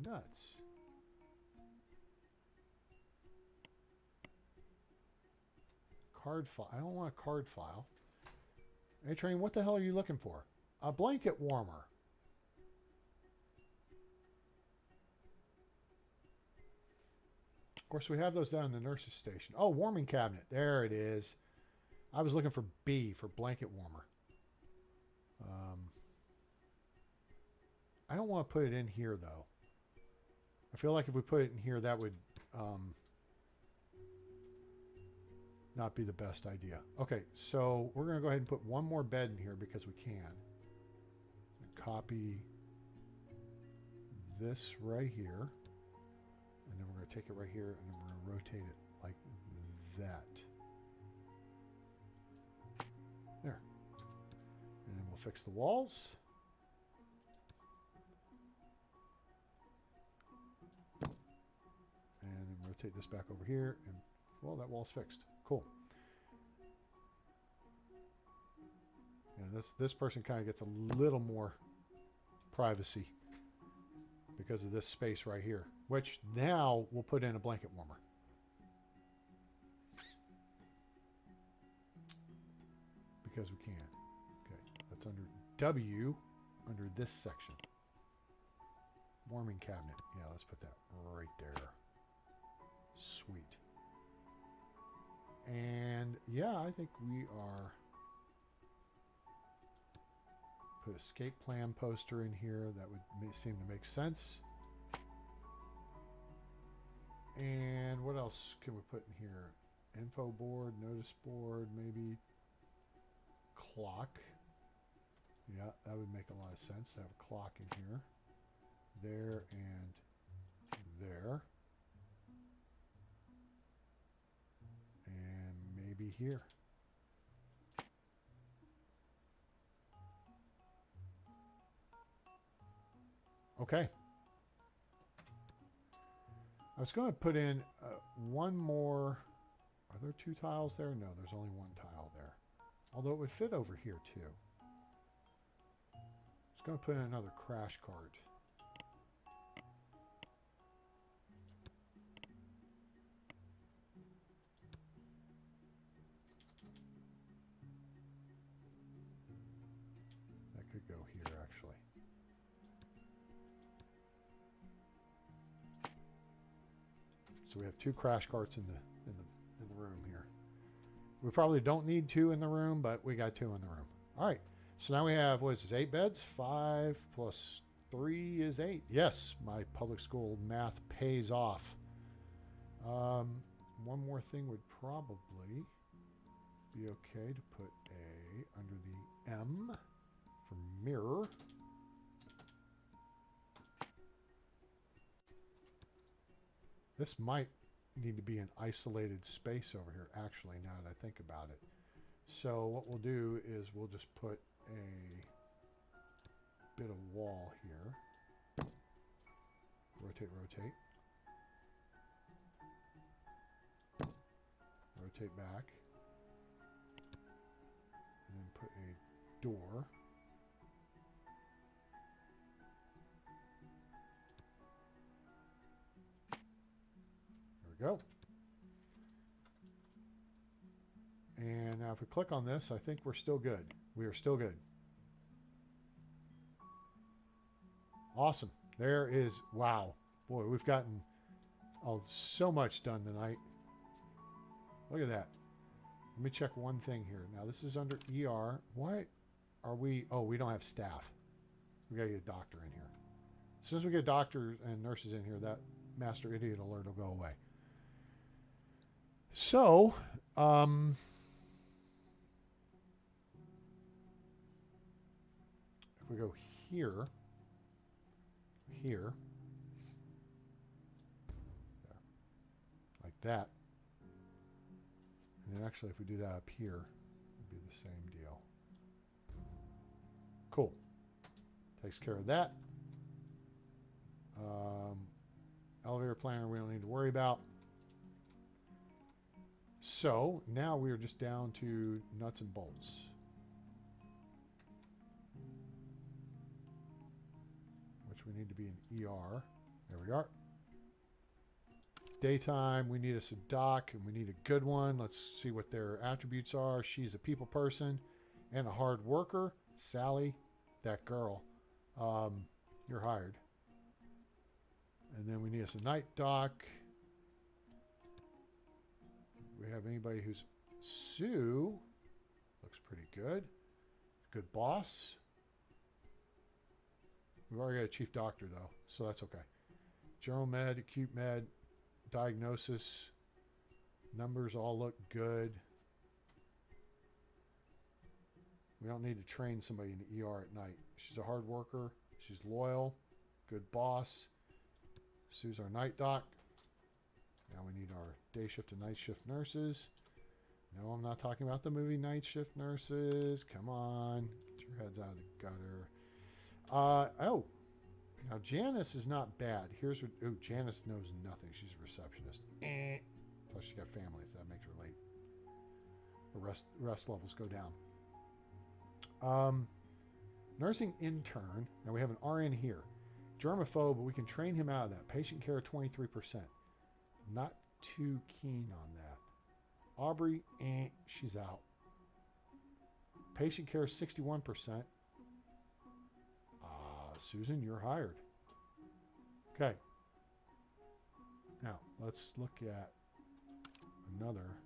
nuts. Card file. I don't want a card file. Hey, Train, what the hell are you looking for? A blanket warmer. Of course, we have those down in the nurse's station. Oh, warming cabinet. There it is. I was looking for B, for blanket warmer. I don't want to put it in here, though. I feel like if we put it in here, that would not be the best idea. Okay, so we're going to go ahead and put one more bed in here because we can. Copy this right here. And then we're going to take it right here and then we're going to rotate it like that. There. And then we'll fix the walls. And then rotate this back over here. And, well, that wall's fixed. Cool. Yeah, this person kind of gets a little more privacy because of this space right here, which now we'll put in a blanket warmer. Because we can. Okay, that's under W, under this section. Warming cabinet. Yeah, let's put that right there. Sweet. And yeah, I think we are. Put escape plan poster in here. That would seem to make sense. And what else can we put in here? Info board, notice board, maybe clock. Yeah, that would make a lot of sense to have a clock in here. There and there. And maybe here. Okay. I was going to put in one more. Are there two tiles there? No, there's only one tile there. Although it would fit over here too. I was going to put in another crash cart. That could go here actually. So we have two crash carts in the room here. We probably don't need two in the room, but we got two in the room. All right. So now we have, what is this, 8 beds? 5 plus 3 is 8. Yes, my public school math pays off. One more thing would probably be okay to put a under the M for mirror. This might need to be an isolated space over here, actually, now that I think about it. So what we'll do is we'll just put a bit of wall here. Rotate, rotate. Rotate back. And then put a door. we go. And now if we click on this, I think we're still good. We are still good. Awesome. There is, wow. Boy, we've gotten so much done tonight. Look at that. Let me check one thing here. Now, this is under ER. Why are we... Oh, we don't have staff. We got to get a doctor in here. As soon as we get doctors and nurses in here, that master idiot alert will go away. So, if we go here, there, like that, and then actually if we do that up here, it'd be the same deal. Cool. Takes care of that. Elevator planner we don't need to worry about. So now we are just down to nuts and bolts. Which we need to be in ER. There we are. Daytime, we need us a doc, and we need a good one. Let's see what their attributes are. She's a people person and a hard worker. Sally, that girl, you're hired. And then we need us a night doc. We have anybody who's Sue. Looks pretty good. Good boss. We've already got a chief doctor, though, so that's okay. General med, acute med, diagnosis. Numbers all look good. We don't need to train somebody in the ER at night. She's a hard worker. She's loyal. Good boss. Sue's our night doc. Now we need our day shift and night shift nurses. No, I'm not talking about the movie Night Shift Nurses. Come on. Get your heads out of the gutter. Oh. Now Janice is not bad. Here's what... Oh, Janice knows nothing. She's a receptionist. Plus she's got family, so that makes her late. The rest levels go down. Nursing intern. Now we have an RN here. Germaphobe, but we can train him out of that. Patient care, 23%. Not too keen on that. Aubrey, she's out. Patient care, 61%. Susan, you're hired. Okay. Now, let's look at another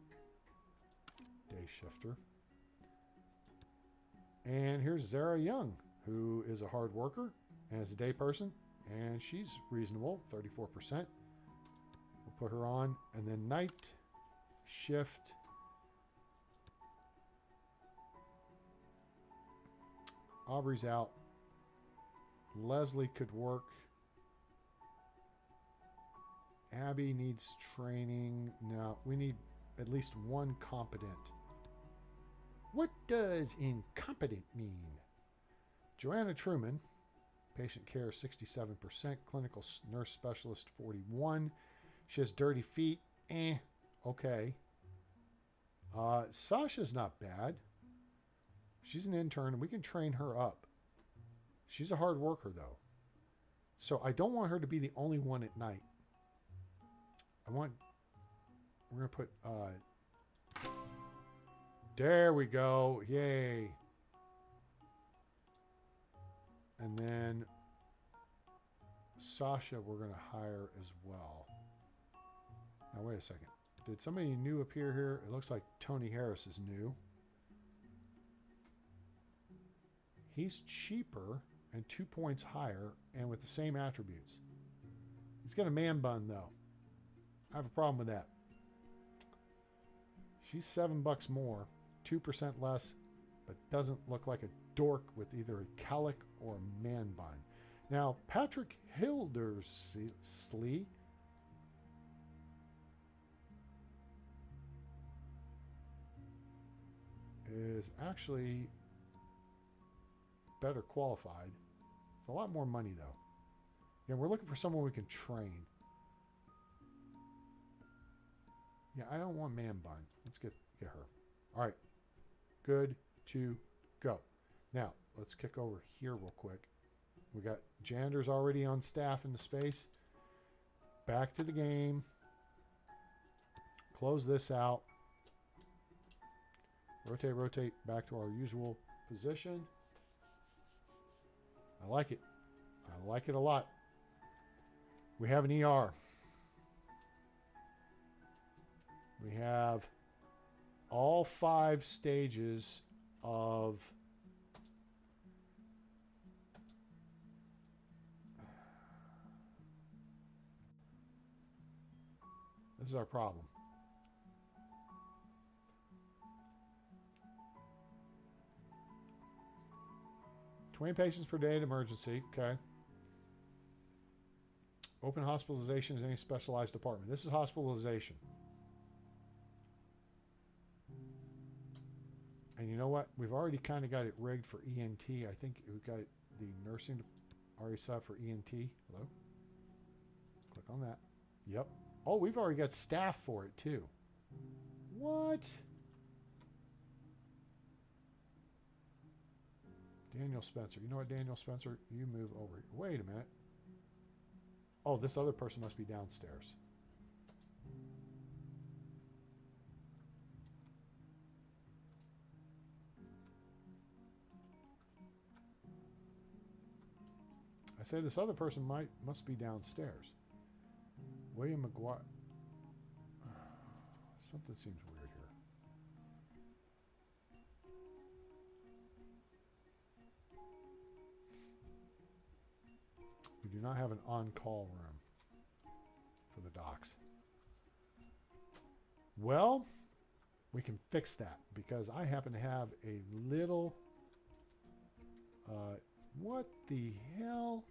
day shifter. And here's Zara Young, who is a hard worker and is a day person. And she's reasonable, 34%. We'll put her on. And then night shift. Aubrey's out. Leslie could work. Abby needs training. No, we need at least one competent. What does incompetent mean? Joanna Truman, patient care 67%, clinical nurse specialist 41. She has dirty feet. Okay. Sasha's not bad. She's an intern and we can train her up. She's a hard worker though. So I don't want her to be the only one at night. We're going to put, there we go. Yay. And then Sasha we're going to hire as well. Now wait a second. Did somebody new appear here? It looks like Tony Harris is new. He's cheaper and 2 points higher and with the same attributes. He's got a man bun though. I have a problem with that. She's $7 more, 2% less, but doesn't look like a dork with either a cowlick or a man bun. Now, Patrick Hildersley is actually better qualified. It's a lot more money though. Again, we're looking for someone we can train. Yeah, I don't want man bun. Let's get her. All right. Good to go. Now, let's kick over here real quick. We got janitors already on staff in the space. Back to the game. close this out. Rotate, rotate back to our usual position. I like it. I like it a lot. We have an ER. We have all 5 stages of this is our problem. "20 patients per day at emergency." Okay. "Open hospitalization is any specialized department." This is hospitalization. And you know what? We've already kind of got it rigged for ENT. I think we've got the nursing already set up for ENT. Hello? Click on that. Yep. Oh, we've already got staff for it too. What? Daniel Spencer. You know what, Daniel Spencer? You move over. Wait a minute. Oh, this other person must be downstairs. I say this other person must be downstairs. William McGuire. Something seems weird here. We do not have an on-call room for the docs. Well, we can fix that because I happen to have a little... what the hell?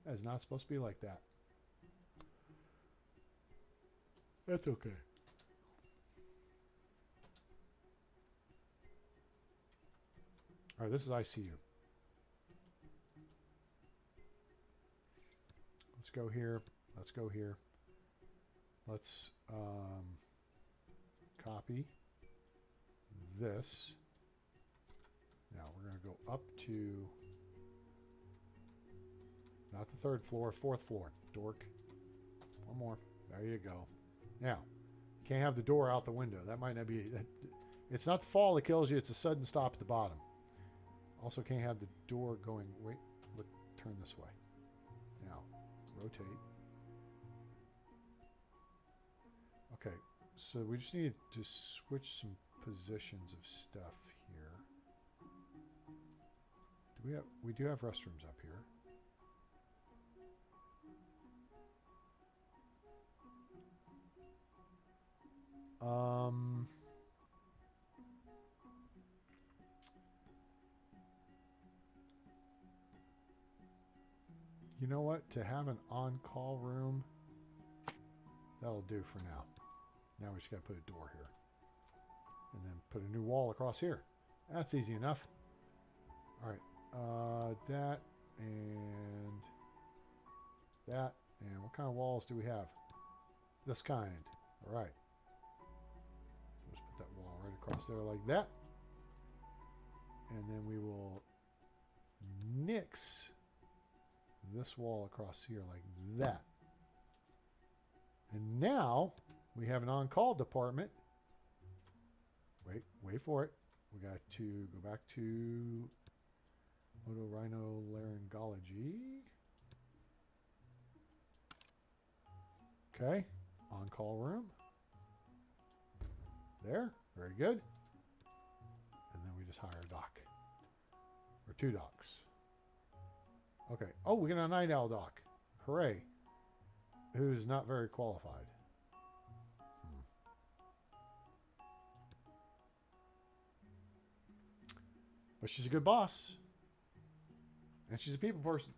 That is not supposed to be like that. That's okay. All right, this is ICU. Let's go here. Let's go here. Let's copy this. Now we're going to go up to, not the 3rd floor, 4th floor. Dork. One more. There you go. Now, can't have the door out the window. That might not be, it's not the fall that kills you, it's a sudden stop at the bottom. Also can't have the door going, wait, look, turn this way. Now, rotate. Okay, so we just need to switch some positions of stuff here. We do have restrooms up here. You know what? To have an on-call room, that'll do for now. Now we just got to put a door here. And then put a new wall across here. That's easy enough. All right. That and that. And what kind of walls do we have? This kind. All right. So let's put that wall right across there like that. And then we will nix this wall across here like that. And now we have an on-call department. Wait for it. We got to go back to otorhinolaryngology. Okay, on-call room. There, very good. And then we just hire a doc. Or 2 docs. Okay. Oh, we got a night owl doc. Hooray. Who's not very qualified. But she's a good boss. And she's a people person.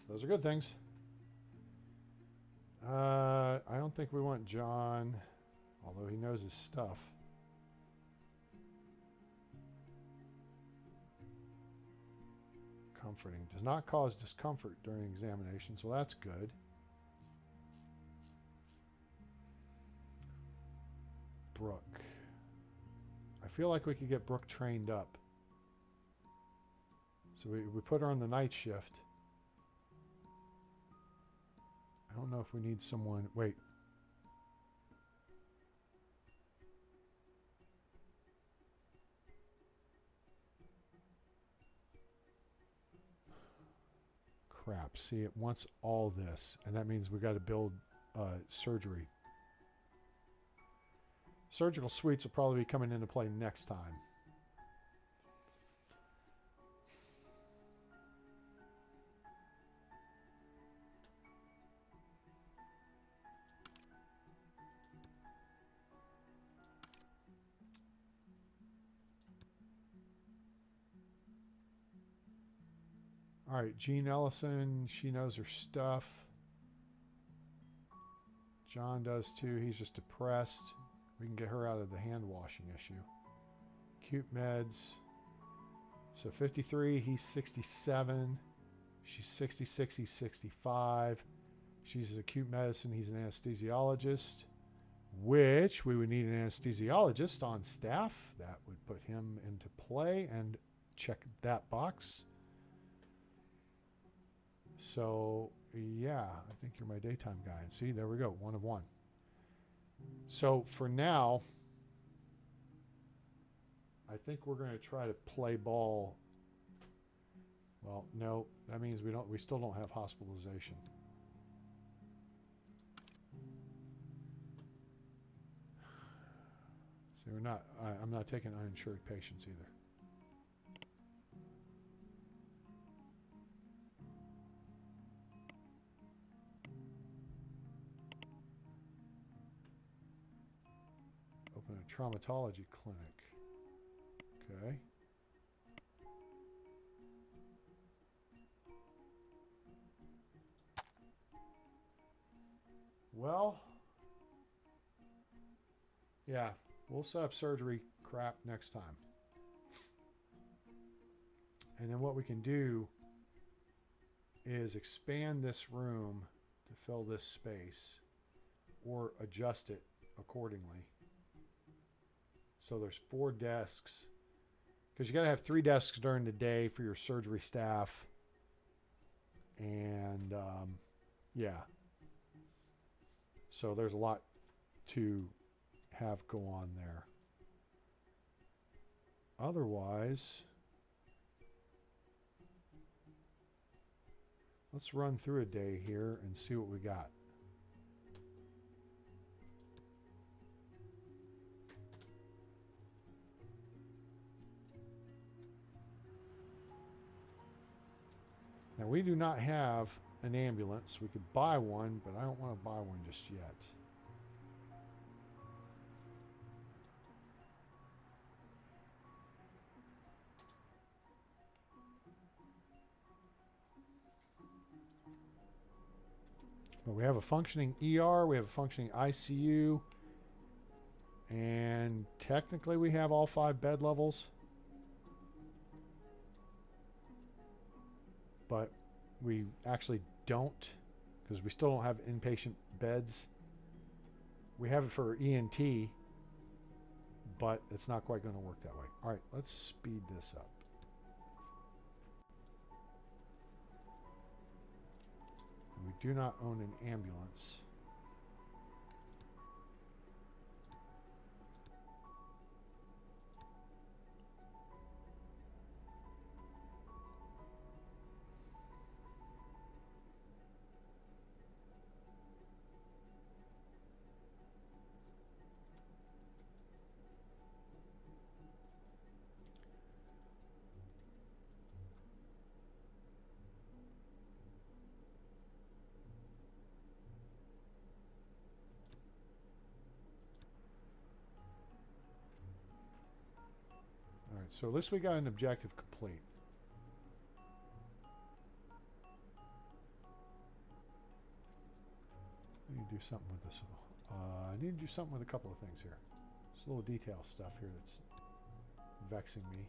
Those are good things. I don't think we want John, although he knows his stuff. Comforting. Does not cause discomfort during examination, so that's good. Brooke. I feel like we could get Brooke trained up. So we put her on the night shift. don't know if we need someone. Wait. Crap. See, it wants all this, and that means we got to build surgery. Surgical suites will probably be coming into play next time. All right, Jean Ellison, she knows her stuff. John does too. He's just depressed. We can get her out of the hand washing issue. Acute meds. So 53, he's 67. She's 66, he's 65. She's acute medicine, he's an anesthesiologist, which we would need an anesthesiologist on staff. That would put him into play and check that box. So, yeah, I think you're my daytime guy. And see, there we go, 1 of 1. So, for now, I think we're going to try to play ball. Well, no, that means we still don't have hospitalization. So I'm not taking uninsured patients either. Open a traumatology clinic. Okay. Well, yeah, we'll set up surgery crap next time. And then what we can do is expand this room to fill this space or adjust it accordingly. So there's 4 desks, because you got to have 3 desks during the day for your surgery staff. And yeah, so there's a lot to have go on there. Otherwise, let's run through a day here and see what we got. Now, we do not have an ambulance. We could buy one, but I don't want to buy one just yet. But we have a functioning ER, we have a functioning ICU, and technically we have all 5 bed levels. But we actually don't, because we still don't have inpatient beds. We have it for ENT, but it's not quite going to work that way. All right, let's speed this up. And we do not own an ambulance. All right, so at least we got an objective complete. I need to do something with this. I need to do something with a couple of things here. There's a little detail stuff here that's vexing me.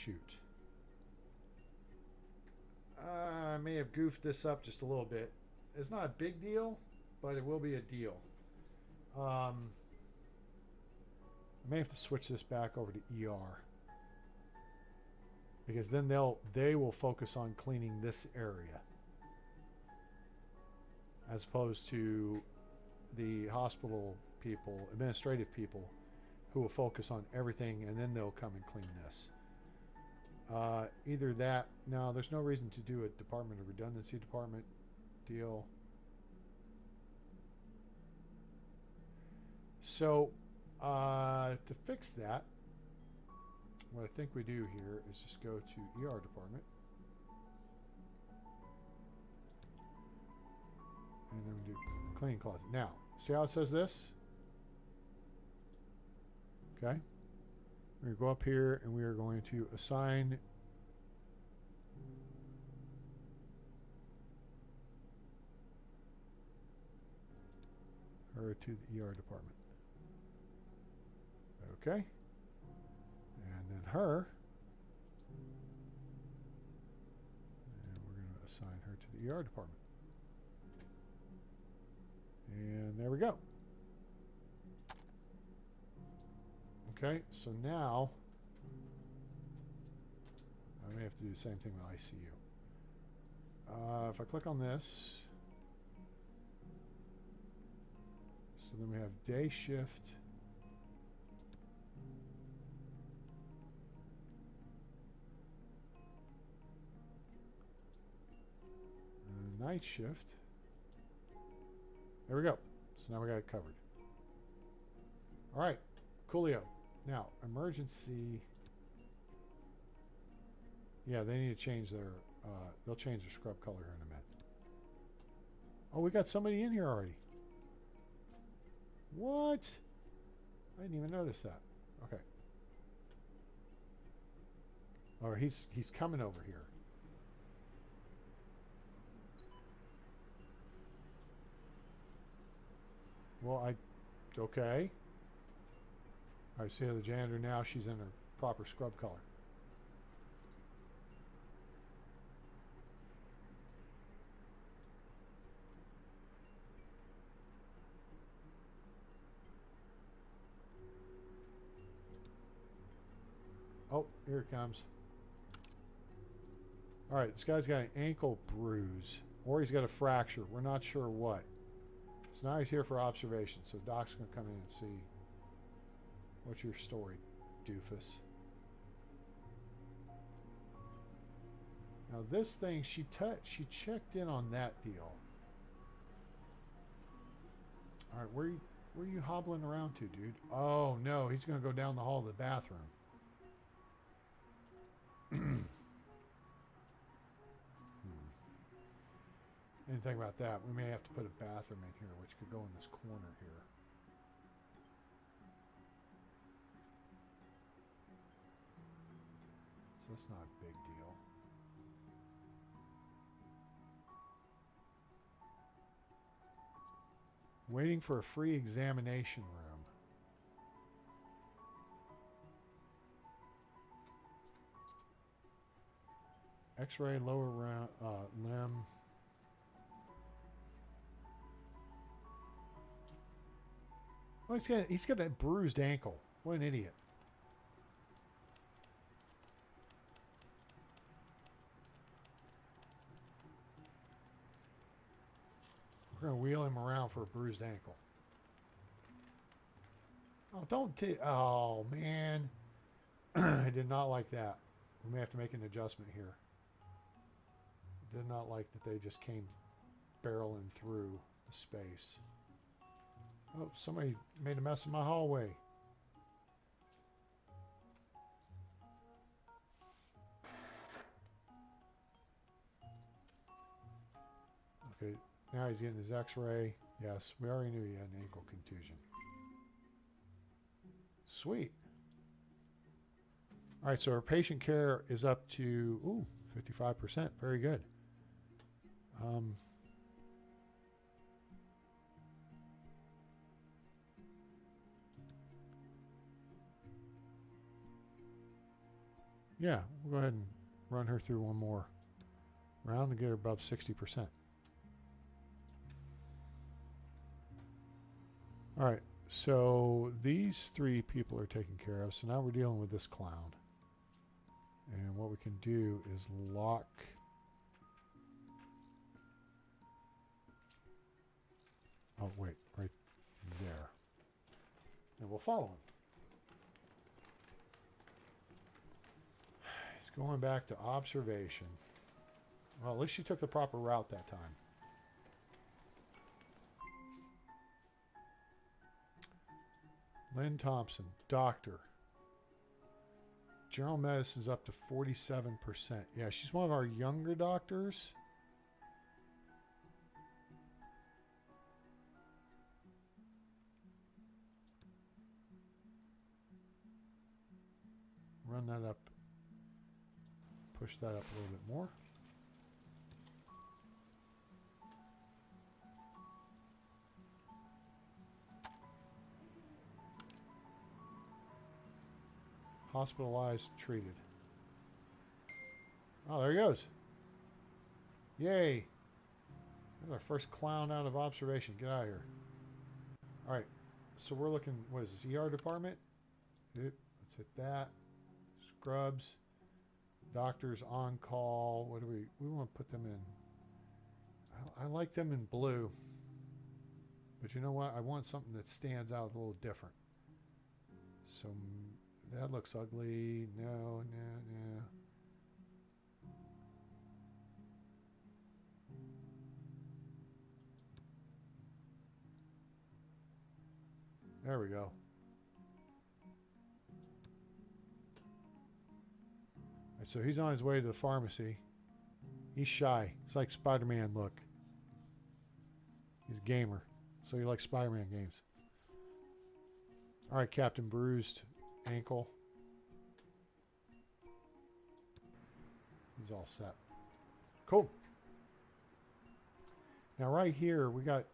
shoot. I may have goofed this up just a little bit. It's not a big deal, but it will be a deal. I may have to switch this back over to ER, because then they will focus on cleaning this area, as opposed to the hospital people, administrative people, who will focus on everything, and then they'll come and clean this. Either that. No, there's no reason to do a Department of Redundancy department deal. So to fix that, what I think we do here is just go to ER department, and then we do cleaning closet. Now, see how it says this? Okay. We're going to go up here, and we are going to assign her to the ER department. Okay. And then her. And we're going to assign her to the ER department. And there we go. Okay, so now I may have to do the same thing with ICU. If I click on this, so then we have day shift. Night shift. There we go. So now we got it covered. All right, coolio. Now, emergency. Yeah, they need to change their, they'll change their scrub color here in a minute. Oh, we got somebody in here already. What? I didn't even notice that. Okay. Or he's coming over here. Well, okay. I see the janitor now. She's in her proper scrub color. Oh, here it comes. All right, this guy's got an ankle bruise, or he's got a fracture. We're not sure what. So now he's here for observation. So Doc's going to come in and see. What's your story, doofus? Now this thing, she checked in on that deal. All right, where are you hobbling around to, dude? Oh no, he's going to go down the hall to the bathroom. Didn't think about that. We may have to put a bathroom in here, which could go in this corner here. So that's not a big deal. Waiting for a free examination room. X-ray lower limb. Oh, he's got that bruised ankle. What an idiot. We're going to wheel him around for a bruised ankle. Oh, oh, man. I did not like that. We may have to make an adjustment here. I did not like that they just came barreling through the space. Oh, somebody made a mess in my hallway. Okay, now he's getting his x-ray. Yes, we already knew he had an ankle contusion. Sweet. All right, so our patient care is up to 55%. Very good. Yeah, we'll go ahead and run her through one more round and get her above 60%. All right, so these 3 people are taken care of. So now we're dealing with this clown. And what we can do is lock. Oh, wait, right there. And we'll follow him. He's going back to observation. Well, at least she took the proper route that time. Lynn Thompson, doctor. General medicine's up to 47%. Yeah, she's one of our younger doctors. Run that up. Push that up a little bit more. Hospitalized, treated. Oh, there he goes. Yay. That's our first clown out of observation. Get out of here. All right. So we're looking, what is this, ER department? Let's hit that. Scrubs. Doctors on call. What do we want to put them in? I like them in blue. But you know what? I want something that stands out a little different. So that looks ugly. No. There we go. Right, so he's on his way to the pharmacy. He's shy. It's like Spider-Man look. He's a gamer. So he likes Spider-Man games. All right, Captain Bruised ankle. He's all set. Cool. Now right here, we got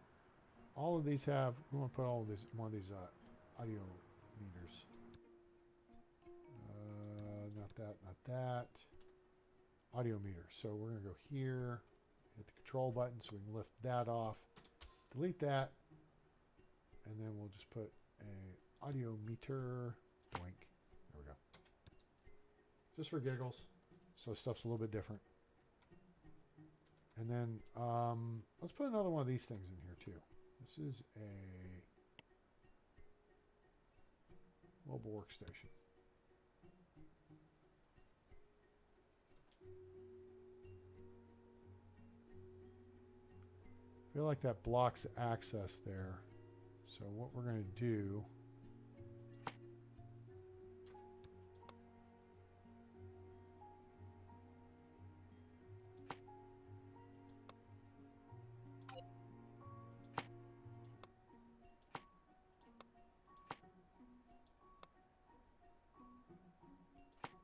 all of these have, we want to put all of these, one of these audio meters. Not that. Audio meter. So we're going to go here, hit the control button so we can lift that off. Delete that. And then we'll just put a audio meter. Doink. There we go. Just for giggles. So stuff's a little bit different. And then let's put another one of these things in here too. This is a mobile workstation. I feel like that blocks access there. So what we're going to do,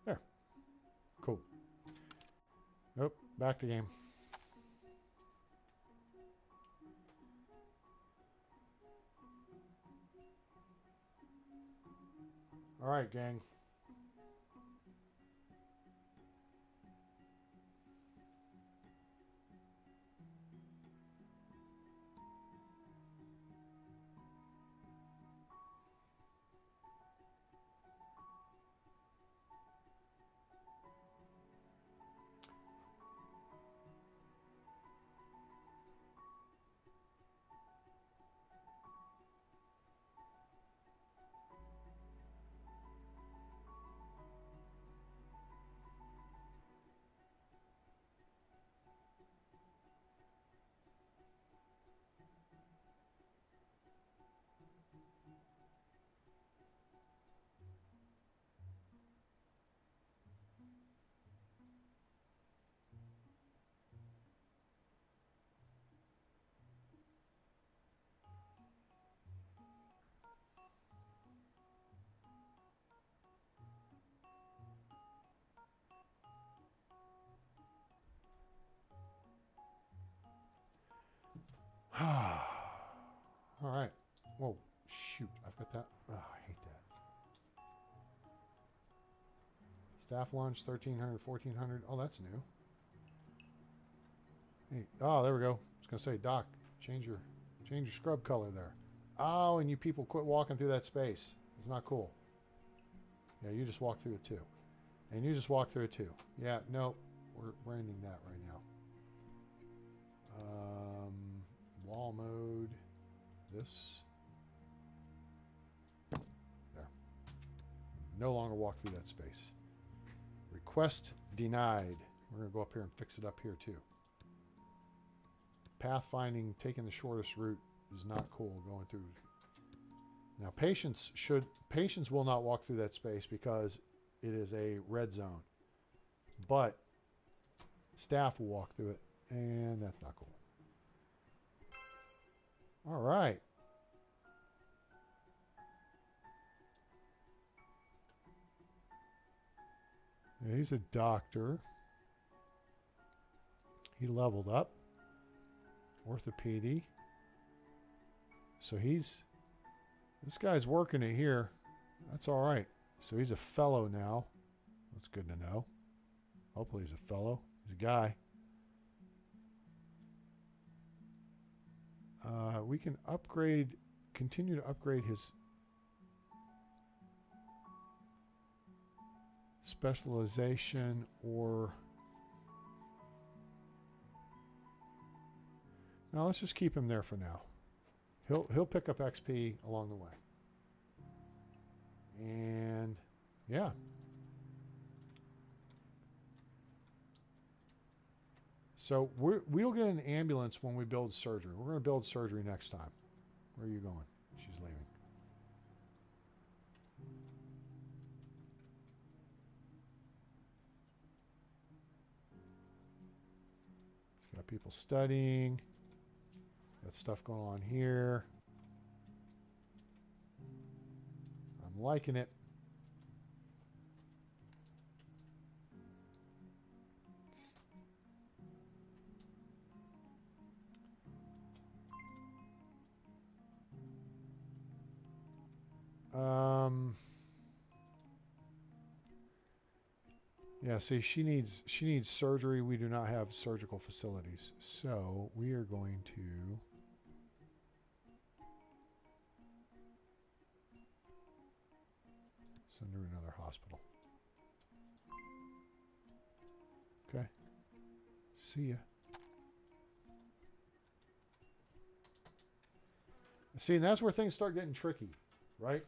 there. Cool. Nope, back to game. All right, gang. All right. Whoa, shoot. I've got that. Oh, I hate that. Staff lunch, 1,300, 1,400. Oh, that's new. Hey, oh, there we go. I was going to say, Doc, change your scrub color there. Oh, and you people quit walking through that space. It's not cool. Yeah, you just walk through it too. And you just walk through it too. Yeah, no, we're ending that right now. Wall mode. This. There. No longer walk through that space. Request denied. We're going to go up here and fix it up here too. Pathfinding, taking the shortest route is not cool going through. Now patients will not walk through that space because it is a red zone. But staff will walk through it, and that's not cool. All right. Yeah, he's a doctor. He leveled up. Orthopedy. So this guy's working it here. That's all right. So he's a fellow now. That's good to know. Hopefully he's a fellow. He's a guy. We can continue to upgrade his specialization or... Now let's just keep him there for now. He'll pick up XP along the way. And yeah. So we'll get an ambulance when we build surgery. We're going to build surgery next time. Where are you going? She's leaving. It's got people studying. Got stuff going on here. I'm liking it. Yeah, see, she needs surgery. We do not have surgical facilities. So we are going to send her another hospital. Okay. See ya. See, and that's where things start getting tricky, right?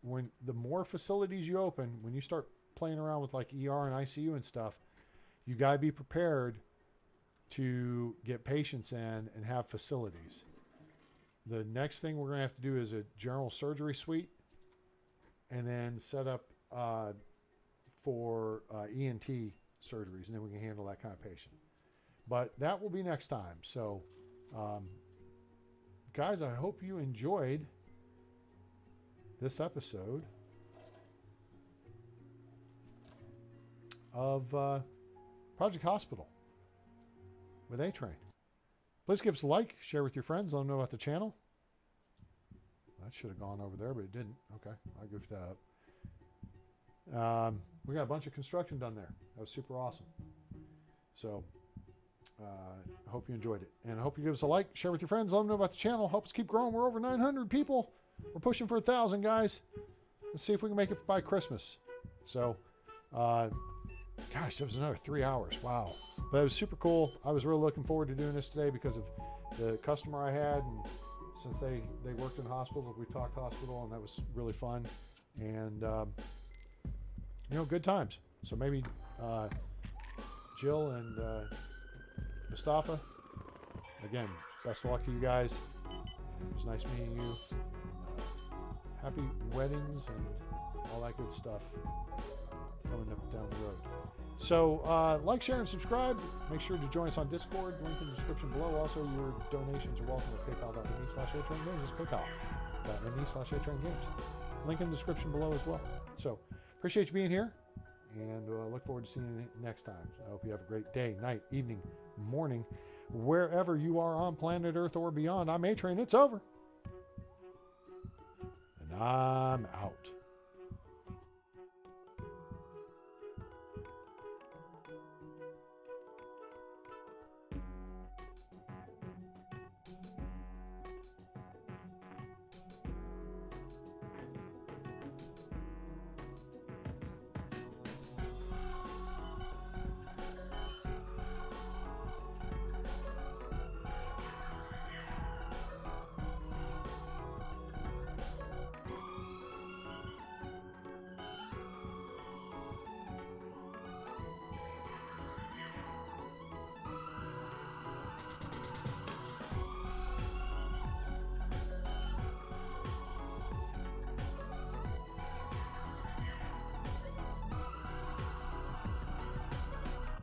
When the more facilities you open, when you start playing around with like ER and ICU and stuff, you got to be prepared to get patients in and have facilities. The next thing we're going to have to do is a general surgery suite and then set up for ENT surgeries, and then we can handle that kind of patient. But that will be next time. So, guys, I hope you enjoyed this episode of Project Hospital with A-Train. Please give us a like, share with your friends, let them know about the channel. That should have gone over there, but it didn't. Okay, I goofed that up. We got a bunch of construction done there. That was super awesome. So, I hope you enjoyed it. And I hope you give us a like, share with your friends, let them know about the channel. Help us keep growing. We're over 900 people. We're pushing for 1,000, guys. Let's see if we can make it by Christmas. So, gosh, that was another 3 hours. Wow. But it was super cool. I was really looking forward to doing this today because of the customer I had. And since they worked in hospitals, we talked hospital, and that was really fun. And, you know, good times. So maybe Jill and Mustafa, again, best of luck to you guys. And it was nice meeting you. Happy weddings and all that good stuff coming up down the road. So like, share, and subscribe. Make sure to join us on Discord. Link in the description below. Also, your donations are welcome at paypal.me/atraingames. It's paypal.me/atraingames. Link in the description below as well. So appreciate you being here, and look forward to seeing you next time. I hope you have a great day, night, evening, morning, wherever you are on planet Earth or beyond. I'm A-Train. It's over. I'm out.